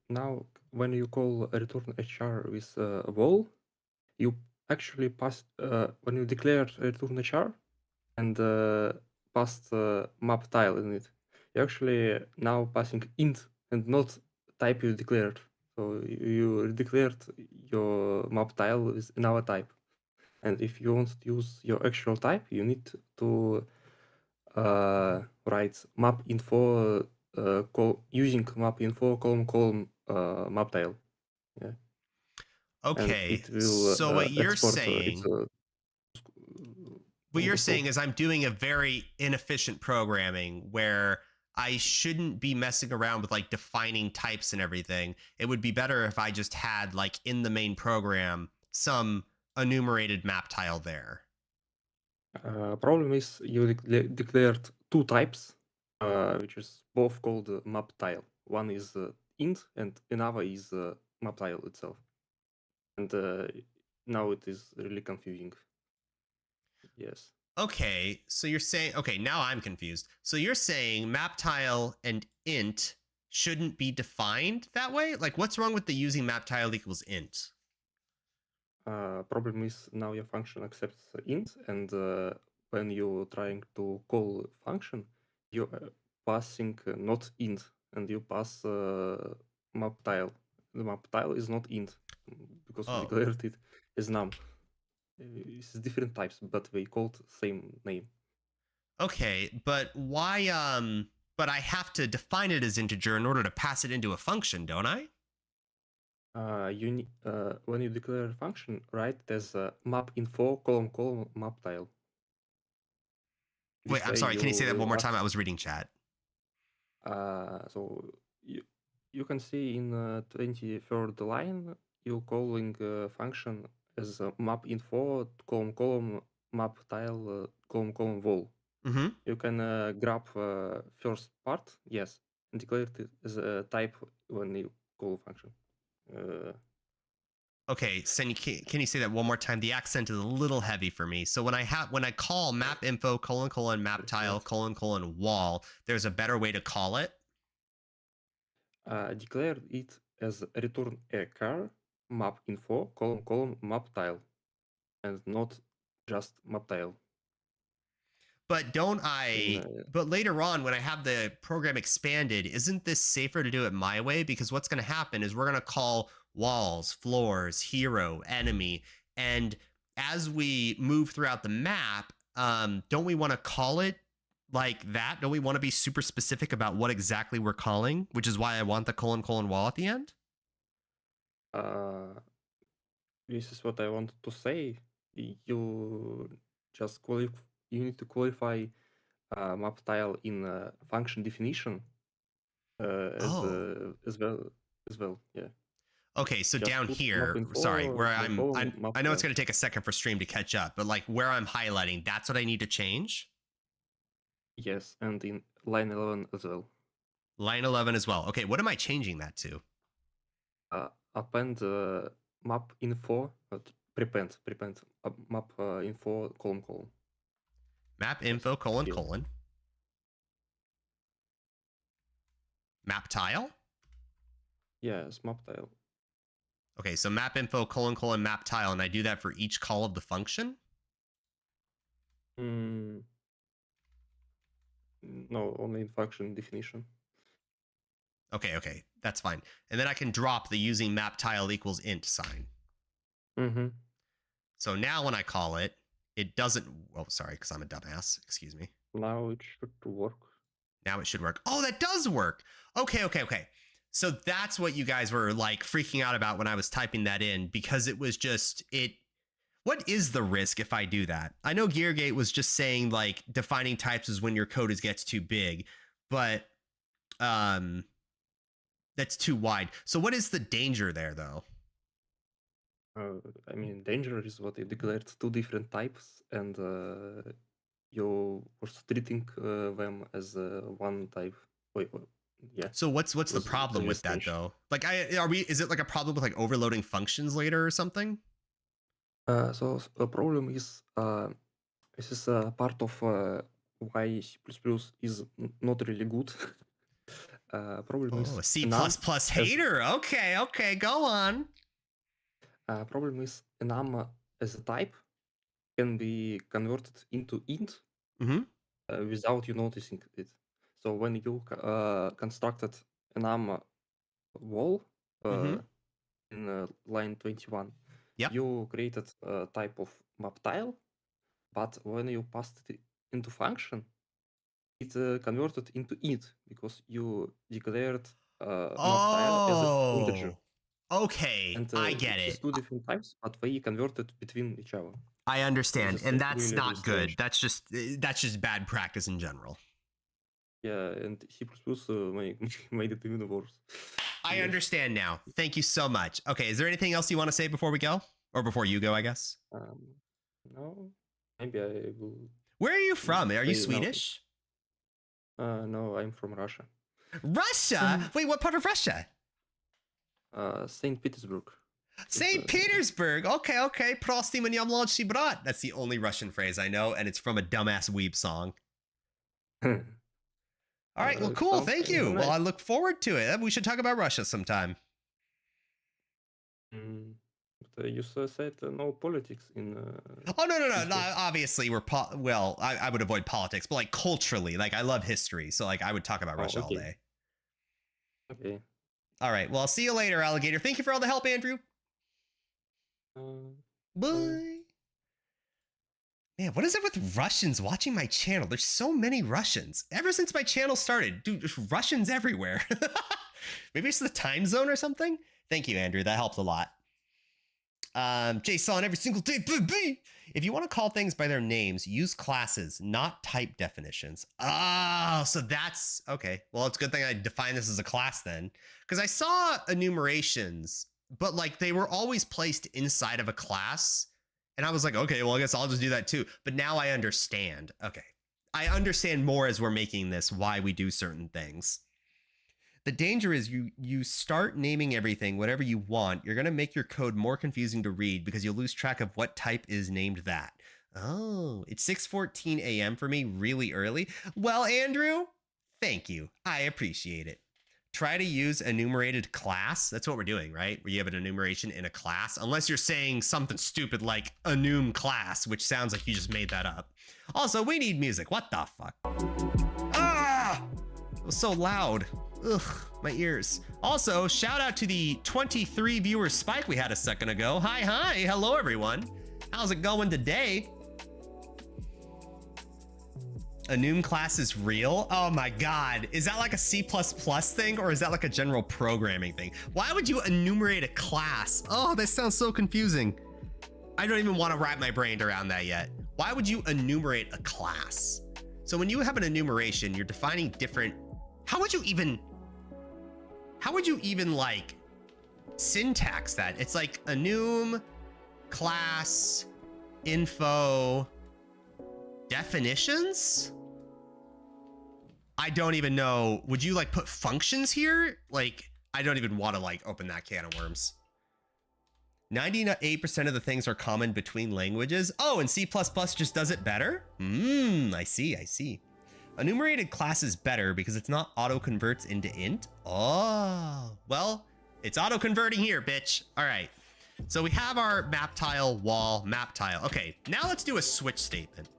now when you call a return HR with a wall, you actually pass when you declare return HR and pass map tile in it. You actually now passing int and not type you declared. So you declared your map tile with another type. And if you want to use your actual type, you need to write map info using map info column map tile. Yeah. And Okay, it will so what you're export its saying, what you're saying code. is I'm doing a very inefficient programming where I shouldn't be messing around with like defining types and everything. It would be better if I just had like in the main program some enumerated map tile there. Problem is you declared two types, which is both called map tile. One is int and another is map tile itself. And now it is really confusing. Yes. Okay, so you're saying, okay, now I'm confused. So you're saying map tile and int shouldn't be defined that way? Like what's wrong with the using map tile equals int? Problem is now your function accepts int, and when you're trying to call function, you're passing not int, and you pass map tile. The map tile is not int because we Oh, declared it as num. It's different types, but they called same name. okay, but why but I have to define it as integer in order to pass it into a function, don't I? When you declare a function, write it as map info column map tile. Wait, This I'm way sorry. you Can you say that one will more not. time? I was reading chat. So you can see in 23rd line, you calling function as map info column map tile column wall. Mm-hmm. You can grab first part, yes, and declare it as a type when you call function. Okay, so can you say that one more time? The accent is a little heavy for me. So when I call map info map tile wall, there's a better way to call it. Declare it as return a car map info column map tile, and not just map tile. But but later on, when I have the program expanded, isn't this safer to do it my way? Because what's going to happen is we're going to call walls, floors, hero, enemy. And as we move throughout the map, don't we want to call it like that? Don't we want to be super specific about what exactly we're calling? Which is why I want the wall at the end. This is what I wanted to say. You just you need to qualify map tile in function definition Oh. as well. Yeah. Okay, so Just down put map here, sorry, info where column map I know it's tile. going to take a second for stream to catch up, but like where I'm highlighting, that's what I need to change. Yes, and in line 11 as well. Line 11 as well. Okay, what am I changing that to? Append map info, prepend map info column. Map Yes, info here. map tile. Yes, map tile. Okay, so map info map tile, and I do that for each call of the function. No, only in function definition. Okay, that's fine. And then I can drop the using map tile equals int sign. Mm-hmm. So now when I call it, it doesn't. Oh, sorry, because I'm a dumbass. Excuse me. Now it should work. Now it should work. Oh, that does work. Okay. So that's what you guys were like freaking out about when I was typing that in, because it was just it. What is the risk if I do that? I know Geargate was just saying like defining types is when your code gets too big, but that's too wide. So what is the danger there though? I mean, danger is what you declared two different types, and you were treating them as one type. Wait, yeah, So what's the was problem with that strange. though? Like is it like a problem with like overloading functions later or something? So the problem is this is part of why C++ is not really good. Problem Oh, is a C++ enum as hater. Okay, go on. problem is enum as a type can be converted into int Mm-hmm. without you noticing it. So when you constructed enum wall Mm-hmm. in line 21, Yep. you created a type of map tile, but when you passed it into function, it converted into int because you declared map tile as an integer. Oh, okay. And I it get is it. two different types, but they converted between each other. I So this understand. is And that's really, really not good. strange. That's just bad practice in general. Yeah, and C++ made it even worse. I Yeah. understand now. Thank you so much. Okay, is there anything else you want to say before we go? Or before you go, I guess? No, maybe I will Where are you from? Are you say now. Swedish? No, I'm from Russia. Russia? Wait, what part of Russia? St. Petersburg. St. Petersburg. Okay. Prosty mnie mlodszy brat. That's the only Russian phrase I know, and it's from a dumbass weeb song. All right, well, cool. Thank you. Nice. Well, I look forward to it. We should talk about Russia sometime. But you said no politics in. Oh no. Obviously, I would avoid politics, but like culturally, like I love history, so like I would talk about Russia all day. Okay. All right. Well, I'll see you later, alligator. Thank you for all the help, Andrew. Bye. Man, what is it with Russians watching my channel? There's so many Russians. Ever since my channel started, dude, there's Russians everywhere. Maybe it's the time zone or something? Thank you, Andrew. That helps a lot. Jason, every single day, baby. If you want to call things by their names, use classes, not type definitions. Oh, so that's okay. Well, it's a good thing I define this as a class then, because I saw enumerations, but like they were always placed inside of a class. And I was like, okay, well, I guess I'll just do that too. But now I understand. Okay. I understand more as we're making this, why we do certain things. The danger is you start naming everything whatever you want. You're going to make your code more confusing to read because you'll lose track of what type is named that. Oh, it's 6:14 a.m. for me, really early. Well, Andrew, thank you. I appreciate it. Try to use enumerated class. That's what we're doing, right? Where you have an enumeration in a class, unless you're saying something stupid like enum class, which sounds like you just made that up. Also, we need music. What the fuck? Ah! It was so loud. Ugh, my ears. Also, shout out to the 23 viewer spike we had a second ago. Hi. Hello, everyone. How's it going today? Enum class is real? Oh my God. Is that like a C++ thing or is that like a general programming thing? Why would you enumerate a class? Oh, that sounds so confusing. I don't even want to wrap my brain around that yet. Why would you enumerate a class? So when you have an enumeration, you're defining different, how would you even like syntax that? It's like enum, class, info, definitions? I don't even know. Would you like put functions here? Like, I don't even want to like open that can of worms. 98% of the things are common between languages. Oh, and C++ just does it better? I see. Enumerated class is better because it's not auto-converts into int. Oh, well, it's auto-converting here, bitch. All right. So we have our map tile, wall, map tile. Okay, now let's do a switch statement.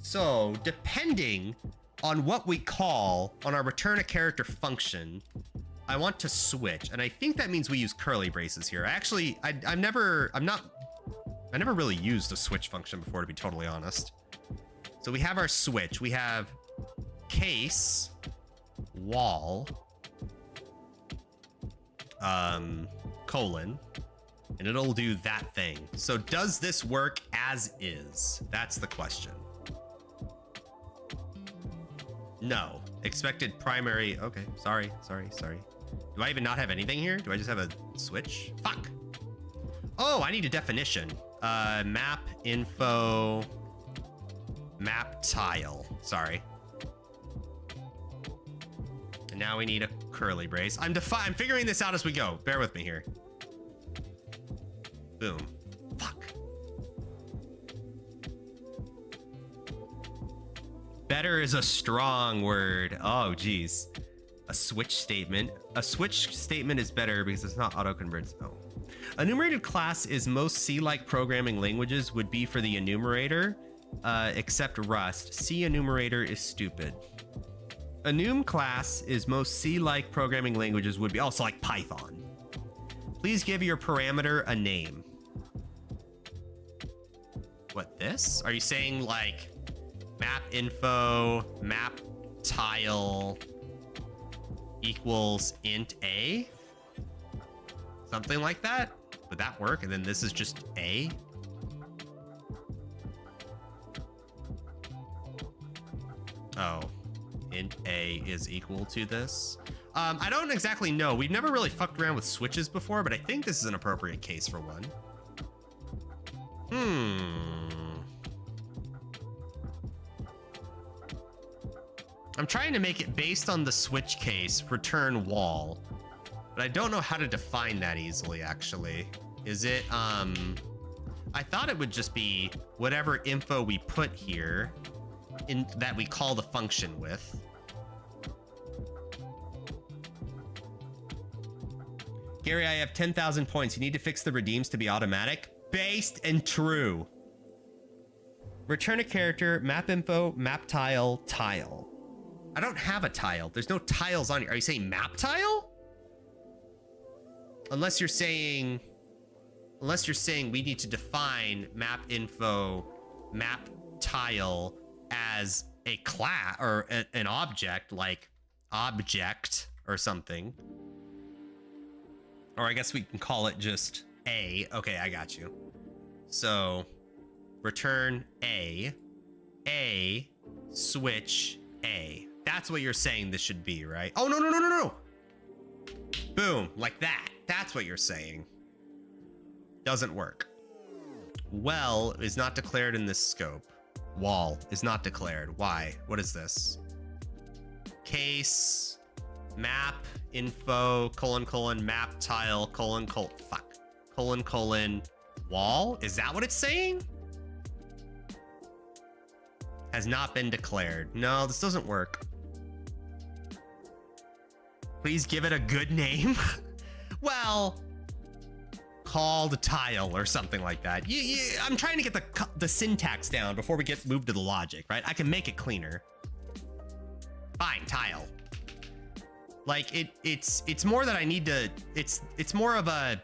So depending on what we call on our return a character function, I want to switch. And I think that means we use curly braces here. Actually, I never really used the switch function before, to be totally honest. So we have our switch. We have case, wall, colon, and it'll do that thing. So does this work as is? That's the question. No. Expected primary. Okay, sorry. Do I even not have anything here? Do I just have a switch? Fuck. Oh, I need a definition. Map info map tile. Sorry. And now we need a curly brace. I'm figuring this out as we go. Bear with me here. Boom. Fuck. Better is a strong word. Oh, geez. A switch statement. A switch statement is better because it's not auto-converts. Oh. Enumerated class is most C-like programming languages would be for the enumerator, except Rust. C enumerator is stupid. Enum class is most C-like programming languages would be also like Python. Please give your parameter a name. What, this? Are you saying like map info, map tile equals int a? Something like that? Would that work? And then this is just a? Oh, int a is equal to this. I don't exactly know. We've never really fucked around with switches before, but I think this is an appropriate case for one. I'm trying to make it based on the switch case, return wall. But I don't know how to define that easily, actually. Is it, I thought it would just be whatever info we put here in that we call the function with. Gary, I have 10,000 points. You need to fix the redeems to be automatic. Based and true. Return a character, map info, map tile, tile. I don't have a tile. There's no tiles on here. Are you saying map tile? Unless you're saying we need to define map info, map tile as a class or an object, like object or something. Or I guess we can call it just a. Okay, I got you. So return a, switch a. That's what you're saying this should be, right? Oh, no, no, no, no, no. Boom, like that. That's what you're saying. Doesn't work. Well is not declared in this scope. Wall is not declared. Why? What is this? Case, map, info, map tile, wall? Is that what it's saying? Has not been declared. No, this doesn't work. Please give it a good name. Well, called tile or something like that. I'm trying to get the syntax down before we get moved to the logic, right? I can make it cleaner. Fine, tile. Like it's more that I need to. It's more of a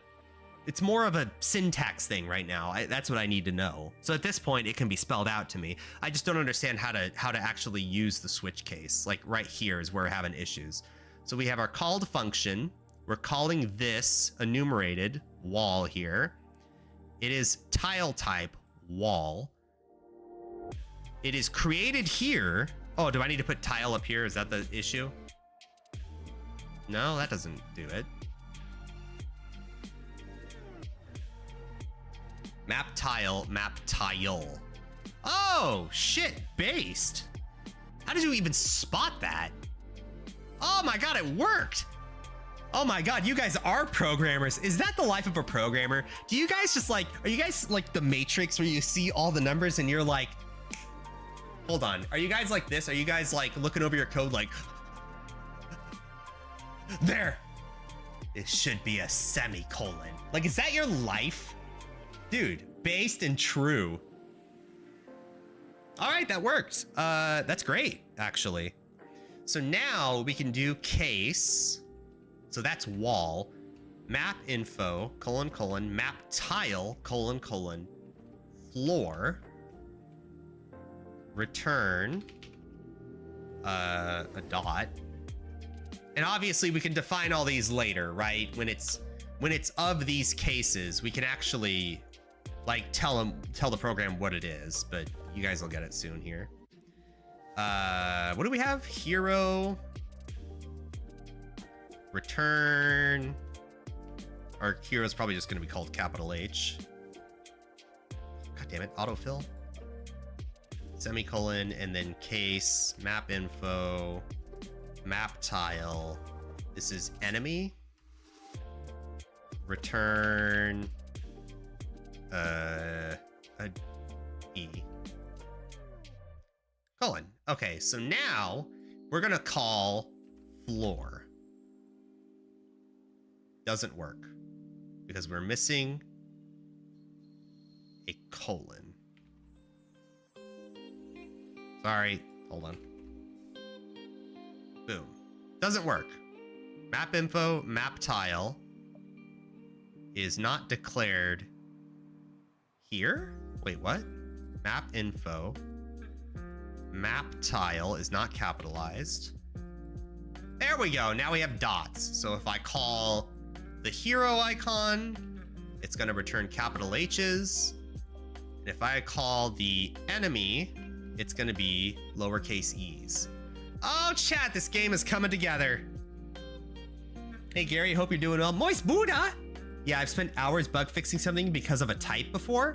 syntax thing right now. That's what I need to know. So at this point, it can be spelled out to me. I just don't understand how to actually use the switch case. Like right here is where we're having issues. So we have our called function. We're calling this enumerated wall here. It is tile type wall. It is created here. Oh, do I need to put tile up here? Is that the issue? No, that doesn't do it. Map tile, map tile. Oh, shit, based. How did you even spot that? Oh my God, it worked. Oh my God, you guys are programmers. Is that the life of a programmer? Do you guys just like, are you guys like the Matrix where you see all the numbers and you're like, hold on. Are you guys like this? Are you guys like looking over your code like, there, it should be a semicolon. Like, is that your life? Dude, based and true. All right, that worked. That's great, actually. So now we can do case. So that's wall, map info, map tile, floor, return, a dot. And obviously we can define all these later, right? When it's of these cases, we can actually like tell the program what it is, but you guys will get it soon here. What do we have? Hero, return. Our hero is probably just going to be called capital H. God damn it, autofill. semicolon, and then case, map info, map tile. This is enemy. Return a E. Colon. Okay, so now we're gonna call floor. Doesn't work because we're missing a colon. Sorry, hold on. Boom. Doesn't work. Map info, map tile is not declared here. Wait, what? Map info, map tile is not capitalized. There we go. Now we have dots. So if I call the hero icon, it's going to return capital H's. And if I call the enemy, it's going to be lowercase e's. Oh, chat, this game is coming together. Hey, Gary, hope you're doing well. Moist Buddha. Yeah, I've spent hours bug fixing something because of a type before.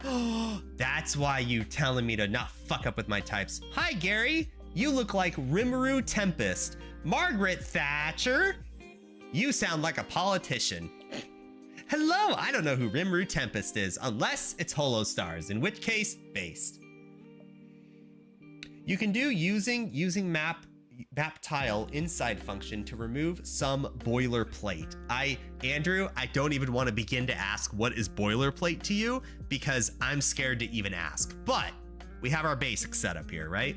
That's why you telling me to not fuck up with my types. Hi, Gary. You look like Rimuru Tempest. Margaret Thatcher. You sound like a politician. Hello, I don't know who Rimuru Tempest is, unless it's Holo Stars, in which case, based. You can do using map tile inside function to remove some boilerplate. Andrew, I don't even want to begin to ask what is boilerplate to you because I'm scared to even ask. But we have our basics set up here, right?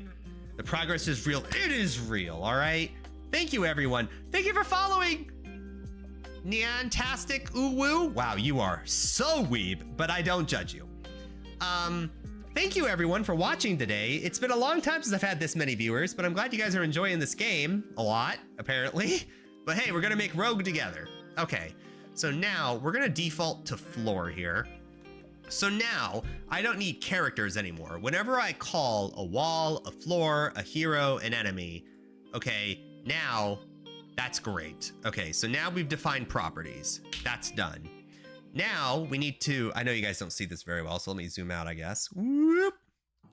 The progress is real. It is real, all right? Thank you, everyone. Thank you for following. Neantastic Uwu. Wow, you are so weeb, but I don't judge you. Thank you everyone for watching today. It's been a long time since I've had this many viewers, but I'm glad you guys are enjoying this game a lot, apparently. But hey, we're gonna make Rogue together. Okay, so now we're gonna default to floor here. So now I don't need characters anymore. Whenever I call a wall, a floor, a hero, an enemy, okay, now that's great. Okay, so now we've defined properties. That's done. Now we need to, I know you guys don't see this very well, so let me zoom out, I guess. Whoop.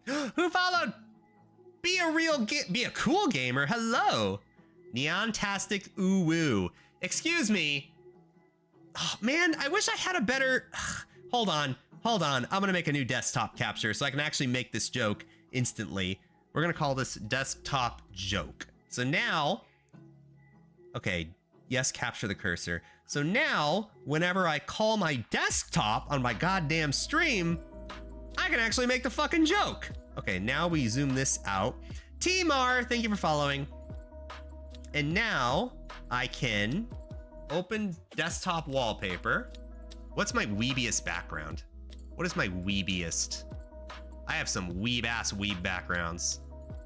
Who followed? Be a cool gamer. Hello. Neontastic Uwu. Excuse me. Oh, man, I wish I had a better, hold on. I'm gonna make a new desktop capture so I can actually make this joke instantly. We're gonna call this desktop joke. So now, okay, yes, capture the cursor. So now, whenever I call my desktop on my goddamn stream, I can actually make the fucking joke. Okay, now we zoom this out. Timar, thank you for following. And now I can open desktop wallpaper. What's my weebiest background? What is my weebiest? I have some weeb-ass weeb backgrounds.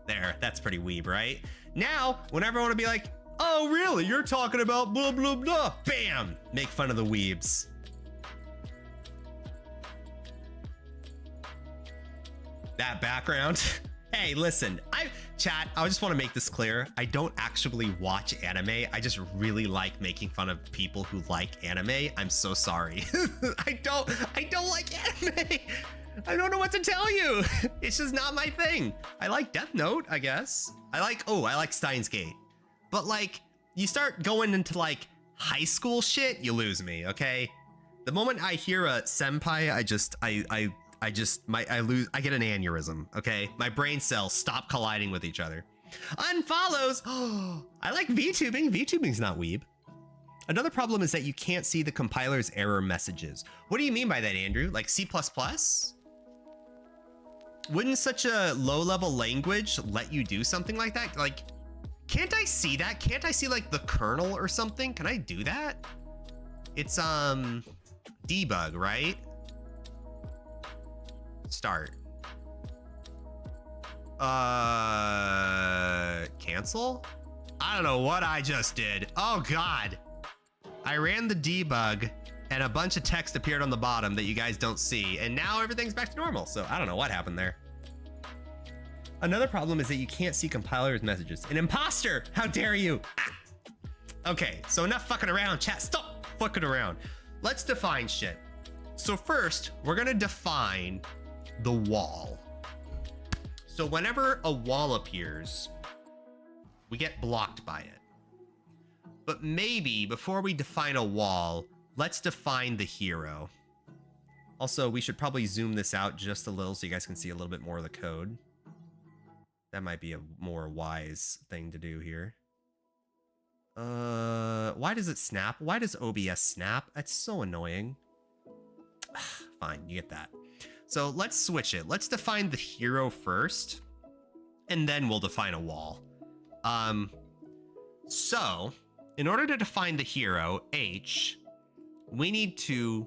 There, that's pretty weeb, right? Now, whenever I want to be like, oh, really? You're talking about blah, blah, blah. Bam! Make fun of the weebs. That background. Hey, listen, chat, I just want to make this clear. I don't actually watch anime. I just really like making fun of people who like anime. I'm so sorry. I don't like anime. I don't know what to tell you. It's just not my thing. I like Death Note, I guess. I like Steins Gate. But like, you start going into like high school shit, you lose me, okay? The moment I hear a senpai, I get an aneurysm, okay? My brain cells stop colliding with each other. Unfollows. Oh, I like VTubing. VTubing's not weeb. Another problem is that you can't see the compiler's error messages. What do you mean by that, Andrew? Like C++? Wouldn't such a low-level language let you do something like that? Like, can't I see that? Can't I see like the kernel or something? Can I do that? It's debug, right? Start. Cancel? I don't know what I just did. Oh God. I ran the debug and a bunch of text appeared on the bottom that you guys don't see. And now everything's back to normal. So I don't know what happened there. Another problem is that you can't see compiler's messages. An imposter! How dare you? Ah. Okay, so enough fucking around, chat. Stop fucking around. Let's define shit. So first, we're gonna define the wall. So whenever a wall appears, we get blocked by it. But maybe before we define a wall, let's define the hero. Also, we should probably zoom this out just a little so you guys can see a little bit more of the code. That might be a more wise thing to do here. Why does it snap? Why does OBS snap? That's so annoying. Fine, you get that. So let's switch it. Let's define the hero first, and then we'll define a wall. So in order to define the hero, H, we need to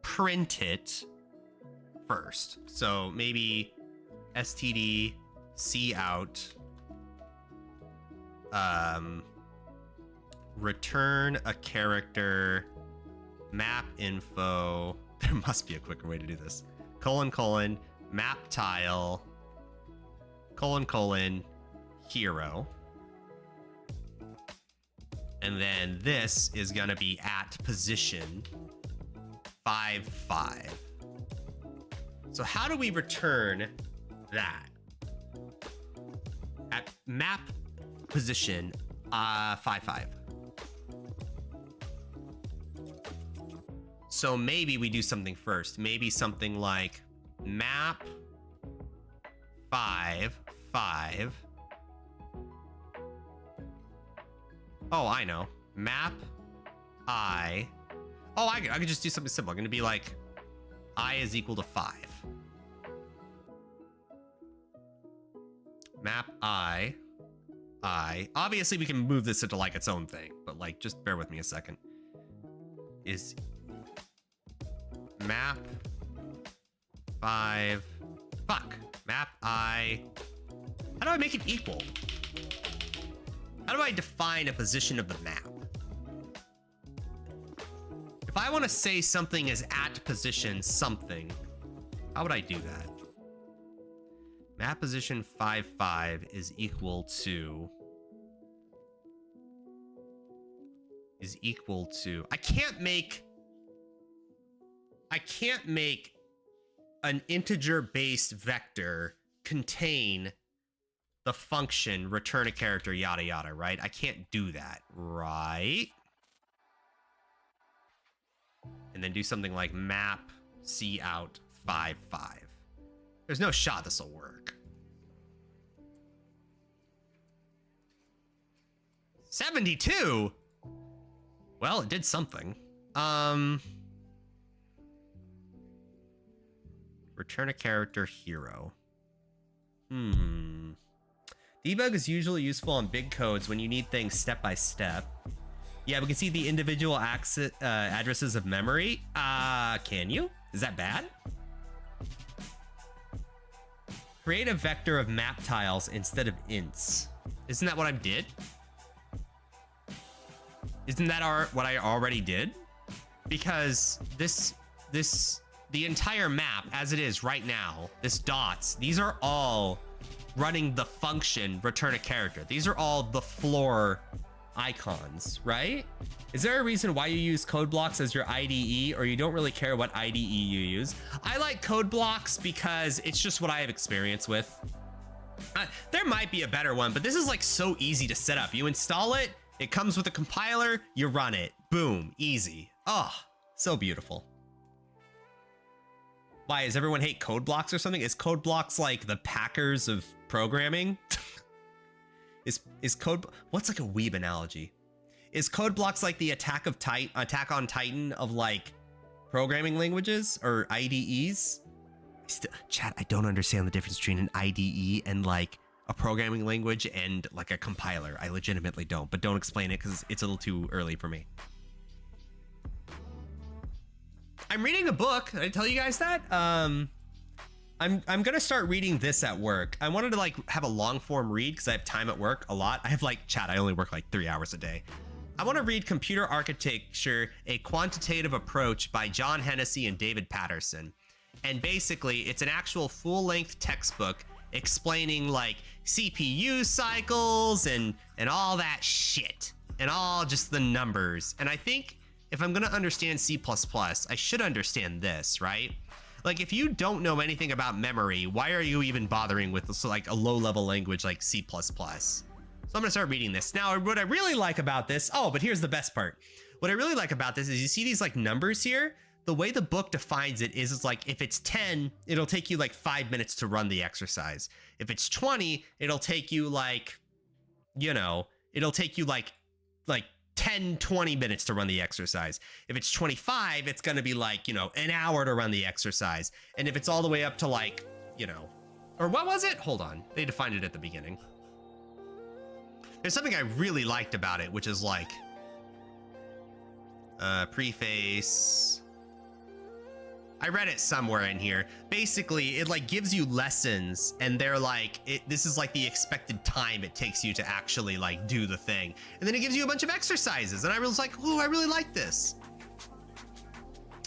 print it first. So maybe std cout return a character map info. There must be a quicker way to do this. : map tile : hero. And then this is gonna be at position 5, 5. So how do we return that? At map position 5, 5. So maybe we do something first. Maybe something like map 5, 5. Oh, I know. Map I. Oh, I could just do something simple. I'm going to be like I is equal to 5. Map I. Obviously, we can move this into like its own thing, but like, just bear with me a second. Is map 5. Fuck. Map I. How do I make it equal? How do I define a position of the map? If I want to say something is at position something, how would I do that? Map position 5, 5 is equal to... I can't make an integer-based vector contain the function return a character yada yada, right? I can't do that, right? And then do something like map cout 5, 5. There's no shot this will work. 72? Well, it did something. Return a character hero. Debug is usually useful on big codes when you need things step by step. Yeah, we can see the individual addresses of memory. Can you? Is that bad? Create a vector of map tiles instead of ints. Isn't that what I did? Isn't that what I already did? Because the entire map as it is right now, this dots, these are all running the function return a character. These are all the floor icons, right? Is there a reason why you use code blocks as your IDE, or you don't really care what IDE you use? I like code blocks because it's just what I have experience with. There might be a better one, but this is like so easy to set up. You install it, it comes with a compiler, you run it, boom, easy. Oh, so beautiful. Why, does everyone hate code blocks or something? Is code blocks like the Packers of programming? Is code, what's like a weeb analogy? Is code blocks like the Attack on Titan of like programming languages or IDEs? Chat, I don't understand the difference between an IDE and like a programming language and like a compiler. I legitimately don't, but don't explain it because it's a little too early for me. I'm reading a book. Did I tell you guys that? I'm gonna start reading this at work. I wanted to like have a long form read because I have time at work a lot. I have like, chat, I only work like 3 hours a day. I want to read Computer Architecture, a Quantitative Approach by John Hennessy and David Patterson. And basically it's an actual full length textbook explaining like CPU cycles and all that shit and all just the numbers. And I think if I'm going to understand C++, I should understand this, right? Like, if you don't know anything about memory, why are you even bothering with like a low-level language like C++? So I'm gonna start reading this. Now, what I really like about this, oh, but here's the best part. What I really like about this is you see these like numbers here? The way the book defines it is it's like, if it's 10, it'll take you like 5 minutes to run the exercise. If it's 20, it'll take you like, you know, it'll take you like 10, 20 minutes to run the exercise. If it's 25, it's gonna be like, you know, an hour to run the exercise. And if it's all the way up to like, you know, or what was it? Hold on, they defined it at the beginning. There's something I really liked about it, which is like, preface. I read it somewhere in here. Basically, it like gives you lessons and they're like, this is like the expected time it takes you to actually like do the thing. And then it gives you a bunch of exercises. And I was like, ooh, I really like this.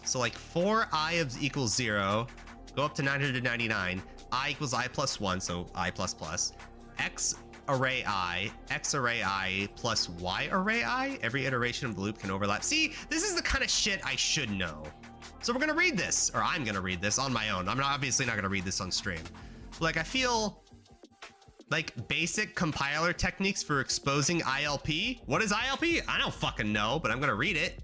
So like 4i equals 0, go up to 999, I equals I plus 1, so I plus plus, x array I plus y array I. Every iteration of the loop can overlap. See, this is the kind of shit I should know. So we're gonna read this, or I'm gonna read this on my own. I'm obviously not gonna read this on stream. Like, I feel like basic compiler techniques for exposing ILP. What is ILP? I don't fucking know, but I'm gonna read it.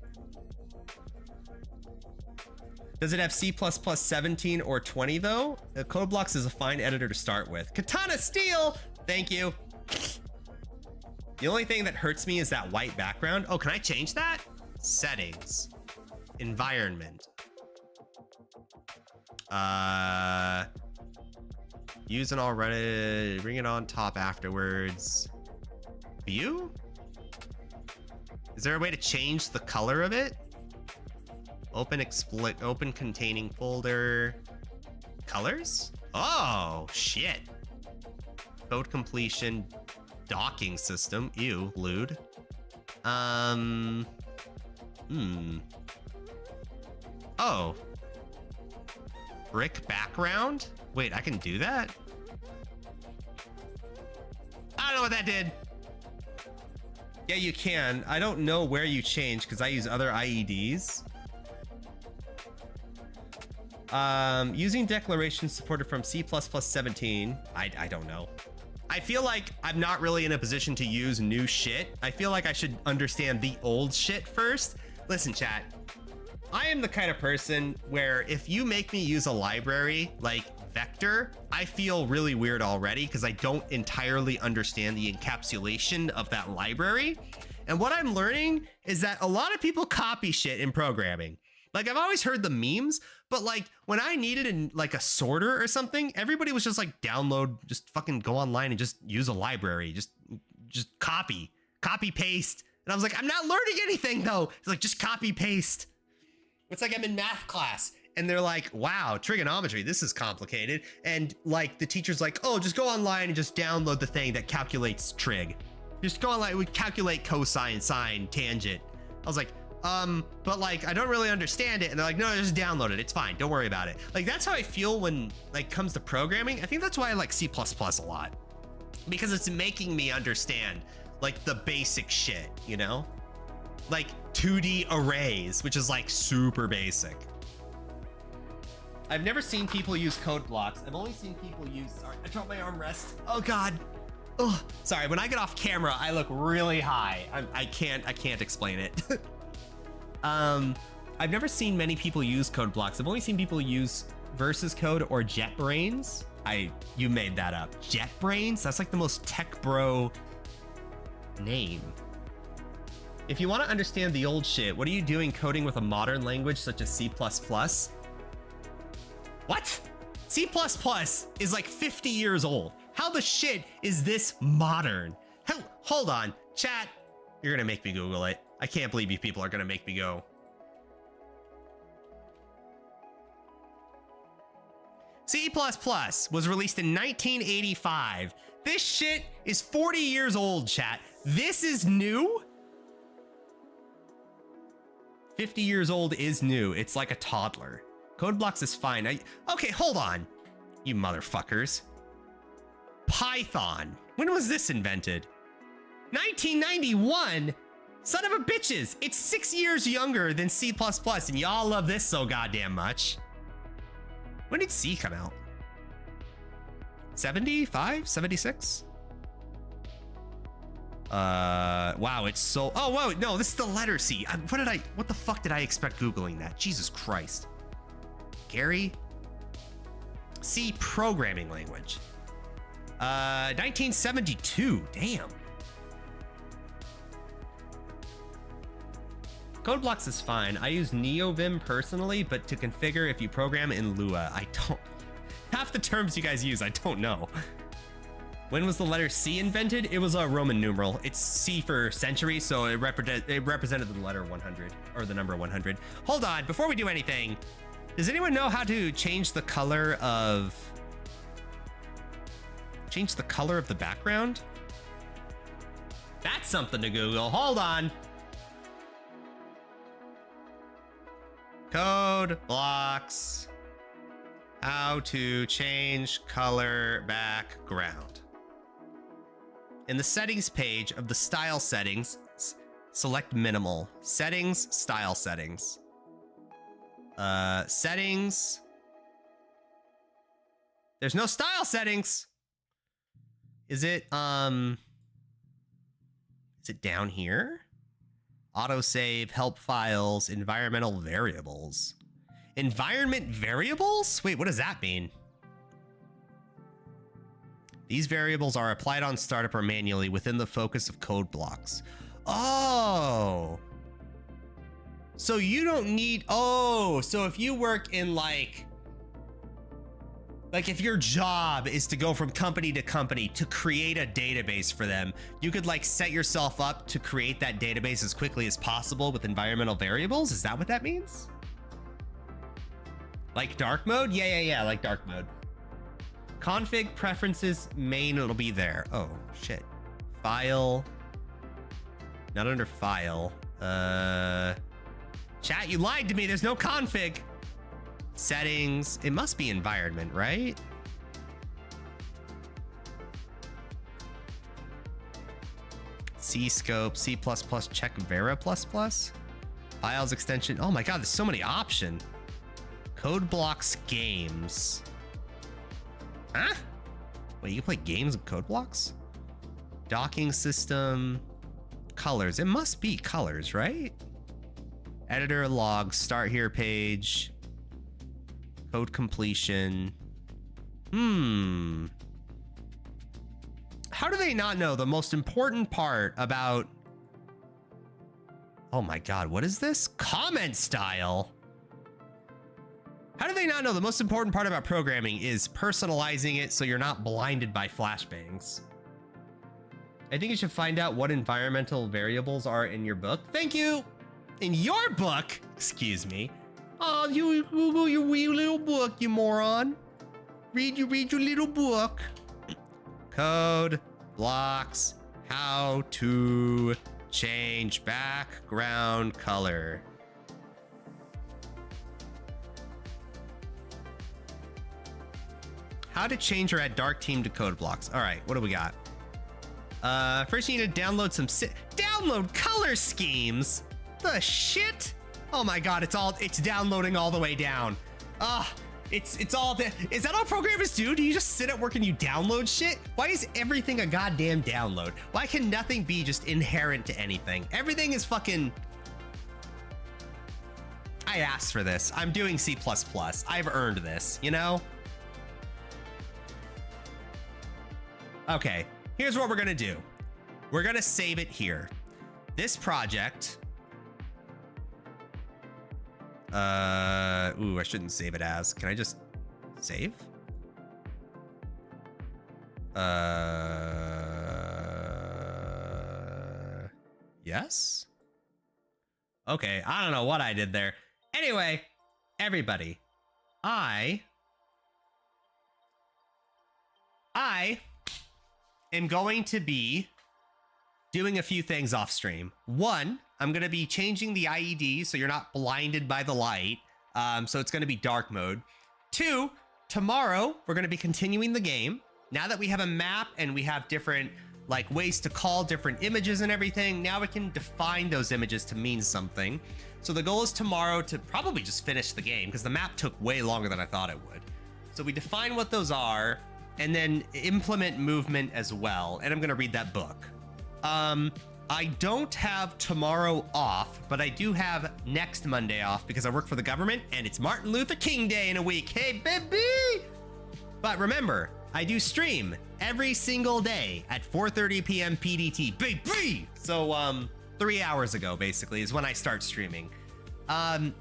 Does it have C++ 17 or 20 though? Codeblocks is a fine editor to start with. Katana Steel, thank you. The only thing that hurts me is that white background. Oh, can I change that? Settings, environment. Use an already, bring it on top afterwards. View? Is there a way to change the color of it? Open open containing folder. Colors? Oh, shit. Code completion, docking system. Ew, lewd. Oh. Brick background? Wait, I can do that? I don't know what that did. Yeah, you can. I don't know where you change because I use other IEDs. Using declarations supported from C++ 17. I don't know. I feel like I'm not really in a position to use new shit. I feel like I should understand the old shit first. Listen, chat. I am the kind of person where if you make me use a library like Vector, I feel really weird already because I don't entirely understand the encapsulation of that library. And what I'm learning is that a lot of people copy shit in programming. Like, I've always heard the memes, but like when I needed in like a sorter or something, everybody was just like download, just fucking go online and just use a library, just copy paste. And I was like, I'm not learning anything though. It's like, just copy paste. It's like I'm in math class and they're like, wow, trigonometry, this is complicated. And like the teacher's like, oh, just go online and just download the thing that calculates trig. Just go online, we calculate cosine, sine, tangent. I was like, but like, I don't really understand it. And they're like, no, just download it. It's fine. Don't worry about it. Like, that's how I feel when like comes to programming. I think that's why I like C++ a lot, because it's making me understand like the basic shit, you know, like 2D arrays, which is like super basic. I've never seen people use code blocks. I've only seen people use, sorry, I dropped my armrest. Oh God. Oh, sorry. When I get off camera, I look really high. I can't explain it. I've never seen many people use code blocks. I've only seen people use versus code or JetBrains. You made that up. JetBrains? That's like the most tech bro name. If you want to understand the old shit, what are you doing coding with a modern language such as C++? What? C++ is like 50 years old. How the shit is this modern? Hell, hold on, chat. You're gonna make me Google it. I can't believe you people are gonna make me go. C++ was released in 1985. This shit is 40 years old, chat. This is new? 50 years old is new. It's like a toddler. Code blocks is fine. Okay, hold on, you motherfuckers. Python. When was this invented? 1991? Son of a bitches. It's 6 years younger than C++, and y'all love this so goddamn much. When did C come out? 75? 76? Wow, it's so... Oh, whoa, no, this is the letter C. What the fuck did I expect Googling that? Jesus Christ. Gary? C programming language. 1972, damn. CodeBlocks is fine. I use NeoVim personally, but to configure if you program in Lua, I don't... Half the terms you guys use, I don't know. When was the letter C invented? It was a Roman numeral. It's C for century, so it represented the letter 100, or the number 100. Hold on, before we do anything, does anyone know how to change the color of... Change the color of the background? That's something to Google. Hold on. Code blocks. How to change color background. In the settings page of the style settings, select minimal. Settings, style settings. Settings. There's no style settings. Is it down here? Autosave, help files, environmental variables. Environment variables? Wait, what does that mean? These variables are applied on startup or manually within the focus of code blocks. Oh. So you don't need, oh, so if you work in like if your job is to go from company to company to create a database for them, you could like set yourself up to create that database as quickly as possible with environmental variables. Is that what that means? Like dark mode? Yeah, like dark mode. Config preferences main, it'll be there. Oh, shit. File. Not under file. Chat, you lied to me. There's no config. Settings. It must be environment, right? C scope, C++, check Vera++. Files extension. Oh my God, there's so many options. Code blocks games. Huh? Wait, you can play games with code blocks? Docking system. Colors. It must be colors, right? Editor logs. Start here page. Code completion. How do they not know the most important part about... Oh my God, what is this? Comment style. How do they not know the most important part about programming is personalizing it so you're not blinded by flashbangs? I think you should find out what environmental variables are in your book. Thank you. In your book? Excuse me. Oh, you Google your wee little book, you moron. Read your little book. Code blocks how to change background color. How to change or add dark theme to code blocks. All right, what do we got? First you need to download some download color schemes. The shit? Oh my God, it's downloading all the way down. It's all, is that all programmers do? Do you just sit at work and you download shit? Why is everything a goddamn download? Why can nothing be just inherent to anything? Everything is fucking... I asked for this. I'm doing C++. I've earned this, you know? Okay, here's what we're gonna do. We're gonna save it here. This project... ooh, I shouldn't save it as. Can I just save? Yes? Okay, I don't know what I did there. Anyway, everybody, I am going to be doing a few things off stream. One, I'm going to be changing the IED so you're not blinded by the light. So it's going to be dark mode. Two, tomorrow we're going to be continuing the game. Now that we have a map and we have different like ways to call different images and everything, now we can define those images to mean something. So the goal is tomorrow to probably just finish the game because the map took way longer than I thought it would. So we define what those are and then implement movement as well. And I'm going to read that book. I don't have tomorrow off, but I do have next Monday off because I work for the government and it's Martin Luther King Day in a week. Hey, baby! But remember, I do stream every single day at 4:30 PM PDT, baby! So, 3 hours ago, basically, is when I start streaming.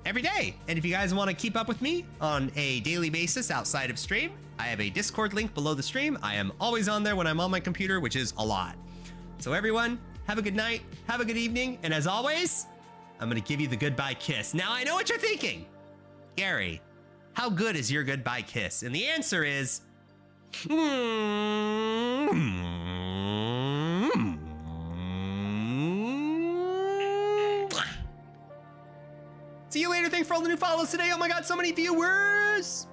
Every day. And if you guys want to keep up with me on a daily basis outside of stream, I have a Discord link below the stream. I am always on there when I'm on my computer, which is a lot. So everyone, have a good night, have a good evening, and as always, I'm gonna give you the goodbye kiss. Now I know what you're thinking. Gary, how good is your goodbye kiss? And the answer is... See you later. Thanks for all the new follows today. Oh my god, so many viewers.